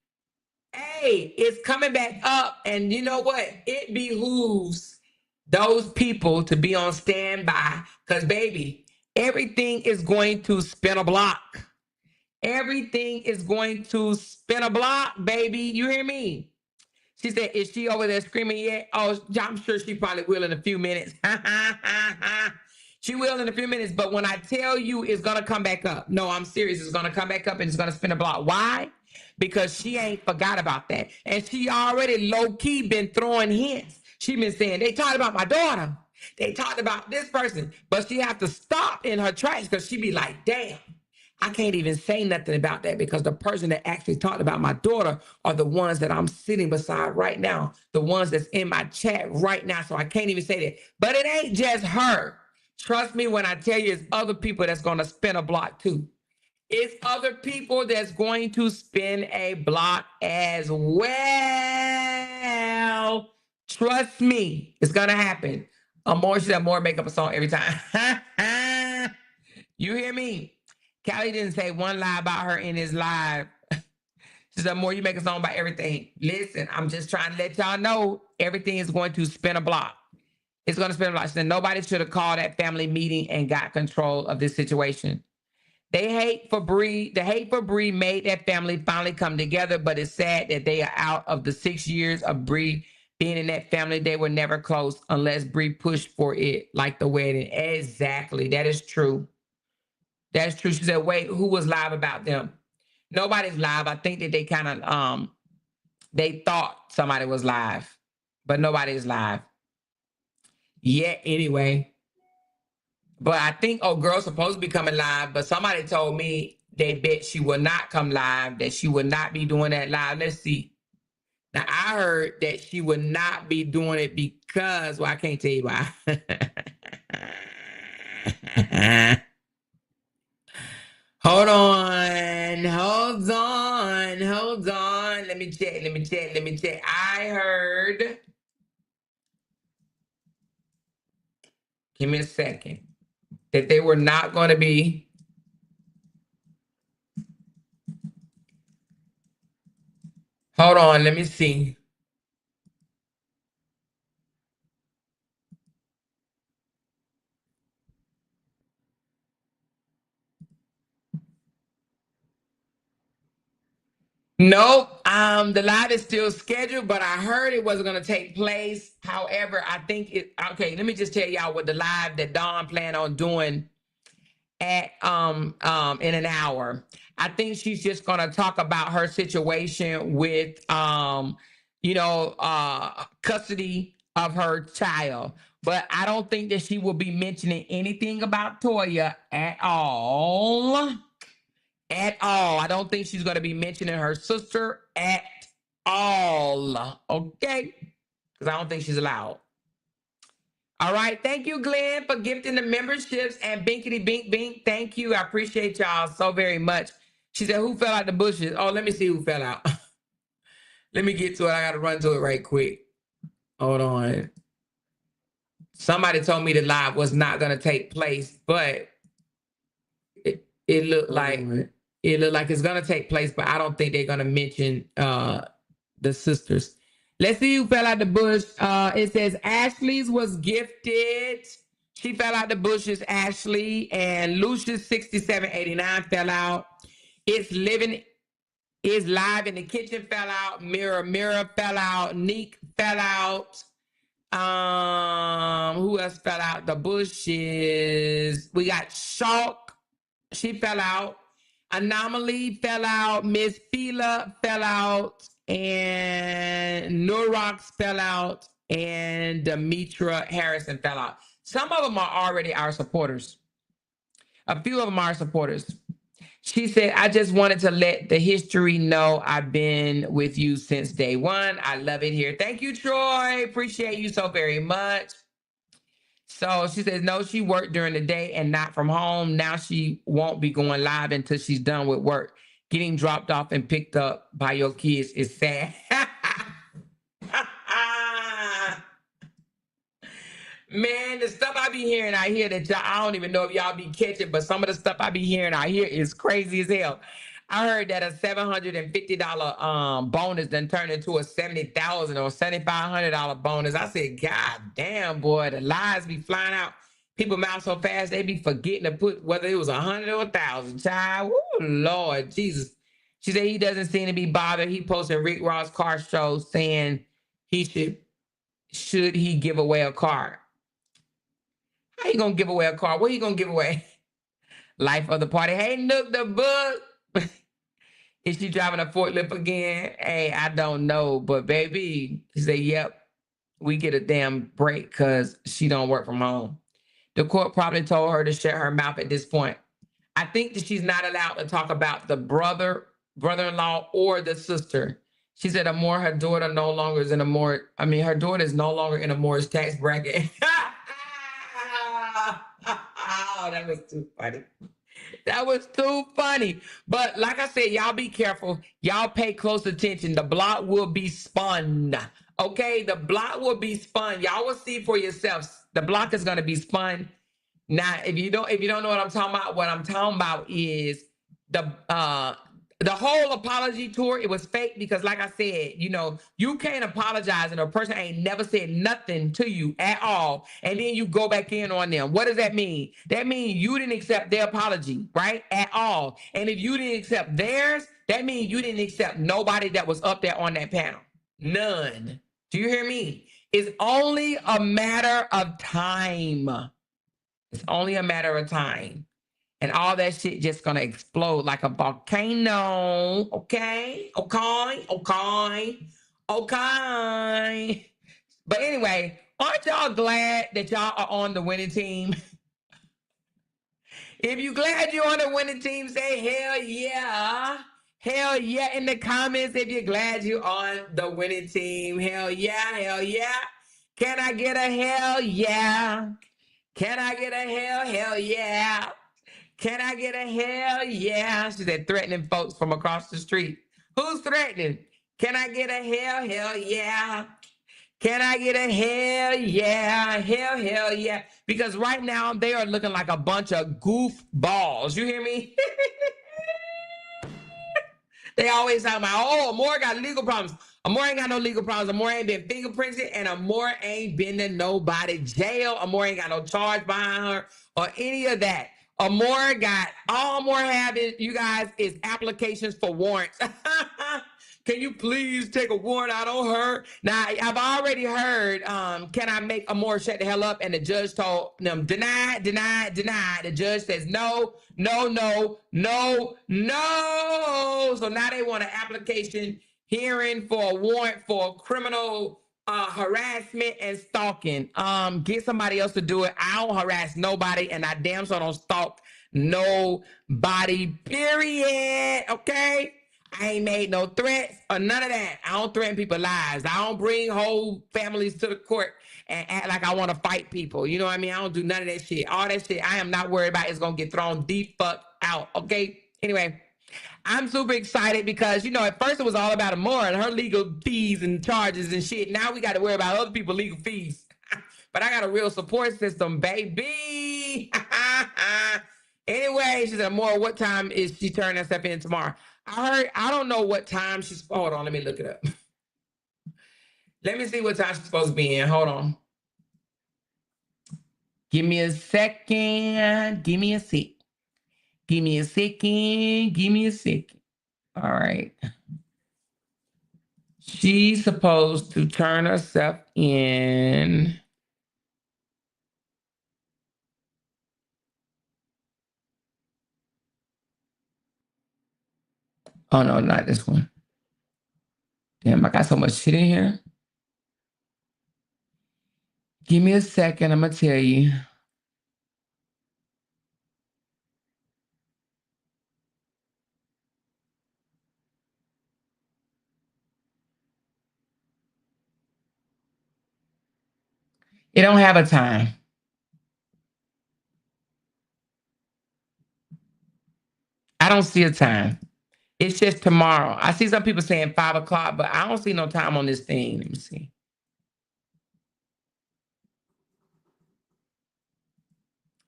Hey, it's coming back up. And you know what? It behooves those people to be on standby because, baby, everything is going to spin a block. Everything is going to spin a block, baby. You hear me? She said, is she over there screaming yet? Oh, I'm sure she probably will in a few minutes. She will in a few minutes, but when I tell you it's going to come back up, no, I'm serious. It's going to come back up and it's going to spin a block. Why? Because she ain't forgot about that. And she already low-key been throwing hints. She been saying, they talked about my daughter. They talked about this person. But she have to stop in her tracks because she be like, damn. I can't even say nothing about that because the person that actually talked about my daughter are the ones that I'm sitting beside right now, the ones that's in my chat right now. So I can't even say that. But it ain't just her. Trust me when I tell you it's other people that's going to spin a block too. It's other people that's going to spin a block as well. Trust me, it's going to happen. Amore should have more makeup a song every time. You hear me? Callie didn't say one lie about her in his live. She said, Amore, you make a song about everything. Listen, I'm just trying to let y'all know everything is going to spin a block. It's going to spin a block. She said, nobody should have called that family meeting and got control of this situation. The hate for Bree made that family finally come together, but it's sad that they are out of the 6 years of Bree being in that family. They were never close unless Bree pushed for it, like the wedding. Exactly. That is true. That's true. She said, wait, who was live about them? Nobody's live. I think that they kind of, they thought somebody was live, but nobody's live. Yeah, anyway. But I think, oh, girl's supposed to be coming live, but somebody told me they bet she will not come live, that she would not be doing that live. Let's see. Now, I heard that she would not be doing it because, well, I can't tell you why. Hold on. Let me check. I heard. Give me a second. That they were not going to be. Hold on. Let me see. Nope. The live is still scheduled, but I heard it wasn't going to take place. However, I think it. Okay, let me just tell y'all what the live that Dawn planned on doing at in an hour. I think she's just going to talk about her situation with custody of her child. But I don't think that she will be mentioning anything about Toya at all. At all. I don't think she's going to be mentioning her sister at all. Okay? Because I don't think she's allowed. All right. Thank you, Glenn, for gifting the memberships and Binkity Bink Bink. Thank you. I appreciate y'all so very much. She said, who fell out the bushes? Oh, let me see who fell out. Let me get to it. I got to run to it right quick. Hold on. Somebody told me the live was not going to take place, but it looked like it's going to take place, but I don't think they're going to mention the sisters. Let's see who fell out the bush. It says Ashley's was gifted. She fell out the bushes, Ashley. And Lucius 6789 fell out. It's live in the kitchen fell out. Mirror fell out. Neek fell out. Who else fell out the bushes? We got Chalk. She fell out. Anomaly fell out. Miss Fila fell out. And Nurox fell out. And Demetra Harrison fell out. Some of them are already our supporters. A few of them are supporters. She said, I just wanted to let the history know I've been with you since day one. I love it here. Thank you, Troy. Appreciate you so very much. So she says, no, she worked during the day and not from home. Now she won't be going live until she's done with work. Getting dropped off and picked up by your kids is sad. Man, the stuff I be hearing out here that y'all, I don't even know if y'all be catching, but some of the stuff I be hearing out here is crazy as hell. I heard that a $750 bonus then turned into a $70,000 or $7,500 bonus. I said, God damn, boy, the lies be flying out people mouth so fast they be forgetting to put whether it was 100 or 1,000. Child, oh Lord Jesus. She said he doesn't seem to be bothered. He posted Rick Ross car show saying he should he give away a car. How you gonna give away a car? What are you gonna give away? Life of the party. Hey, Nook the book. Is she driving a forklift again? Hey, I don't know, but baby, she said, yep, we get a damn break because she don't work from home. The court probably told her to shut her mouth at this point. I think that she's not allowed to talk about the brother-in-law or the sister. She said, Amor, her daughter no longer is in a more, her daughter is no longer in a Moore's tax bracket. Oh, that was too funny. That was too funny. But like I said, y'all be careful. Y'all pay close attention. The block will be spun. Okay, the block will be spun. Y'all will see for yourselves. The block is going to be spun. Now, if you don't know what I'm talking about, what I'm talking about is the whole apology tour. It was fake because, like I said, you can't apologize and a person ain't never said nothing to you at all, and then you go back in on them. What does that mean? That means you didn't accept their apology, right? At all. And if you didn't accept theirs, that means you didn't accept nobody that was up there on that panel. None. Do you hear me? It's only a matter of time. It's only a matter of time. And all that shit just gonna explode like a volcano. Okay? Okay. But anyway, aren't y'all glad that y'all are on the winning team? If you glad you're on the winning team, say hell yeah. Hell yeah in the comments if you're glad you're on the winning team. Hell yeah, hell yeah. Can I get a hell yeah? Can I get a hell yeah? Can I get a hell yeah? She said, threatening folks from across the street. Who's threatening? Can I get a hell yeah? Can I get a hell yeah? Hell yeah. Because right now they are looking like a bunch of goofballs. You hear me? They always talk about, oh, Amor got legal problems. Amor ain't got no legal problems. Amor ain't been fingerprinted, and Amor ain't been to nobody jail. Amor ain't got no charge behind her or any of that. Amor got, all Amor have, you guys, is applications for warrants. Can you please take a warrant out on her? Now, I've already heard, can I make Amor shut the hell up? And the judge told them, deny. The judge says, no. So now they want an application hearing for a warrant for criminal harassment and stalking. Get somebody else to do it. I don't harass nobody, and I damn sure don't stalk nobody, period. Okay? I ain't made no threats or none of that. I don't threaten people's lives. I don't bring whole families to the court and act like I want to fight people. You know what I mean? I don't do none of that shit. All that shit I am not worried about is going to get thrown the fuck out. Okay? Anyway, I'm super excited because, at first it was all about Amora and her legal fees and charges and shit. Now we got to worry about other people's legal fees. But I got a real support system, baby. Anyway, she said, Amora, what time is she turning herself in tomorrow? I don't know what time she's, hold on, let me look it up. Let me see what time she's supposed to be in. Hold on. Give me a second. Give me a second. All right. She's supposed to turn herself in. Oh, no, not this one. Damn, I got so much shit in here. Give me a second. I'm going to tell you. It don't have a time. I don't see a time. It's just tomorrow. I see some people saying 5 o'clock, but I don't see no time on this thing. Let me see.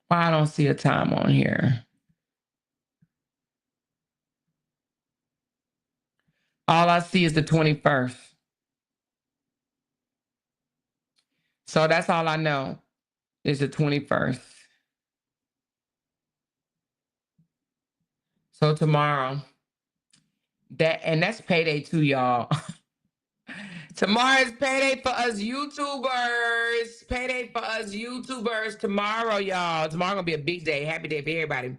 Why I don't see a time on here? All I see is the 21st. So that's all I know is the 21st. So tomorrow, that's payday too, y'all. Tomorrow is payday for us YouTubers. Payday for us YouTubers tomorrow, y'all. Tomorrow gonna be a big day. Happy day for everybody.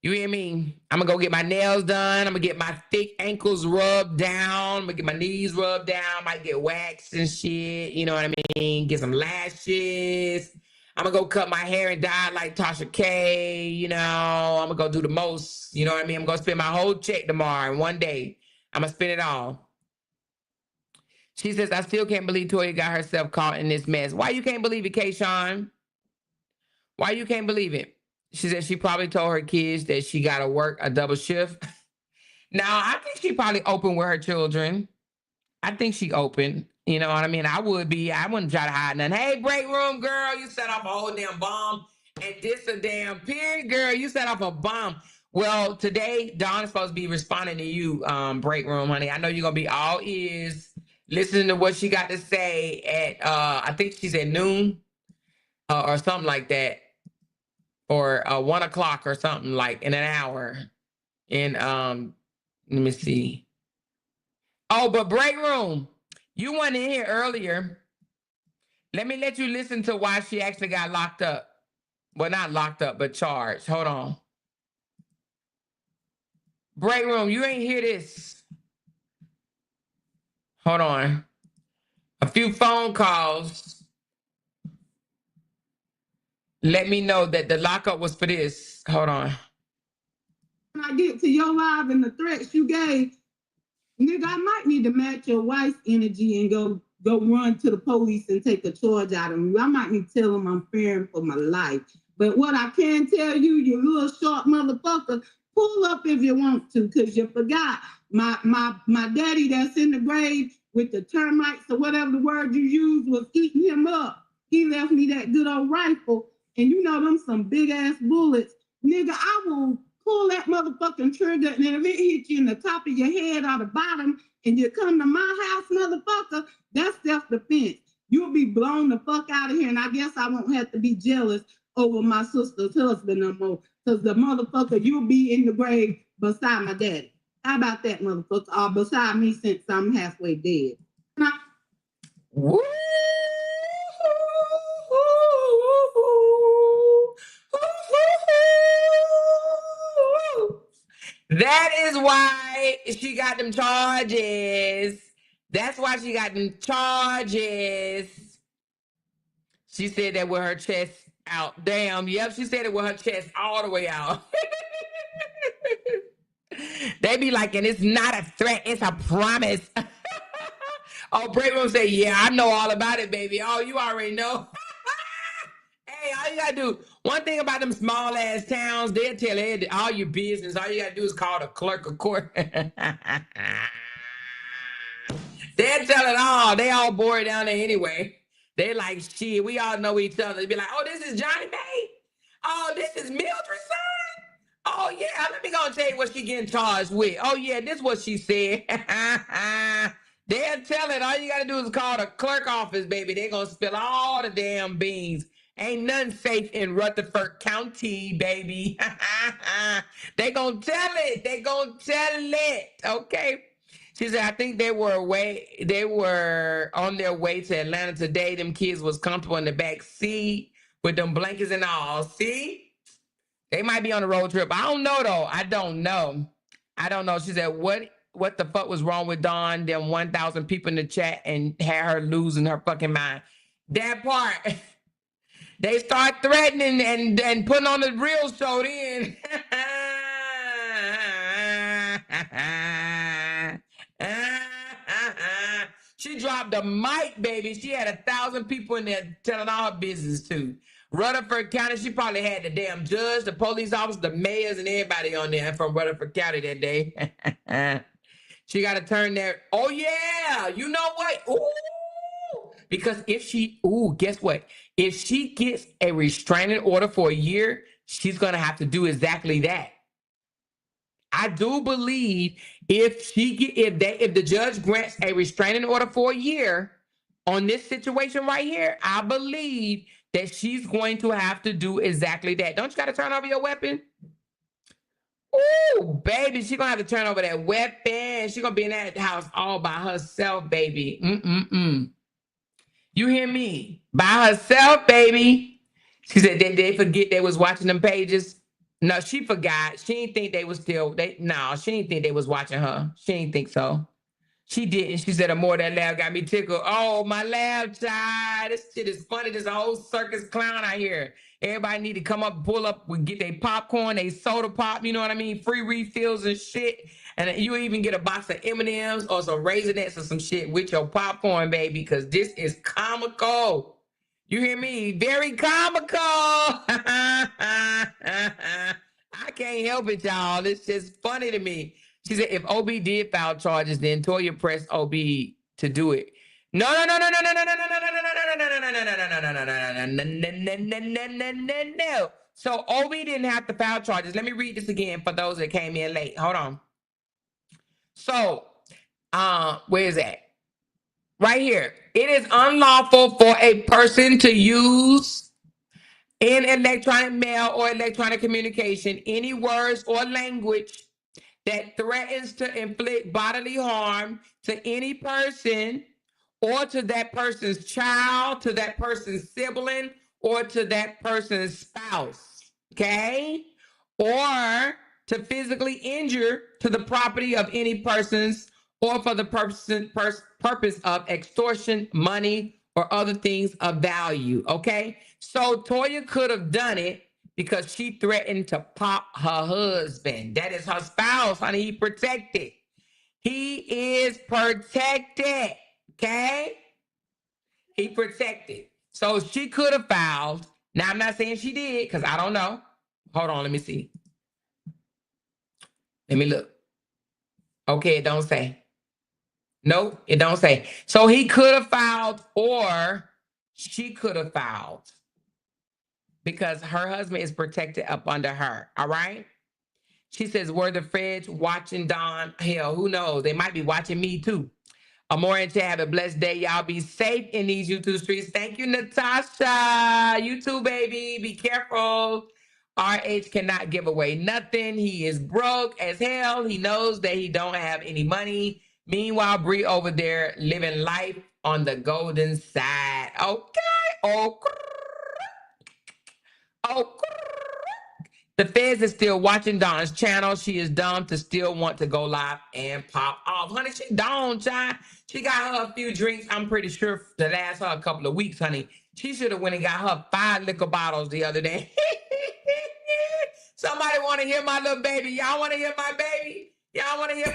You hear me? I'm gonna go get my nails done. I'm gonna get my thick ankles rubbed down. I'm gonna get my knees rubbed down. Might get waxed and shit. You know what I mean? Get some lashes. I'm gonna go cut my hair and dye like Tasha K. You know, I'm gonna go do the most. You know what I mean? I'm gonna spend my whole check tomorrow in one day. I'm gonna spend it all. She says, I still can't believe Toya got herself caught in this mess. Why you can't believe it, Kayshawn? Why you can't believe it? She said she probably told her kids that she got to work a double shift. Now, I think she probably open with her children. I think she open. You know what I mean? I wouldn't try to hide nothing. Hey, break room girl, you set off a whole damn bomb. And this a damn period, girl, you set off a bomb. Well, today, Dawn is supposed to be responding to you, break room, honey. I know you're going to be all ears, listening to what she got to say at, I think she said noon or something like that. Or 1 o'clock or something, like in an hour. And let me see. Oh, but break room, you weren't in here earlier. Let me let you listen to why she actually got locked up. Well, not locked up, but charged. Hold on. Break room, you ain't hear this. Hold on. A few phone calls let me know that the lockup was for this. Hold on. When I get to your live and the threats you gave, nigga, I might need to match your wife's energy and go run to the police and take a charge out of you. I might need to tell them I'm fearing for my life. But what I can tell you, you little short motherfucker, pull up if you want to, because you forgot my daddy that's in the grave with the termites or whatever the word you used was eating him up. He left me that good old rifle, and you know them some big ass bullets. Nigga, I will pull that motherfucking trigger, and if it hits you in the top of your head or the bottom, and you come to my house, motherfucker, that's self-defense. You'll be blown the fuck out of here, and I guess I won't have to be jealous over my sister's husband no more, because the motherfucker, you'll be in the grave beside my daddy. How about that, motherfucker? Or beside me, since I'm halfway dead. Woo! That is why she got them charges. That's why she got them charges. She said that with her chest out. Damn, yep, she said it with her chest all the way out. They be like, and it's not a threat, it's a promise. Oh, break room say, yeah, I know all about it, baby. Oh, you already know. Hey, all you gotta do, one thing about them small ass towns, they'll tell all your business. All you gotta do is call the clerk of court. They'll tell it all. They all bored down there anyway. They like, shit, we all know each other. They be like, oh, this is Johnny May. Oh, this is Mildred's son. Oh, yeah, let me go and tell you what she getting charged with. Oh, yeah, this is what she said. They'll tell it. All you got to do is call the clerk office, baby. They're going to spill all the damn beans. Ain't nothing safe in Rutherford County, baby. They going to tell it. They going to tell it. Okay. She said, I think they were on their way to Atlanta today. Them kids was comfortable in the back seat with them blankets and all. See? They might be on a road trip. I don't know, though. I don't know. I don't know. She said, what the fuck was wrong with Dawn? Them 1,000 people in the chat and had her losing her fucking mind. That part. They start threatening and putting on the real show then. She dropped the mic, baby. She had 1,000 people in there telling all her business too. Rutherford County, she probably had the damn judge, the police officer, the mayors, and everybody on there from Rutherford County that day. She got to turn there. Oh, yeah. You know what? Ooh. Because guess what? If she gets a restraining order for a year, she's going to have to do exactly that. I do believe if the judge grants a restraining order for a year on this situation right here, I believe that she's going to have to do exactly that. Don't you got to turn over your weapon? Ooh, baby, she's going to have to turn over that weapon. She's going to be in that house all by herself, baby. You hear me? By herself, baby. She said they forget they was watching them pages. No, she forgot. She didn't think they was she didn't think they was watching her. She didn't think so. She didn't. She said, more that laugh got me tickled. Oh, my laugh, child. This shit is funny. There's a whole circus clown out here. Everybody need to come up, pull up, get their popcorn, they soda pop, you know what I mean? Free refills and shit. And you even get a box of M&Ms or some Raisinets or some shit with your popcorn, baby, because this is comical. You hear me? Very comical. I can't help it, y'all. It's just funny to me. She said, if OB did file charges, then Toya pressed OB to do it. No. So OB didn't have to file charges. Let me read this again for those that came in late. Hold on. So, where is that? Right here. It is unlawful for a person to use in electronic mail or electronic communication any words or language that threatens to inflict bodily harm to any person or to that person's child, to that person's sibling, or to that person's spouse, okay? Or to physically injure to the property of any persons or for the purpose of extortion, money, or other things of value, okay? So Toya could have done it because she threatened to pop her husband. That is her spouse, honey. He protected. He is protected, okay? He protected. So she could have filed. Now, I'm not saying she did because I don't know. Hold on, let me see. Let me look. Okay, it don't say. No, it don't say. So he could have filed or she could have filed because her husband is protected up under her, all right? She says, were the feds watching Dawn? Hell, who knows? They might be watching me too. Amore and Chad, have a blessed day. Y'all be safe in these YouTube streets. Thank you, Natasha. You too, baby. Be careful. RH cannot give away nothing. He is broke as hell. He knows that he don't have any money. Meanwhile, Bree over there living life on the golden side. Okay. The feds is still watching Dawn's channel. She is dumb to still want to go live and pop off. Honey, she don't, child. She got her a few drinks, I'm pretty sure, to last her a couple of weeks, honey. She should have went and got her 5 liquor bottles the other day. Somebody want to hear my little baby? Y'all want to hear my baby? Y'all want to hear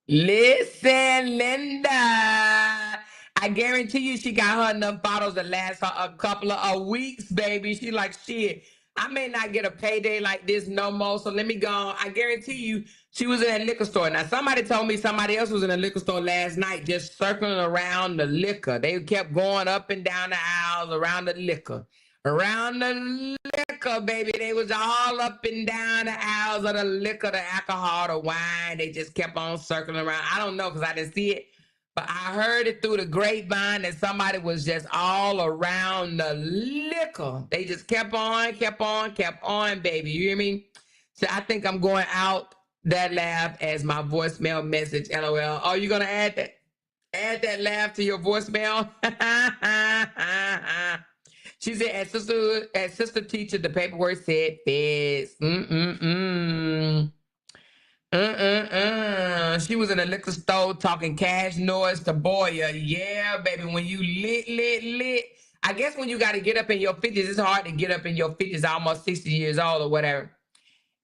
Listen, Linda. I guarantee you she got her enough bottles to last her a couple of weeks, baby. She like, shit, I may not get a payday like this no more, so let me go. I guarantee you she was in that liquor store. Now, somebody told me somebody else was in the liquor store last night just circling around the liquor. They kept going up and down the aisles around the liquor. Around the liquor, baby. They was all up and down the aisles of the liquor, the alcohol, the wine. They just kept on circling around. I don't know because I didn't see it, but I heard it through the grapevine that somebody was just all around the liquor. They just kept on, baby. You hear me? So I think I'm going out that laugh as my voicemail message, LOL. Oh, you going to add that? Add that laugh to your voicemail? She said, as sister teacher, the paperwork said fizz. She was in a liquor store talking cash noise to Boya. Yeah, baby, when you lit. I guess when you got to get up in your 50s, it's hard to get up in your 50s, almost 60 years old or whatever,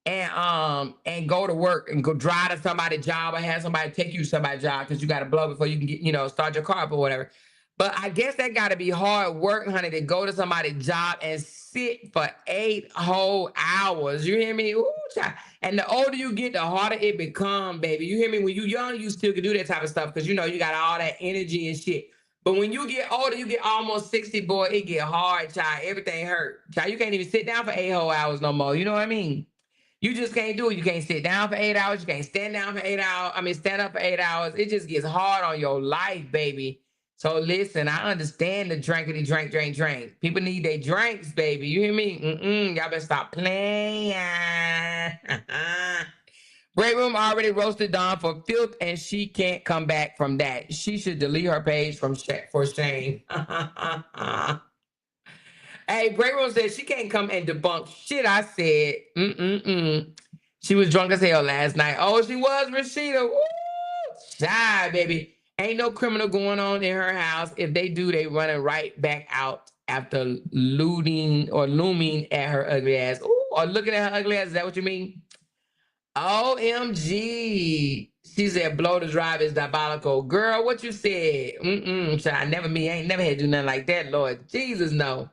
and go to work and go drive to somebody's job or have somebody take you to somebody's job because you got to blow before you can get, start your car up or whatever. But I guess that got to be hard work, honey, to go to somebody's job and sit for 8 whole hours. You hear me? Ooh, child. And the older you get, the harder it become, baby. You hear me? When you young, you still can do that type of stuff because, you got all that energy and shit. But when you get older, you get almost 60, boy, it get hard, child. Everything hurt. Child, you can't even sit down for 8 whole hours no more. You know what I mean? You just can't do it. You can't sit down for 8 hours. You can't stand down for 8 hours. Stand up for 8 hours. It just gets hard on your life, baby. So listen, I understand the drink. People need their drinks, baby. You hear me? Y'all better stop playing. Great Room already roasted Dawn for filth, and she can't come back from that. She should delete her page for shame. Hey, Great Room said she can't come and debunk shit I said. She was drunk as hell last night. Oh, she was, Rashida. Woo! Shy, baby. Ain't no criminal going on in her house. If they do, they running right back out after looting or looming at her ugly ass. Ooh, or looking at her ugly ass. Is that what you mean? OMG. She said, blow the drive is diabolical. Girl, what you said? I ain't never had to do nothing like that, Lord Jesus, no.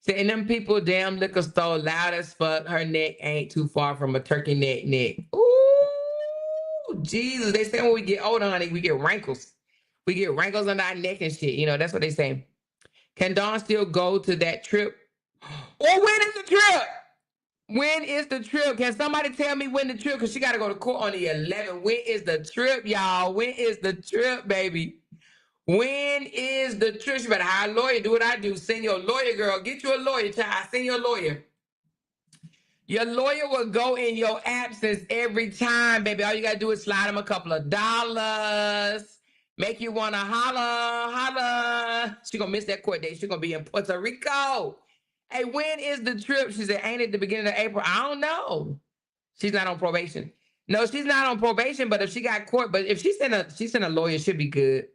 Saying them people damn liquor store loud as fuck. Her neck ain't too far from a turkey neck. Ooh, Jesus. They say when we get older, honey, we get wrinkles. We get wrinkles on our neck and shit. That's what they say. Can Dawn still go to that trip? Or when is the trip? When is the trip? Can somebody tell me when the trip? Because she got to go to court on the 11th. When is the trip, y'all? When is the trip, baby? When is the trip? You better hire a lawyer. Do what I do. Send your lawyer, girl. Get you a lawyer, child. Send your lawyer. Your lawyer will go in your absence every time, baby. All you got to do is slide them a couple of dollars. Make you want to holla. She going to miss that court date. She going to be in Puerto Rico. Hey, when is the trip? She said, ain't it the beginning of April? I don't know. She's not on probation. No, she's not on probation, but if she got court, but if she sent a lawyer, she'll be good.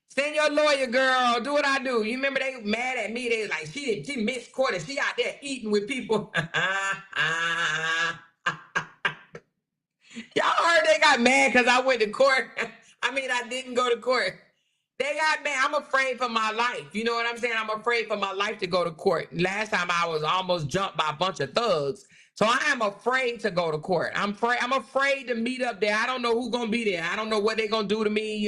Send your lawyer, girl. Do what I do. You remember they mad at me? They like, she missed court and she out there eating with people. Y'all heard they got mad because I went to court. I didn't go to court. They got mad. I'm afraid for my life. You know what I'm saying? I'm afraid for my life to go to court. Last time I was almost jumped by a bunch of thugs. So I am afraid to go to court. I'm afraid to meet up there. I don't know who's going to be there. I don't know what they're going to do to me,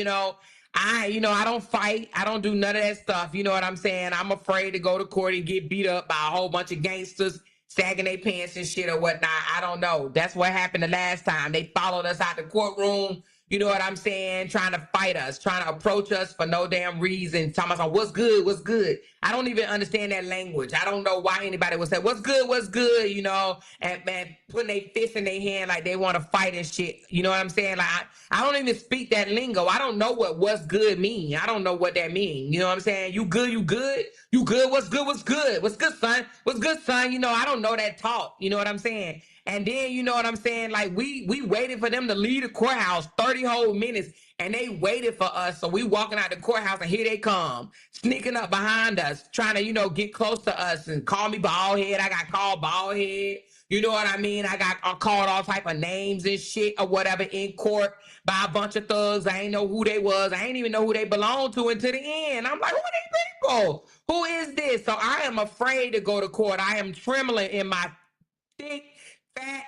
I don't fight. I don't do none of that stuff. You know what I'm saying? I'm afraid to go to court and get beat up by a whole bunch of gangsters sagging their pants and shit or whatnot. I don't know. That's what happened the last time. They followed us out the courtroom. You know what I'm saying? Trying to fight us, trying to approach us for no damn reason. Talking about what's good. I don't even understand that language. I don't know why anybody would say what's good, and putting their fist in their hand like they want to fight and shit. You know what I'm saying? Like I don't even speak that lingo. I don't know what what's good mean. I don't know what that mean. You know what I'm saying? You good? What's good, son? I don't know that talk. You know what I'm saying? And then, you know what I'm saying? Like, we waited for them to leave the courthouse 30 whole minutes, and they waited for us. So we walking out the courthouse, and here they come, sneaking up behind us, trying to, get close to us and call me bald head. I got called bald head. You know what I mean? I got called all type of names and shit or whatever in court by a bunch of thugs. I ain't know who they was. I ain't even know who they belonged to until the end. I'm like, who are these people? Who is this? So I am afraid to go to court. I am trembling in my thick, fat,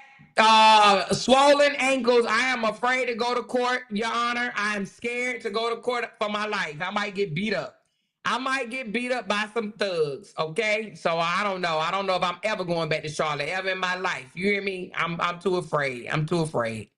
swollen ankles. I am afraid to go to court, Your Honor. I am scared to go to court for my life. I might get beat up. I might get beat up by some thugs, okay? So I don't know. I don't know if I'm ever going back to Charlotte ever in my life. You hear me? I'm too afraid. I'm too afraid.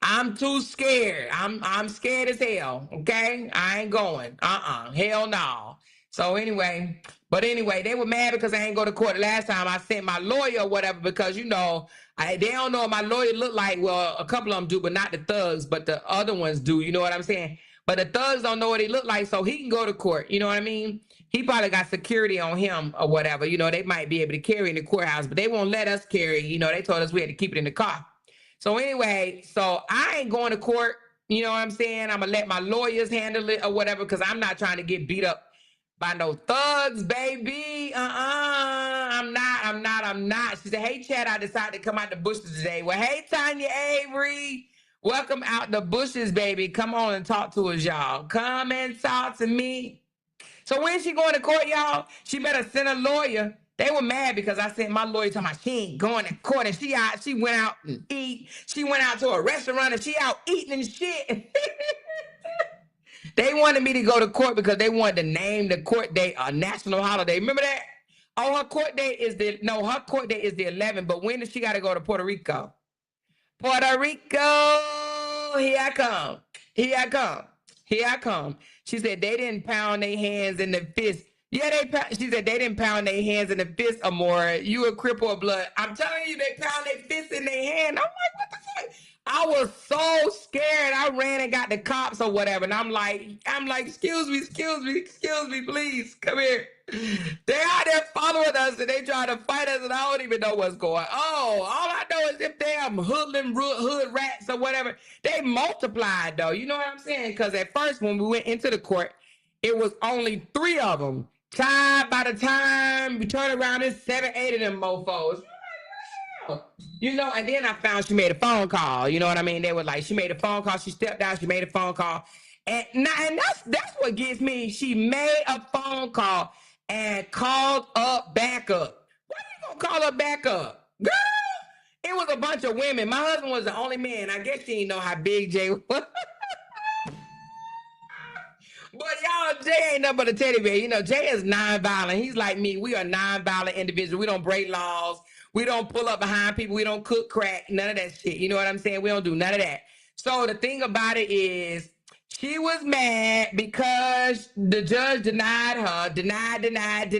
I'm too scared. I'm scared as hell, okay? I ain't going. Hell no. So anyway, they were mad because I ain't go to court last time. I sent my lawyer or whatever because, you know, they don't know what my lawyer look like. Well, a couple of them do, but not the thugs, but the other ones do. You know what I'm saying? But the thugs don't know what he look like, so he can go to court. You know what I mean? He probably got security on him or whatever. You know, they might be able to carry in the courthouse, but they won't let us carry. You know, they told us we had to keep it in the car. So anyway, so I ain't going to court. You know what I'm saying? I'm going to let my lawyers handle it or whatever because I'm not trying to get beat up by no thugs, baby. I'm not. She said, hey, Chad, I decided to come out the bushes today. Well, hey, Tanya Avery. Welcome out the bushes, baby. Come on and talk to us, y'all. Come and talk to me. So when she going to court, y'all, she better send a lawyer. They were mad because I sent my lawyer talking about she ain't going to court and she went out and eat. She went out to a restaurant and she out eating and shit. They wanted me to go to court because they wanted to name the court date a national holiday. Remember that? Oh, her court date is the 11th, but when does she got to go to Puerto Rico? Puerto Rico, here I come. Here I come. Here I come. She said they didn't pound their hands in the fist. Yeah, she said they didn't pound their hands in the fist, Amora. You a cripple of blood. I'm telling you, they pound their fists in their hand. I'm like, what the fuck? I was so scared. I ran and got the cops or whatever. And I'm like, excuse me, please, come here. They out there following us and they trying to fight us and I don't even know what's going on. All I know is if damn hood rats or whatever, they multiplied though. You know what I'm saying? Because at first when we went into the court, it was only 3 of them. By the time we turned around, it's 7, 8 of them mofos. You know, and then I found she made a phone call. You know what I mean? They were like, she made a phone call. She stepped down. She made a phone call. And that's what gets me. She made a phone call and called up backup. Why you gonna call up backup? Girl, it was a bunch of women. My husband was the only man. I guess she didn't know how big Jay was. But y'all, Jay ain't nothing but a teddy bear. You know, Jay is nonviolent. He's like me. We are nonviolent individuals. We don't break laws. We don't pull up behind people. We don't cook crack. None of that shit. You know what I'm saying? We don't do none of that. So the thing about it is, she was mad because the judge denied her. Denied.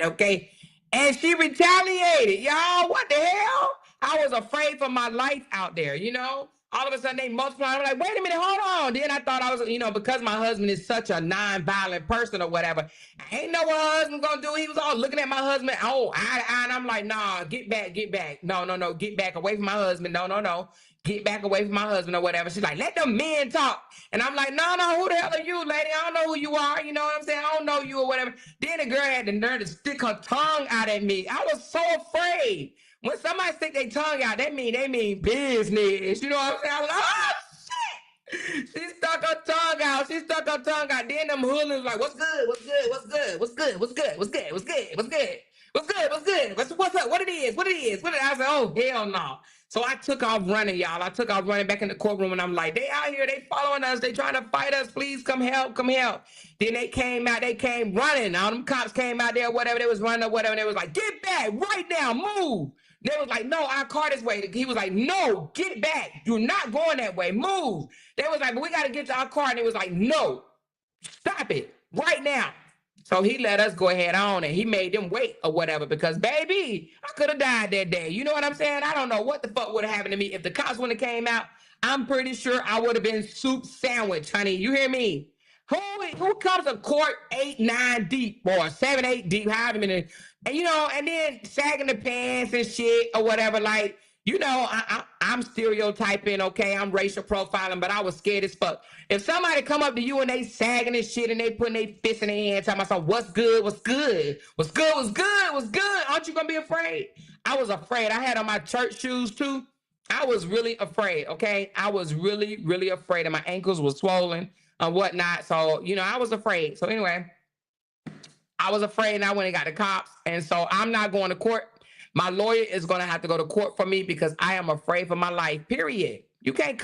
Okay. And she retaliated. Y'all, what the hell? I was afraid for my life out there, you know? All of a sudden they multiply. I'm like, wait a minute, hold on. Then I thought I was, you know, because my husband is such a non-violent person or whatever, I ain't know what my husband gonna do. He was all looking at my husband. Oh, and I'm like, nah, get back. No, get back away from my husband. No. Get back away from my husband or whatever. She's like, let them men talk. And I'm like, no, who the hell are you, lady? I don't know who you are. You know what I'm saying? I don't know you or whatever. Then the girl had the nerve to stick her tongue out at me. I was so afraid. When somebody stick their tongue out, they mean business. You know what I'm saying? I was like, oh, shit. She stuck her tongue out. Then them hoodlums like, what's good? What's up? What it is? I said, oh, hell no. So I took off running, y'all. I took off running back in the courtroom, and I'm like, they out here, they following us, they trying to fight us. Please come help. Then they came running. All them cops came out there, whatever, they was running or whatever. They was like, get back right now, move. They was like, no, our car this way. He was like, no, get back. You're not going that way. Move. They was like, but we got to get to our car. And it was like, no, stop it right now. So he let us go ahead on and he made them wait or whatever because, baby, I could have died that day. You know what I'm saying? I don't know what the fuck would have happened to me. If the cops wouldn't have came out, I'm pretty sure I would have been soup sandwich, honey. You hear me? Who comes to court 8, 9 deep or 7, 8 deep, however many, and you know, and then sagging the pants and shit or whatever, like, you know, I'm stereotyping, okay? I'm racial profiling, but I was scared as fuck. If somebody come up to you and they sagging and shit and they putting their fists in their hand, talking about what's good? Aren't you gonna be afraid? I was afraid. I had on my church shoes too. I was really afraid, okay? I was really, really afraid, and my ankles were swollen and whatnot. So, you know, I was afraid. So anyway, I was afraid and I went and got the cops. And so I'm not going to court. My lawyer is going to have to go to court for me because I am afraid for my life, period. You can't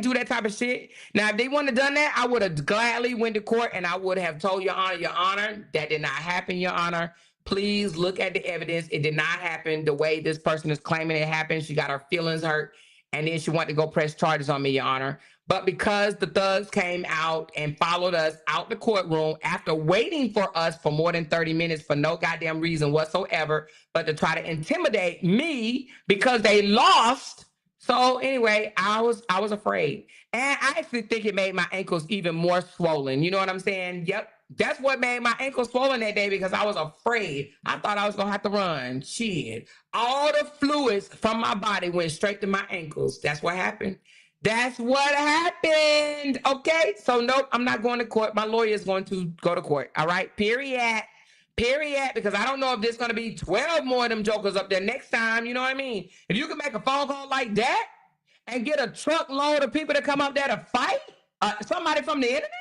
do that type of shit. Now, if they wouldn't have done that, I would have gladly went to court and I would have told Your Honor, that did not happen, Your Honor. Please look at the evidence. It did not happen the way this person is claiming it happened. She got her feelings hurt, and then she wanted to go press charges on me, Your Honor. But because the thugs came out and followed us out the courtroom after waiting for us for more than 30 minutes for no goddamn reason whatsoever, but to try to intimidate me because they lost. So anyway, I was afraid. And I actually think it made my ankles even more swollen. You know what I'm saying? Yep. That's what made my ankles swollen that day, because I was afraid. I thought I was going to have to run. Shit. All the fluids from my body went straight to my ankles. That's what happened. That's what happened. Okay. So nope, I'm not going to court. My lawyer is going to go to court. All right. Period. Because I don't know if there's going to be 12 more of them jokers up there next time. You know what I mean? If you can make a phone call like that and get a truckload of people to come up there to fight somebody from the internet,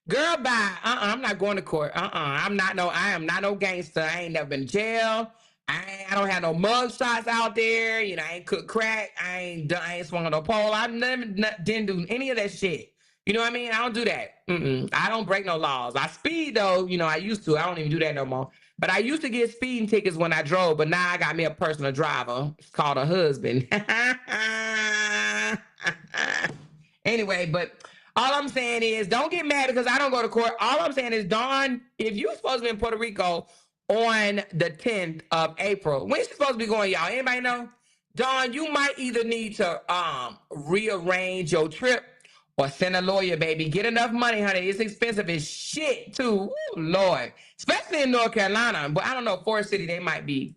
girl, bye. I'm not going to court. I am not no gangster. I ain't never been in jail. I don't have no mug shots out there. You know, I ain't cooked crack. I ain't swung on no pole. I didn't do any of that shit. You know what I mean? I don't do that. I don't break no laws. I speed though. You know, I used to. I don't even do that no more. But I used to get speeding tickets when I drove. But now I got me a personal driver. It's called a husband. Anyway, but all I'm saying is, don't get mad because I don't go to court. All I'm saying is, Dawn, if you're supposed to be in Puerto Rico on the 10th of April, when's you supposed to be going, y'all? Anybody know? Dawn, you might either need to rearrange your trip or send a lawyer, baby. Get enough money, honey. It's expensive as shit, too. Ooh, Lord. Especially in North Carolina. But I don't know, Forest City, they might be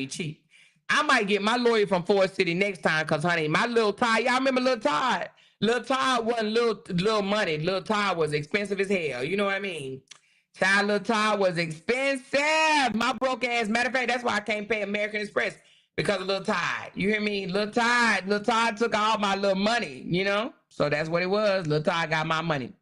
cheap. I might get my lawyer from Forest City next time, because, honey, my little Todd, y'all remember Little Todd? Little Todd wasn't little money. Little Todd was expensive as hell. You know what I mean? Child, Little Todd was expensive. My broke ass. Matter of fact, that's why I can't pay American Express, because of Little Todd. You hear me? Little Todd took all my little money, you know? So that's what it was. Little Todd got my money.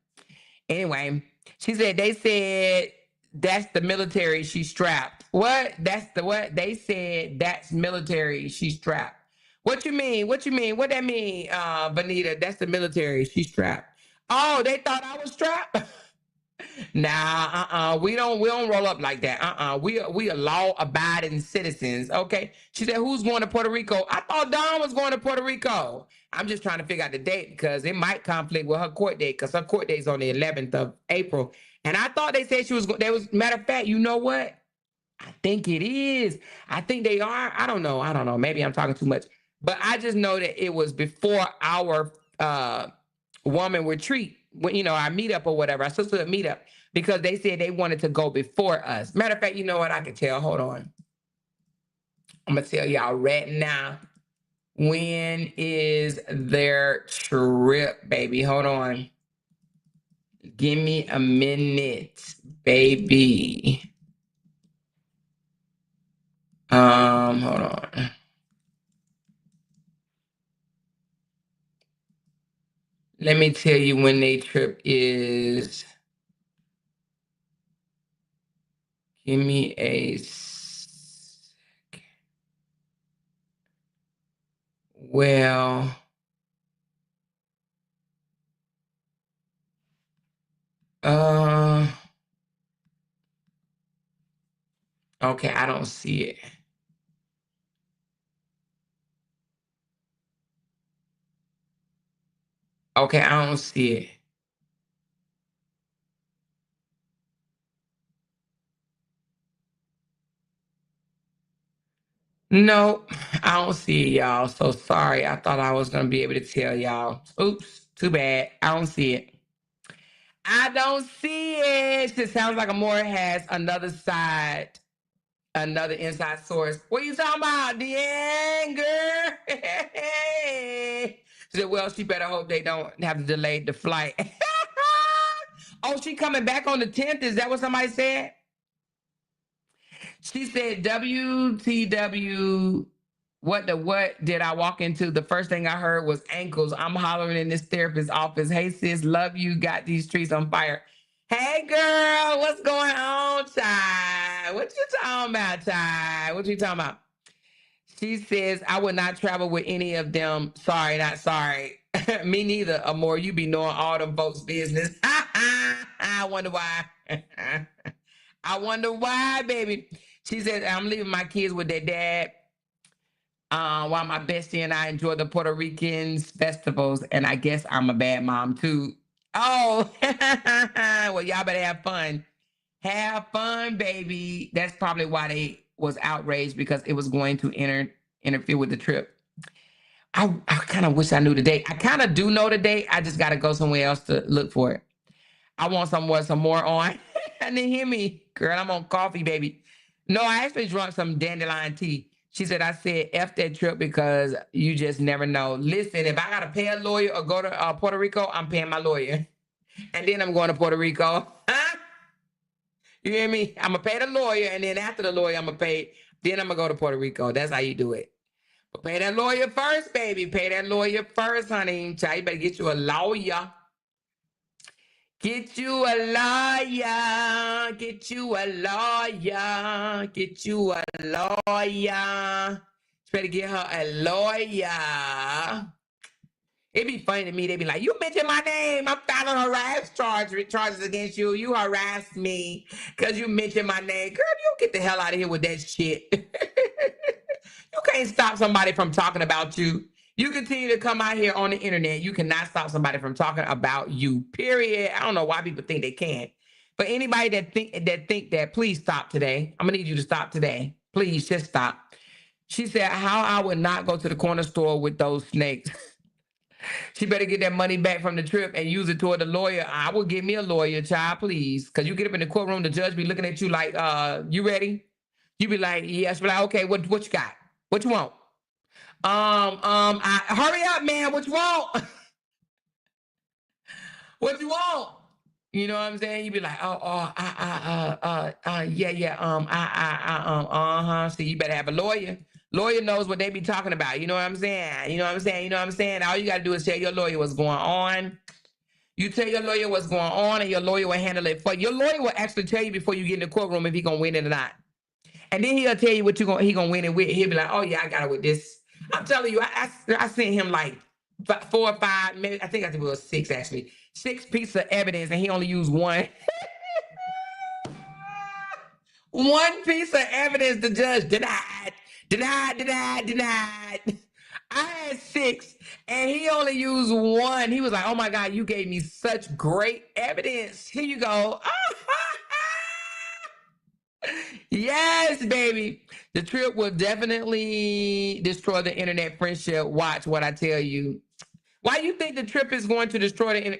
Anyway, they said that's the military she strapped. What? That's the what? They said that's military she strapped. What you mean? What that mean, Bonita? That's the military she strapped. Oh, they thought I was strapped? Nah, we don't roll up like that. We are law-abiding citizens, okay? She said, who's going to Puerto Rico? I thought Dawn was going to Puerto Rico. I'm just trying to figure out the date, because it might conflict with her court date, because her court date is on the 11th of April. And I thought they said matter of fact, you know what? I think it is. I think they are. I don't know. Maybe I'm talking too much. But I just know that it was before our woman retreat, when, you know, our meetup or whatever, our sisterhood meetup, because they said they wanted to go before us. Matter of fact, you know what? I can tell. Hold on. I'm going to tell y'all right now. When is their trip, baby? Hold on. Give me a minute, baby. Hold on. Let me tell you when their trip is. Give me a second. Well, okay, I don't see it. Okay, I don't see it. No, I don't see it, y'all. So sorry. I thought I was going to be able to tell y'all. Oops, too bad. I don't see it. I don't see it. It sounds like Amore has another side, another inside source. What are you talking about, Deanne, girl? She said, well, she better hope they don't have to delay the flight. Oh, she coming back on the 10th? Is that what somebody said? She said, WTW, what did I walk into? The first thing I heard was ankles. I'm hollering in this therapist's office. Hey, sis, love you. Got these streets on fire. Hey, girl, what's going on, Ty? What you talking about, Ty? What you talking about? She says, I would not travel with any of them. Sorry, not sorry. Me neither, Amor. You be knowing all them folks' business. I wonder why. I wonder why, baby. She said, I'm leaving my kids with their dad while my bestie and I enjoy the Puerto Ricans festivals. And I guess I'm a bad mom, too. Oh, well, y'all better have fun. Have fun, baby. That's probably why they was outraged, because it was going to interfere with the trip. I kind of wish I knew the date. I kind of do know the date. I just got to go somewhere else to look for it. I want some more on. And then hear me, girl, I'm on coffee, baby. No, I actually drank some dandelion tea. She said, I said, F that trip because you just never know. Listen, if I got to pay a lawyer or go to Puerto Rico, I'm paying my lawyer. And then I'm going to Puerto Rico. You hear me? I'm going to pay the lawyer, and then after the lawyer, I'm going to pay. Then I'm going to go to Puerto Rico. That's how you do it. But pay that lawyer first, baby. Pay that lawyer first, honey. Child, you better get you a lawyer. Get you a lawyer. Get you a lawyer. Get you a lawyer. You better get her a lawyer. It'd be funny to me. They'd be like, you mentioned my name. I'm filing charges against you. You harassed me because you mentioned my name. Girl, you get the hell out of here with that shit. You can't stop somebody from talking about you. You continue to come out here on the internet. You cannot stop somebody from talking about you, period. I don't know why people think they can. But anybody that think that, please stop today. I'm going to need you to stop today. Please, just stop. She said, how I would not go to the corner store with those snakes. She better get that money back from the trip and use it toward the lawyer. I will get me a lawyer, child, please. Because you get up in the courtroom, the judge be looking at you like, you ready? You be like, yes. Be like, okay, what you got? What you want? Hurry up, man. What you want? What you want? You know what I'm saying? You be like, yeah. See, you better have a lawyer. Lawyer knows what they be talking about. You know what I'm saying? You know what I'm saying? You know what I'm saying? All you got to do is tell your lawyer what's going on. You tell your lawyer what's going on, and your lawyer will handle it for you. Your lawyer will actually tell you before you get in the courtroom if he's going to win it or not. And then he'll tell you what he going to win it with. He'll be like, oh, yeah, I got it with this. I'm telling you, I sent him like 4 or 5, maybe, I think it was 6, actually. 6 pieces of evidence, and he only used 1. 1 piece of evidence, the judge denied. I had 6, and he only used 1. He was like, oh my God, you gave me such great evidence. Here you go. Yes, baby. The trip will definitely destroy the internet friendship. Watch what I tell you. Why do you think the trip is going to destroy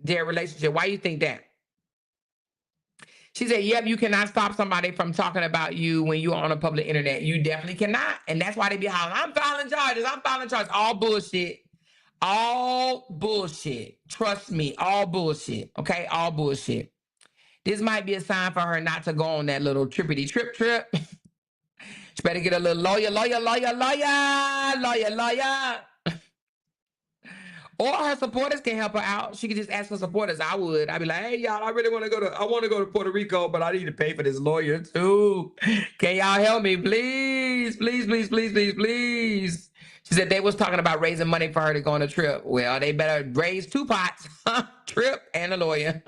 their relationship? Why do you think that? She said, yep, you cannot stop somebody from talking about you when you're on a public internet. You definitely cannot. And that's why they be hollering, I'm filing charges. All bullshit. All bullshit. Trust me, all bullshit. Okay, all bullshit. This might be a sign for her not to go on that little trippity trip. She better get a little lawyer. Or her supporters can help her out. She could just ask her supporters. I'd be like, hey, y'all, I want to go to Puerto Rico, but I need to pay for this lawyer too. Can y'all help me? Please. She said they was talking about raising money for her to go on a trip. Well, they better raise 2 pots, trip and a lawyer.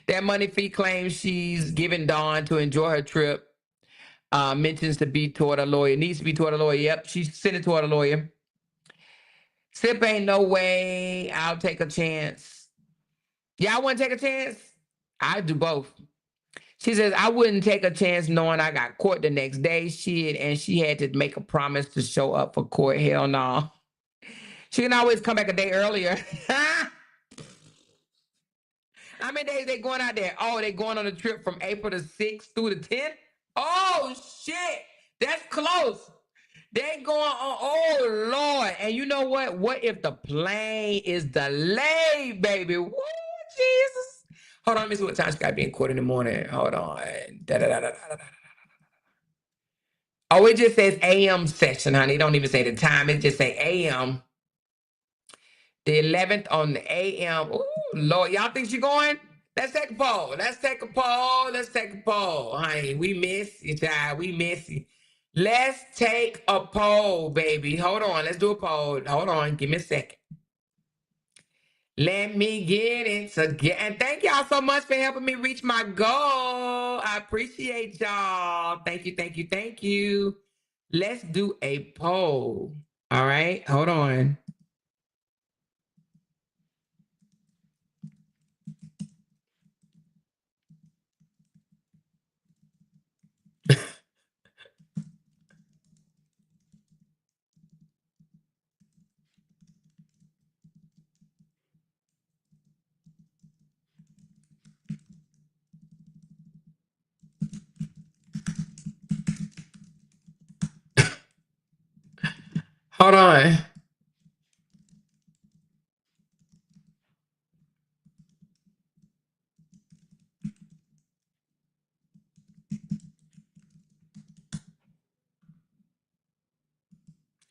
That money fee claims she's giving Dawn to enjoy her trip. Mentions to be toward a lawyer. Needs to be toward a lawyer. Yep, she sent it toward a lawyer. Sip ain't no way. I'll take a chance. Y'all want to take a chance? I do both. She says, I wouldn't take a chance knowing I got court the next day. And she had to make a promise to show up for court. Hell no. She can always come back a day earlier. How many days they going out there? Oh, they going on a trip from April the 6th through the 10th? Oh, shit. That's close. They going on, oh, Lord. And you know what? What if the plane is delayed, baby? Woo, Jesus. Hold on, let me see what time she got to be in court in the morning. Hold on. Oh, it just says AM session, honey. It don't even say the time. It just say AM. The 11th on the AM. Ooh, Lord. Y'all think she going? Let's take a poll. Honey, we miss you, child. We miss you. Let's take a poll, baby. Hold on. Let's do a poll. Hold on. Give me a second. Let me get it together. And thank y'all so much for helping me reach my goal. I appreciate y'all. Thank you, thank you, thank you. Let's do a poll. All right. Hold on. Hold on.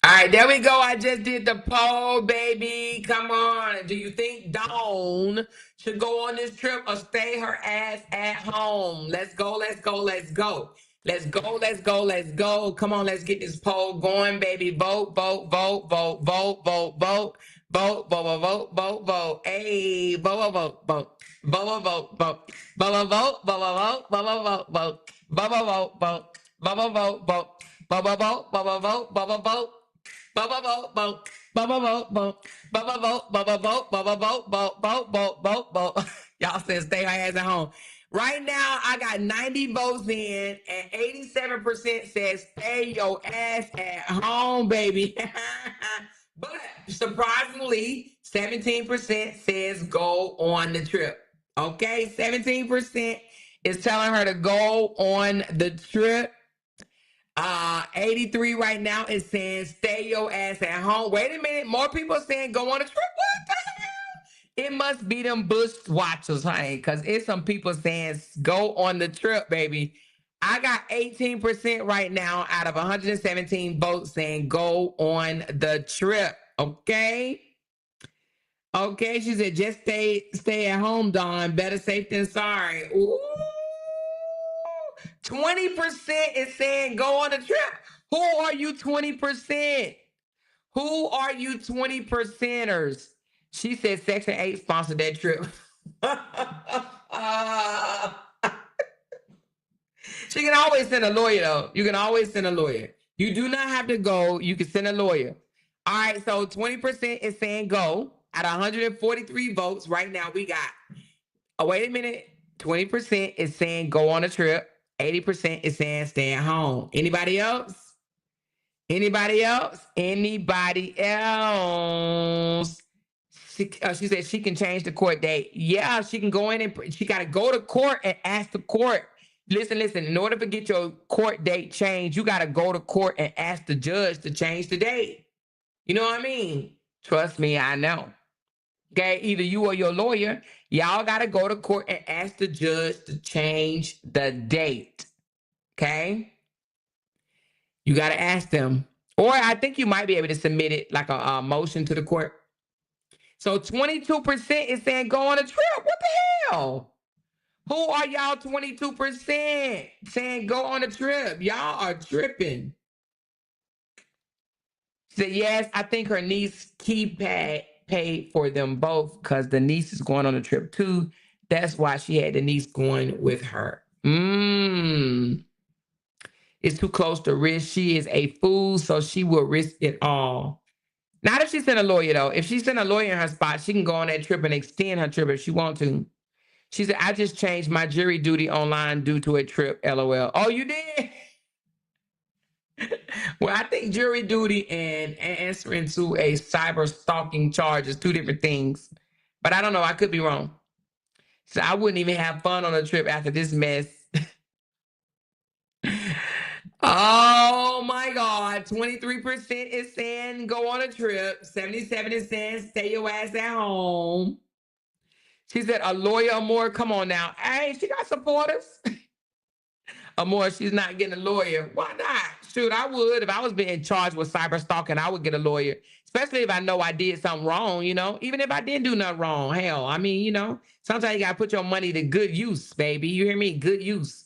All right, there we go. I just did the poll, baby. Come on. Do you think Dawn should go on this trip or stay her ass at home? Let's go, let's go, let's go. Let's go, let's go, let's go. Come on, let's get this poll going, baby. Vote, vote, vote, vote, vote, vote, vote. Vote, vote, vote, vote, vote. Hey, vote, vote, vote. Vote, vote, vote. Vote, vote, vote, vote, vote, vote, vote. Vote, vote, vote. Vote, vote, vote. Vote, vote, vote, vote, vote, vote, vote. Vote, vote, vote, vote, vote, vote, vote, vote, vote, vote, vote, vote, vote, vote, vote. Y'all said stay her ass at home. Right now, I got 90 votes in, and 87% says stay your ass at home, baby. But surprisingly, 17% says go on the trip. Okay, 17% is telling her to go on the trip. 83 right now is saying stay your ass at home. Wait a minute, more people saying go on a trip. What the hell? It must be them bush watchers, honey, because it's some people saying go on the trip, baby. I got 18% right now out of 117 votes saying go on the trip. Okay. Okay, she said just stay at home, Dawn. Better safe than sorry. Ooh. 20% is saying go on a trip. Who are you 20%? Who are you 20%ers? She said Section 8 sponsored that trip. She can always send a lawyer, though. You can always send a lawyer. You do not have to go. You can send a lawyer. All right, so 20% is saying go. Out of 143 votes, right now we got, oh, wait a minute. 20% is saying go on a trip. 80% is saying stay at home. Anybody else? Anybody else? Anybody else? She said she can change the court date. Yeah, she can go in and she got to go to court and ask the court. Listen. In order to get your court date changed, you got to go to court and ask the judge to change the date. You know what I mean? Trust me, I know. Okay, either you or your lawyer, y'all got to go to court and ask the judge to change the date. Okay? You got to ask them. Or I think you might be able to submit it like a motion to the court. So 22% is saying go on a trip. What the hell? Who are y'all 22% saying go on a trip? Y'all are tripping. She said, yes, I think her niece keypad paid for them both because the niece is going on a trip too. That's why she had the niece going with her. It's too close to risk. She is a fool, so she will risk it all. Not if she sent a lawyer, though. If she sent a lawyer in her spot, she can go on that trip and extend her trip if she wants to. She said, I just changed my jury duty online due to a trip, LOL. Oh, you did? Well, I think jury duty and answering to a cyber stalking charge is two different things. But I don't know. I could be wrong. So I wouldn't even have fun on a trip after this mess. Oh my God. 23% is saying go on a trip. 77% is saying stay your ass at home. She said a lawyer or more. Come on now. Hey, she got supporters. Amor, she's not getting a lawyer. Why not? Shoot, I would. If I was being charged with cyber stalking, I would get a lawyer. Especially if I know I did something wrong, you know? Even if I didn't do nothing wrong. Hell, I mean, you know, sometimes you got to put your money to good use, baby. You hear me? Good use.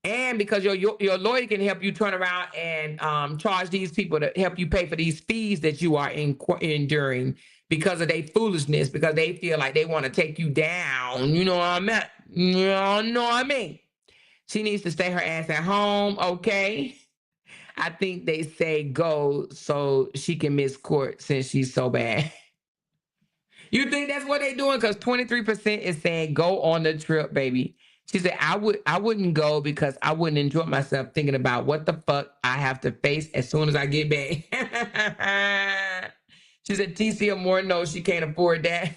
And because your lawyer can help you turn around and charge these people to help you pay for these fees that you are enduring because of their foolishness, because they feel like they want to take you down. You know what I mean? You know what I mean? She needs to stay her ass at home, okay? I think they say go so she can miss court since she's so bad. You think that's what they doing? Because 23% is saying go on the trip, baby. She said, I wouldn't go because I wouldn't enjoy myself thinking about what the fuck I have to face as soon as I get back. She said, TC Moore knows she can't afford that.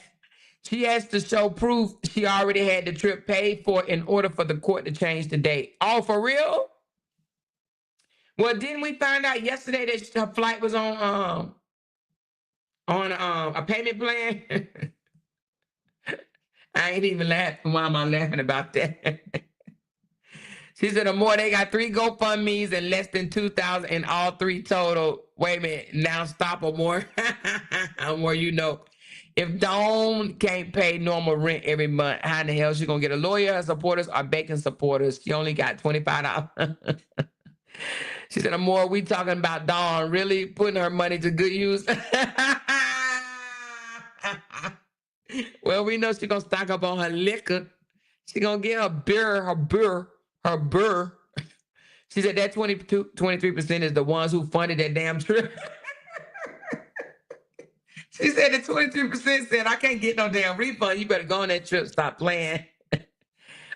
She has to show proof she already had the trip paid for in order for the court to change the date. Oh, for real? Well, didn't we find out yesterday that her flight was on a payment plan? I ain't even laughing. Why am I laughing about that? She said, the more they got 3 GoFundMe's and less than 2,000 in all 3 total. Wait a minute. Now stop, Amore. Amore, you know, if Dawn can't pay normal rent every month, how in the hell she gonna get a lawyer? Her supporters are bacon supporters. She only got $25. She said, Amore, we talking about Dawn really putting her money to good use? Well, we know she's gonna stock up on her liquor. She gonna get her beer. She said that 23% is the ones who funded that damn trip. She said the 23% said, I can't get no damn refund. You better go on that trip. Stop playing.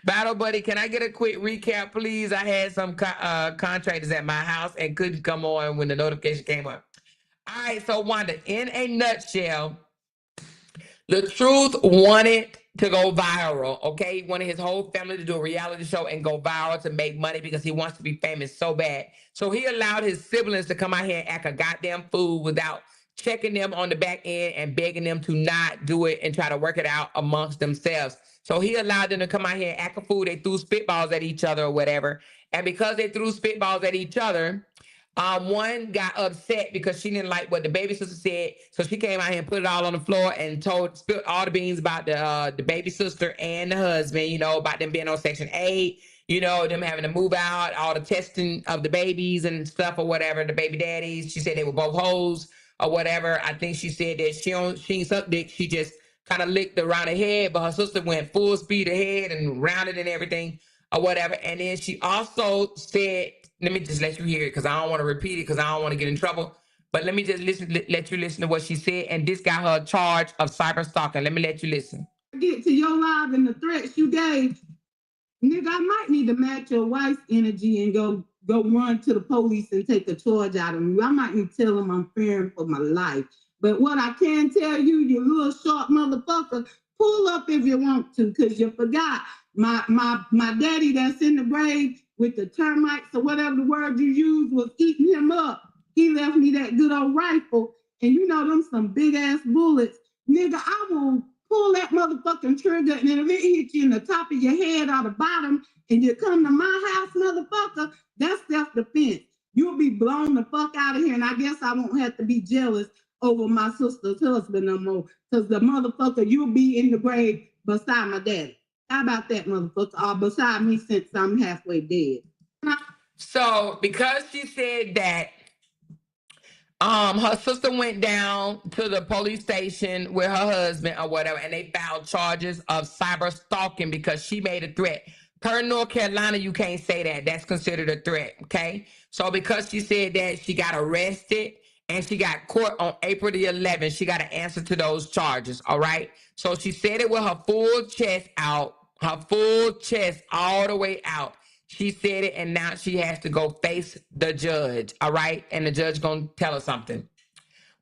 Battle Buddy, can I get a quick recap, please? I had some contractors at my house and couldn't come on when the notification came up. All right, so Wanda, in a nutshell, LaTruth wanted to go viral, okay? He wanted his whole family to do a reality show and go viral to make money because he wants to be famous so bad. So he allowed his siblings to come out here and act a goddamn fool without checking them on the back end and begging them to not do it and try to work it out amongst themselves. So he allowed them to come out here and act a fool. They threw spitballs at each other or whatever. And because they threw spitballs at each other, one got upset because she didn't like what the baby sister said. So she came out here and put it all on the floor and spilled all the beans about the baby sister and the husband, you know, about them being on Section 8, you know, them having to move out, all the testing of the babies and stuff or whatever, the baby daddies. She said they were both hoes or whatever. I think she said that she ain't sucked dick. She just kind of licked around her head, but her sister went full speed ahead and rounded and everything or whatever. And then she also said, let me just let you hear it because I don't want to repeat it because I don't want to get in trouble. But let me just let you listen to what she said. And this got her charge of cyber stalking. Let me let you listen. Get to your live and the threats you gave, nigga, I might need to match your wife's energy and go run to the police and take a charge out of you. I might need to tell them I'm fearing for my life. But what I can tell you, you little short motherfucker, pull up if you want to, because you forgot my daddy that's in the grave with the termites or whatever the word you used was eating him up. He left me that good old rifle, and you know them some big ass bullets. Nigga, I will pull that motherfucking trigger, and if it hit you in the top of your head or the bottom, and you come to my house, motherfucker, that's self-defense. You'll be blown the fuck out of here, and I guess I won't have to be jealous over my sister's husband no more, because the motherfucker, you'll be in the grave beside my daddy. How about that, motherfucker? Or beside me since I'm halfway dead. So because she said that her sister went down to the police station with her husband or whatever, and they filed charges of cyber stalking because she made a threat. Per North Carolina, you can't say that. That's considered a threat, okay? So because she said that, she got arrested and she got caught on April the 11th. She got to answer to those charges, all right? So she said it with her full chest out, her full chest all the way out. She said it, and now she has to go face the judge, all right? And the judge gonna tell her something.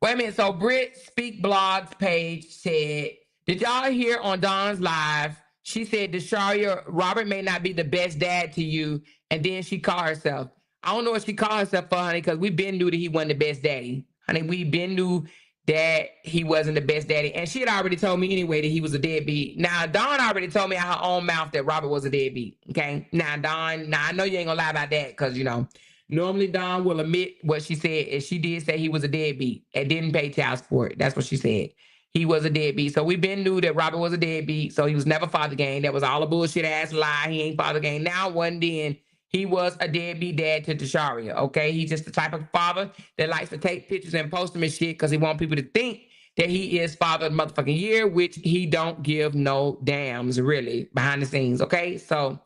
Wait a minute. So Brit Speak Blogs page said, did y'all hear on Dawn's live? She said, Desharia, Robert may not be the best dad to you, and then she called herself. I don't know what she called herself for, honey, because we been knew that he wasn't the best daddy. Honey, we been knew that he wasn't the best daddy. And she had already told me anyway that he was a deadbeat. Now, Dawn already told me out her own mouth that Robert was a deadbeat, okay? Now, Dawn, I know you ain't gonna lie about that because, you know, normally Dawn will admit what she said, and she did say he was a deadbeat and didn't pay child support. That's what she said. He was a deadbeat. So we been knew that Robert was a deadbeat, so he was never father game. That was all a bullshit ass lie. He ain't father game. Now, one then, he was a deadbeat dad to Desharia, okay? He's just the type of father that likes to take pictures and post them and shit because he wants people to think that he is father of the motherfucking year, which he don't give no dams, really, behind the scenes, okay? So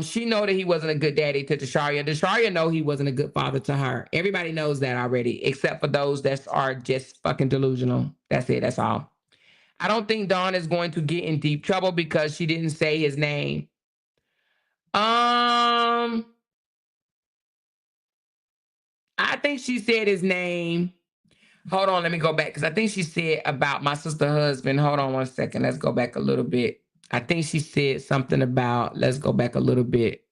she know that he wasn't a good daddy to Desharia. Desharia know he wasn't a good father to her. Everybody knows that already, except for those that are just fucking delusional. That's it, that's all. I don't think Dawn is going to get in deep trouble because she didn't say his name. I think she said his name. Hold on, let me go back because I think she said about my sister's husband. Hold on one second. Let's go back a little bit. I think she said something about, let's go back a little bit.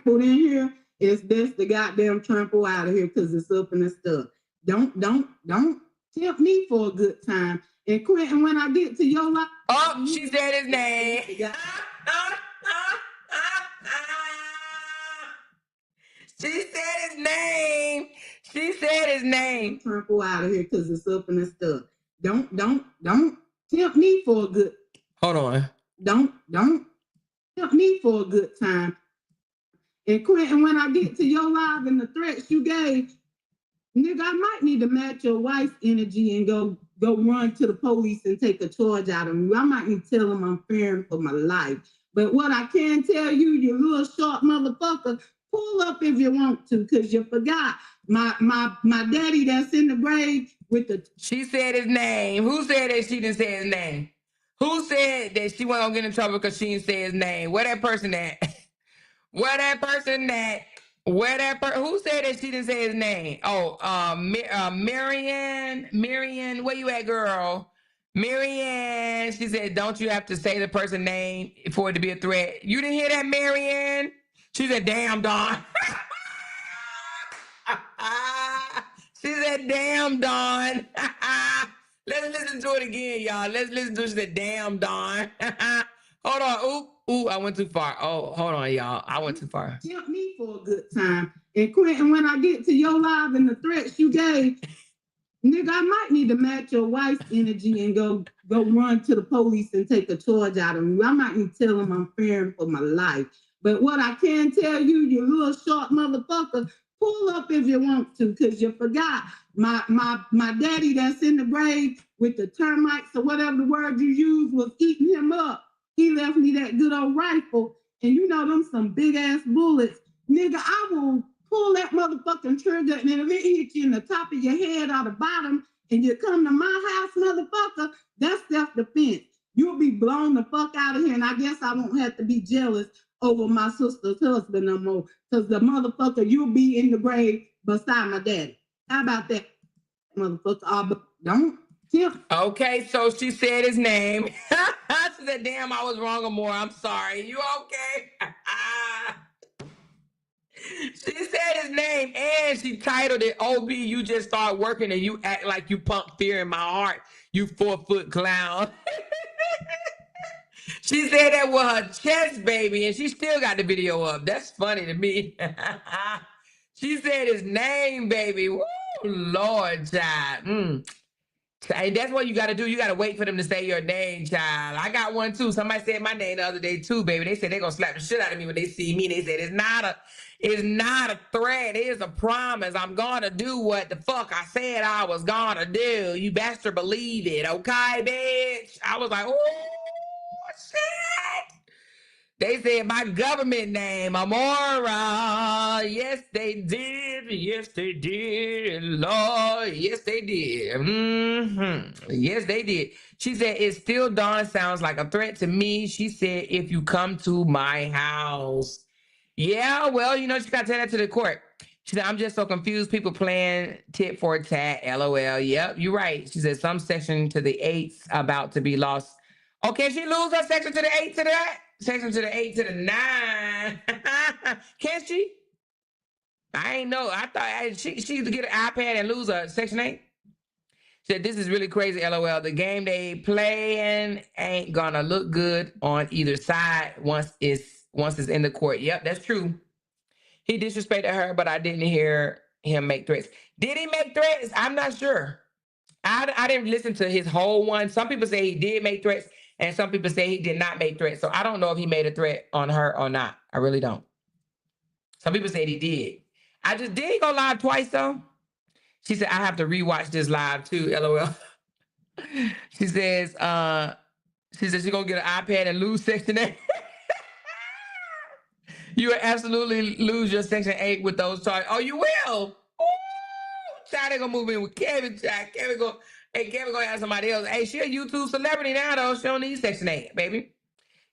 Put in here, it's best to goddamn trample out of here because it's up in the stuff. Don't tempt me for a good time. And Quentin, when I get to your life. Oh, she said his name. She said his name. She said his name. Trample out of here because it's up in the stuff. Don't tempt me for a good. Hold on. Don't tempt me for a good time. And Quentin, when I get to your live and the threats you gave, nigga, I might need to match your wife's energy and go run to the police and take a charge out of me. I might need to tell them I'm fearing for my life. But what I can tell you, you little short motherfucker, pull up if you want to, because you forgot my daddy that's in the grave with the. She said his name. Who said that she didn't say his name? Who said that she wasn't gonna get in trouble because she didn't say his name? Where that person at? Who said that she didn't say his name? Oh, Marianne, where you at, girl? Marianne, she said, don't you have to say the person's name for it to be a threat? You didn't hear that, Marianne? She said, damn, Dawn. She said, damn, Dawn. Let's listen to it again, y'all. Let's listen to it. She said, damn, Dawn. Hold on. Ooh, I went too far. Oh, hold on, y'all. I went too far. Tempt me for a good time. And Quentin, when I get to your live and the threats you gave, nigga, I might need to match your wife's energy and go run to the police and take a charge out of me. I might need to tell them I'm fearing for my life. But what I can tell you, you little short motherfucker, pull up if you want to, because you forgot my daddy that's in the grave with the termites or whatever the word you used was eating him up. He left me that good old rifle, and you know them some big ass bullets. Nigga, I will pull that motherfucking trigger, and if it hits you in the top of your head or the bottom, and you come to my house, motherfucker, that's self-defense. You'll be blown the fuck out of here, and I guess I won't have to be jealous over my sister's husband no more, because the motherfucker, you'll be in the grave beside my daddy. How about that, motherfucker? Don't. Okay, so she said his name. She said, damn, I was wrong, Amore. I'm sorry. You okay? She said his name and she titled it, OB, you just start working and you act like you pump fear in my heart, you 4-foot clown. She said that with her chest, baby, and she still got the video up. That's funny to me. She said his name, baby. Woo, Lord, child. Hey, that's what you got to do. You got to wait for them to say your name, child. I got one too. Somebody said my name the other day too, baby. They said they're going to slap the shit out of me when they see me. They said it's not a threat. It is a promise. I'm going to do what the fuck I said I was going to do. You best believe it, okay, bitch? I was like, oh, shit. They said my government name, Amora. Yes, they did. Yes, they did. Lord, yes, they did. Yes, they did. She said, it still Dawn sounds like a threat to me. She said, if you come to my house. Yeah, well, you know, she got to tell that to the court. She said, I'm just so confused. People playing tit for tat, LOL. Yep, you're right. She said, some section to the 8's about to be lost. Oh, can she lose her section to the 8 to that? Section to the 8 to the 9. Can she? I ain't know. I thought she used to get an iPad and lose her section 8. Said this is really crazy, LOL. The game they playing ain't gonna look good on either side once it's in the court. Yep, that's true. He disrespected her, but I didn't hear him make threats. Did he make threats? I'm not sure. I didn't listen to his whole one. Some people say he did make threats, and some people say he did not make threats. So I don't know if he made a threat on her or not. I really don't. Some people said he did. I just did go live twice though. She said, I have to rewatch this live too, LOL. She says, she's gonna get an iPad and lose Section 8. You will absolutely lose your Section 8 with those charges. Oh, you will. Ooh, child, they gonna move in with Kevin. Child. Kevin gonna have somebody else. Hey, she a YouTube celebrity now though. She don't need Section 8, baby.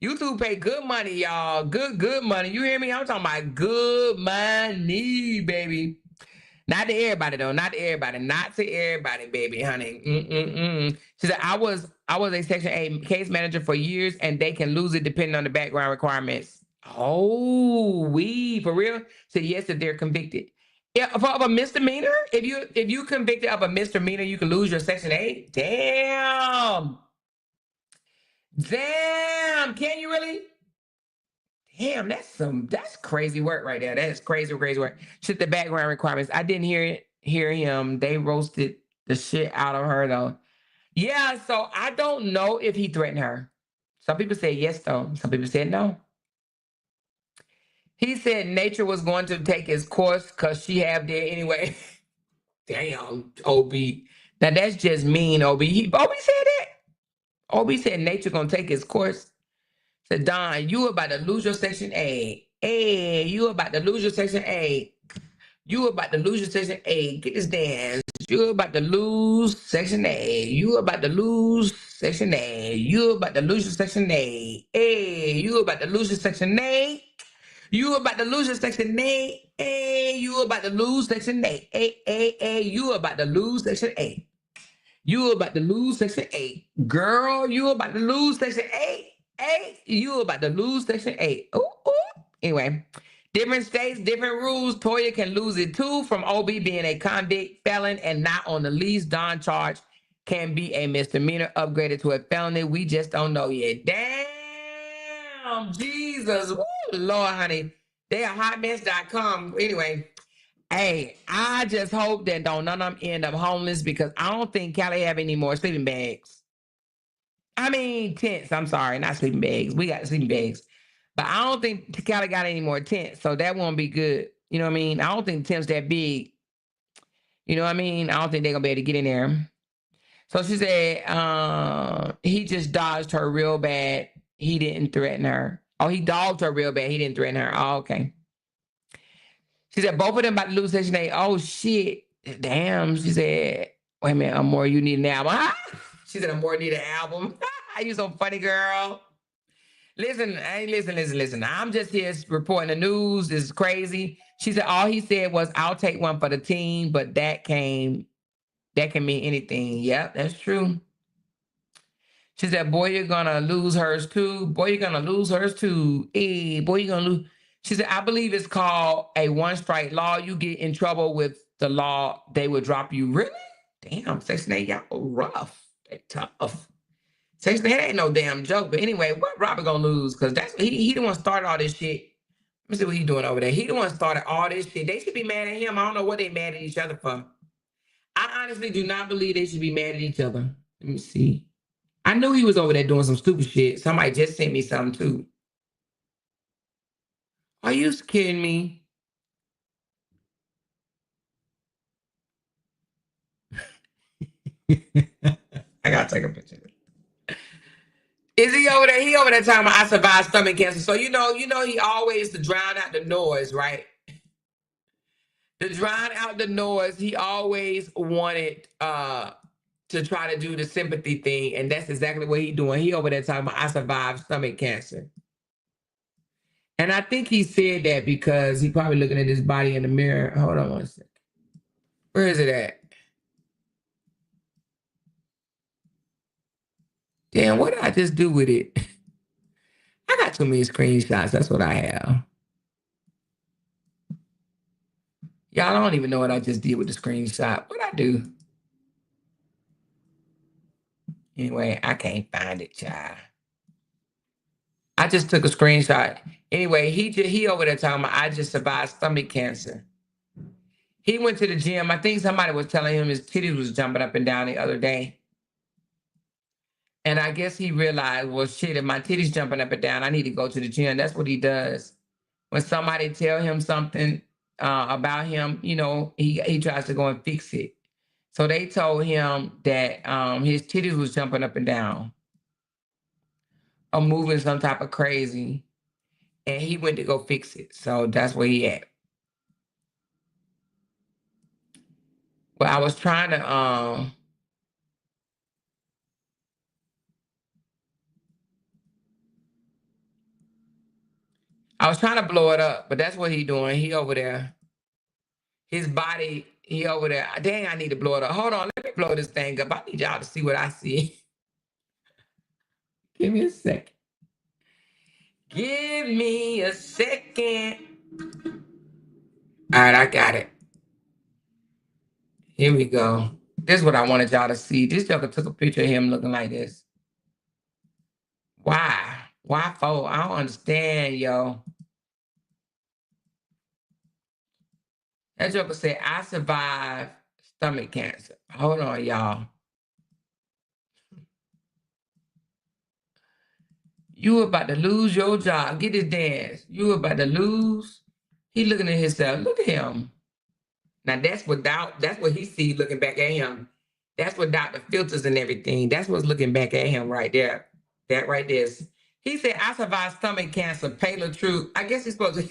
YouTube pay good money, y'all. Good money. You hear me? I'm talking about good money, baby. Not to everybody though. Not to everybody. Not to everybody, baby, honey. She said, I was a Section 8 case manager for years, and they can lose it depending on the background requirements. Oh, for real? Said yes if they're convicted. Yeah, of a misdemeanor. If you convicted of a misdemeanor, you can lose your Section 8. Damn. Can you really? Damn, that's crazy work right there. That is crazy work. Shit, the background requirements. I didn't hear him. They roasted the shit out of her though. Yeah, so I don't know if he threatened her. Some people said yes though. Some people said no. He said nature was going to take its course because she have there anyway. Damn, OB. Now that's just mean, OB. OB said that. OB said nature gonna take its course. Said, Don, you about to lose your Section 8. Hey, you about to lose your Section 8. You about to lose your Section 8. Get this dance. You about to lose Section 8. You about to lose Section 8. You about to lose your Section 8. Hey, you about to lose your Section 8. You about to lose your Section 8. Hey, you about to lose Section 8. Hey, you about to lose Section 8. You about to lose Section 8. Girl, you about to lose Section 8. You about to lose Section 8. Ooh. Anyway, different states, different rules. Toya can lose it too from OB being a convict felon and not on the lease. Don charge can be a misdemeanor upgraded to a felony. We just don't know yet. Damn, Jesus. Woo, Lord, honey. They are hotmess.com. Anyway, hey, I just hope that none of them end up homeless because I don't think Cali have any more sleeping bags. I mean, tents. I'm sorry, not sleeping bags. We got sleeping bags. But I don't think Cali got any more tents, so that won't be good. You know what I mean? I don't think the tent's that big. You know what I mean? I don't think they're going to be able to get in there. So she said he just dodged her real bad. He didn't threaten her. Oh, he dogged her real bad. He didn't threaten her. Oh, okay. She said both of them about to lose Section 8. Oh, shit. Damn. She said, wait a minute, Amore, you need an album. She said, Amore need an album. You so funny, girl. Listen. I'm just here reporting the news. This is crazy. She said all he said was, I'll take one for the team, but that can mean anything. Yep, that's true. She said, boy, you're gonna lose hers too. Boy, you're gonna lose hers too. Hey, boy, you're gonna lose. She said, I believe it's called a one-strike law. You get in trouble with the law, they will drop you. Really? Damn, Section 8, y'all rough. They tough. Section 8 ain't no damn joke. But anyway, what Robert gonna lose? Because that's he the one started all this shit. Let me see what he doing over there. He the one started all this shit. They should be mad at him. I don't know what they mad at each other for. I honestly do not believe they should be mad at each other. Let me see. I knew he was over there doing some stupid shit. Somebody just sent me something too. Are you kidding me? I gotta take a picture. Is he over there? He over there talking about I survived stomach cancer. So you know he always to drown out the noise, right? To drown out the noise, he always wanted to try to do the sympathy thing, and that's exactly what he's doing. He over there talking about I survived stomach cancer. And I think he said that because he probably looking at his body in the mirror. Hold on one second. Where is it at? Damn, what did I just do with it? I got too many screenshots. That's what I have. Y'all don't even know what I just did with the screenshot. What'd I do? Anyway, I can't find it, child. I just took a screenshot. Anyway, he over there talking about I just survived stomach cancer. He went to the gym. I think somebody was telling him his titties was jumping up and down the other day. And I guess he realized, well, shit, if my titties jumping up and down, I need to go to the gym. That's what he does. when somebody tell him something about him, you know, he tries to go and fix it. So they told him that his titties was jumping up and down or moving some type of crazy, and he went to go fix it. So that's where he at. Well, I was trying to blow it up, but that's what he doing. He over there. His body, he over there. Dang, I need to blow it up. Hold on, let me blow this thing up. I need y'all to see what I see. Give me a second. Give me a second. All right, I got it. Here we go. This is what I wanted y'all to see. This joker took a picture of him looking like this. Why? Why for? I don't understand, yo. That joker said, I survived stomach cancer. Hold on, y'all. You about to lose your job. Get this dance. You about to lose. He looking at himself. Look at him. Now that's what he see looking back at him. That's without the filters and everything. That's what's looking back at him right there. That right there. He said, I survived stomach cancer. Pay LaTruth's. I guess he's supposed to.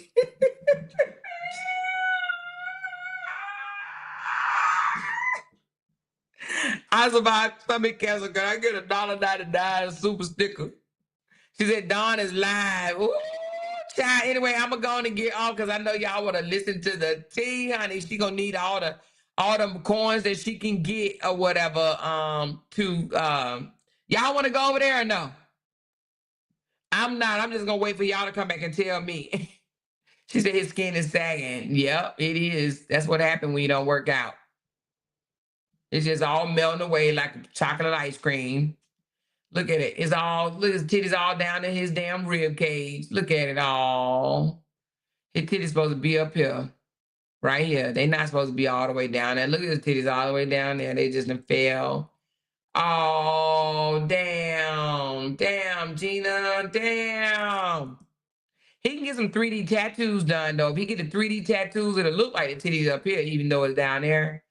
I survived stomach cancer. Can I get $1.99 super sticker? She said, Dawn is live. Ooh, child. Anyway, I'm going to get off because I know y'all want to listen to the tea, honey. She going to need all the coins that she can get or whatever. Y'all want to go over there or no? I'm not. I'm just going to wait for y'all to come back and tell me. She said his skin is sagging. Yep, it is. That's what happened when you don't work out. It's just all melting away like chocolate ice cream. Look at it. It's all, look, his titties all down in his damn rib cage. Look at it all. His titties supposed to be up here. Right here. They not supposed to be all the way down there. Look at his titties all the way down there. They just fell. Oh, damn. Damn, Gina. Damn. He can get some 3D tattoos done, though. If he get the 3D tattoos, it'll look like the titties up here, even though it's down there.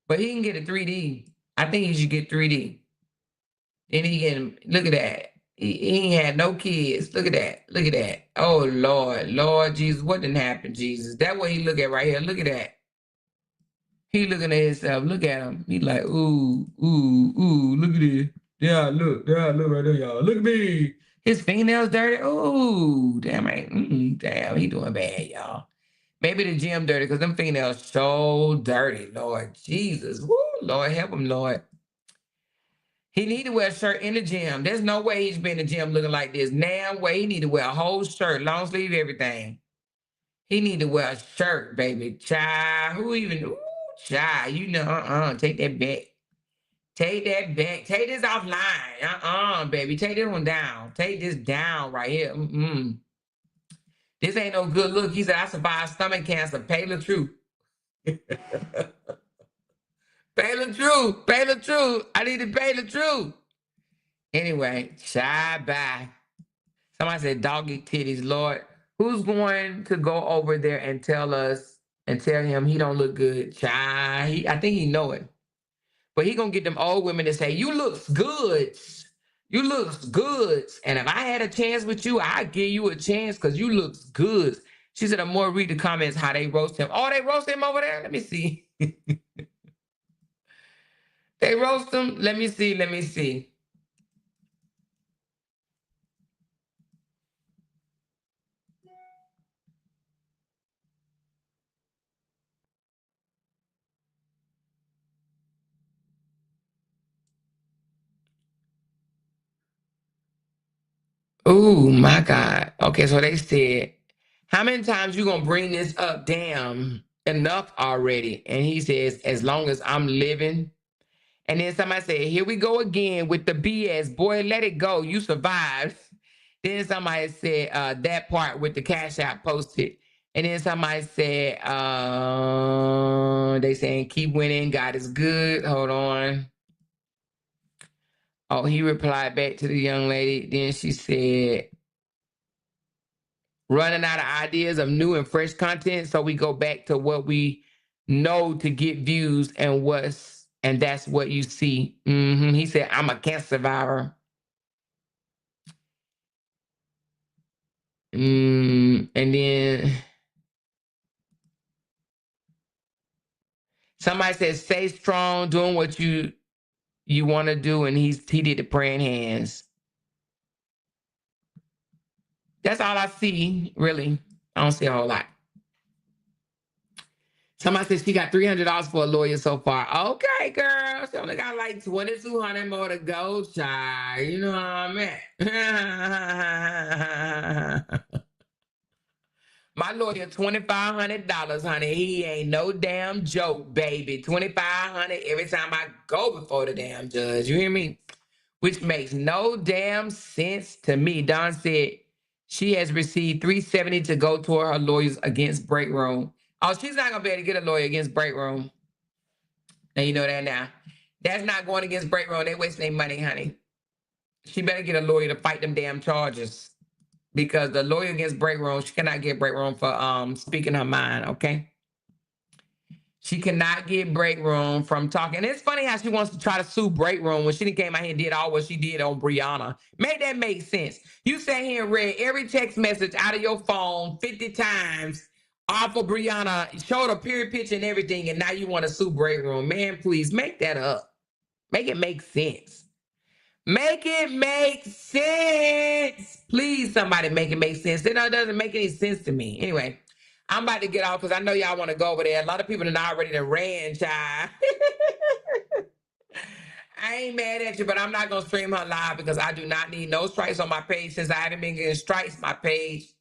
But he can get a 3D. I think he should get 3D. And he can, look at that. He ain't had no kids. Look at that. Look at that. Oh, Lord. Lord Jesus. What didn't happen, Jesus? That what he look at right here. Look at that. He looking at himself. Look at him. He like, ooh, ooh, ooh. Look at this. Yeah, look right there, y'all. Look at me. His fingernails dirty. Ooh, damn it. Damn, he doing bad, y'all. Maybe the gym dirty because them fingernails so dirty, Lord Jesus. Woo, Lord, help him, Lord. He need to wear a shirt in the gym. There's no way he's been in the gym looking like this. Damn way he need to wear a whole shirt, long sleeve, everything. He need to wear a shirt, baby. Child, who even, ooh, child, you know, take that back. Take that back. Take this offline. Baby, take this one down. Take this down right here. This ain't no good look. He said, I survived stomach cancer. Pay LaTruth's. Pay LaTruth's. Pay LaTruth's. I need to pay LaTruth's. Anyway, shy bye. Somebody said doggy titties, Lord. Who's going to go over there and tell him he don't look good? Shy. I think he know it. But he gonna get them old women to say, you looks good. You looks good. And if I had a chance with you, I'd give you a chance because you looks good. She said, I'm more read the comments how they roast him. Oh, they roast him over there? Let me see. They roast him? Let me see. Oh, my God. Okay, so they said, how many times you gonna bring this up? Damn, enough already. And he says, as long as I'm living. And then somebody said, here we go again with the BS. Boy, let it go. You survived. Then somebody said that part with the cash out posted. And then somebody said, they saying, keep winning. God is good. Hold on. Oh, he replied back to the young lady. Then she said, running out of ideas of new and fresh content. So we go back to what we know to get views and that's what you see. He said, I'm a cancer survivor. And then somebody said, stay strong, doing what you want to do. And he did the praying hands. That's all I see, really. I don't see a whole lot. Somebody said she got $300 for a lawyer so far. Okay, girl. She only got like 2,200 more to go, child. You know what I mean? My lawyer, $2,500, honey. He ain't no damn joke, baby. $2,500 every time I go before the damn judge. You hear me? Which makes no damn sense to me. Dawn said she has received $370 to go toward her lawyers against break room. Oh, she's not going to be able to get a lawyer against break room. And you know that now. That's not going against break room. They wasting their money, honey. She better get a lawyer to fight them damn charges. Because the lawyer against break room, she cannot get break room for speaking her mind, okay? She cannot get break room from talking. And it's funny how she wants to try to sue break room when she didn't came out here and did all what she did on Brianna. Make that make sense. You sat here and read every text message out of your phone 50 times off of Brianna, showed a period picture and everything, and now you want to sue break room. Man, please make that up. Make it make sense. Make it make sense. Please, somebody make it make sense. It doesn't make any sense to me. Anyway, I'm about to get off because I know y'all want to go over there. A lot of people are already ran, child. I ain't mad at you, but I'm not going to stream her live because I do not need no strikes on my page. Since I haven't been getting strikes, my page,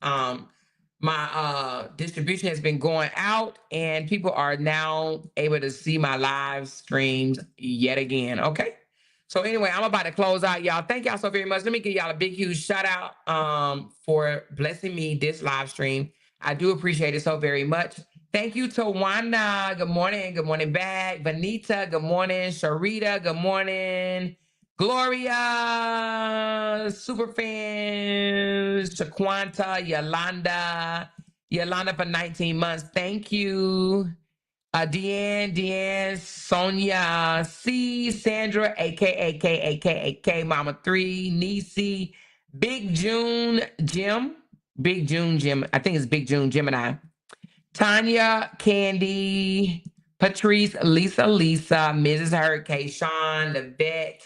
my distribution has been going out and people are now able to see my live streams yet again. Okay. So anyway, I'm about to close out, y'all. Thank y'all so very much. Let me give y'all a big, huge shout out for blessing me this live stream. I do appreciate it so very much. Thank you to Wanda. Good morning. Good morning back. Vanita. Good morning. Sharita. Good morning. Gloria. Superfans. Shaquanta. Yolanda for 19 months. Thank you. Deanne, Sonia, C, Sandra, aka Mama 3, Nisi, Big June Jim, I think it's Big June Gemini, Tanya, Candy, Patrice, Lisa, Mrs. Hurricane, Sean, the vet,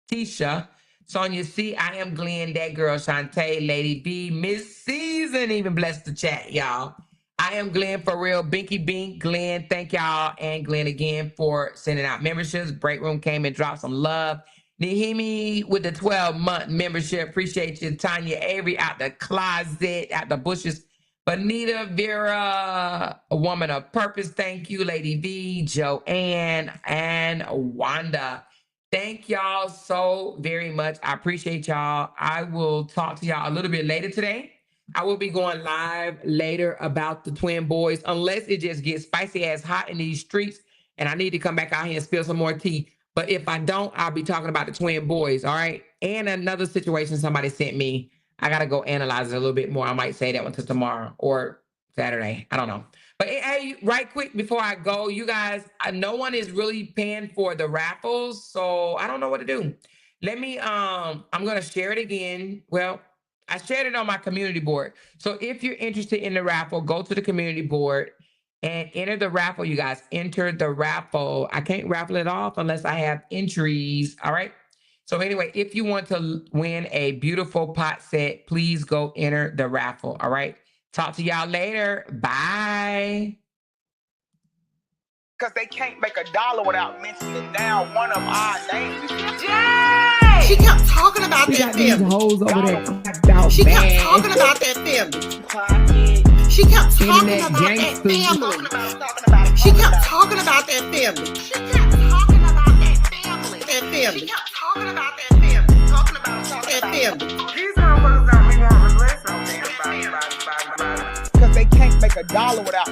Tisha, Sonia C, I am Glenn, that girl, Shantae, Lady B, Miss Season, even blessed the chat, y'all. I am Glenn for real. Binky Bink, Glenn. Thank y'all and Glenn again for sending out memberships. Break Room came and dropped some love. Nahimi with the 12-month membership. Appreciate you. Tanya Avery out the closet, out the bushes. Bonita Vera, a woman of purpose. Thank you, Lady V, Joanne, and Wanda. Thank y'all so very much. I appreciate y'all. I will talk to y'all a little bit later today. I will be going live later about the twin boys, unless it just gets spicy ass hot in these streets and I need to come back out here and spill some more tea. But if I don't, I'll be talking about the twin boys, all right? And another situation somebody sent me. I got to go analyze it a little bit more. I might say that one to tomorrow or Saturday. I don't know. But hey, right quick before I go, you guys, no one is really paying for the raffles, so I don't know what to do. Let me, I'm going to share it again. Well, I shared it on my community board. So if you're interested in the raffle, go to the community board and enter the raffle, you guys. Enter the raffle. I can't raffle it off unless I have entries, all right? So anyway, if you want to win a beautiful pot set, please go enter the raffle, all right? Talk to y'all later. Bye. Because they can't make $1 without mentioning down one of our names. Yay! She kept talking about that family. Hoes over there. She kept talking about that family. She kept talking about that family. She kept talking about that family. She kept talking about that family. That family. She kept talking about that family. Talking about that family. These motherfuckers don't be wanting to listen. Because they can't make $1 without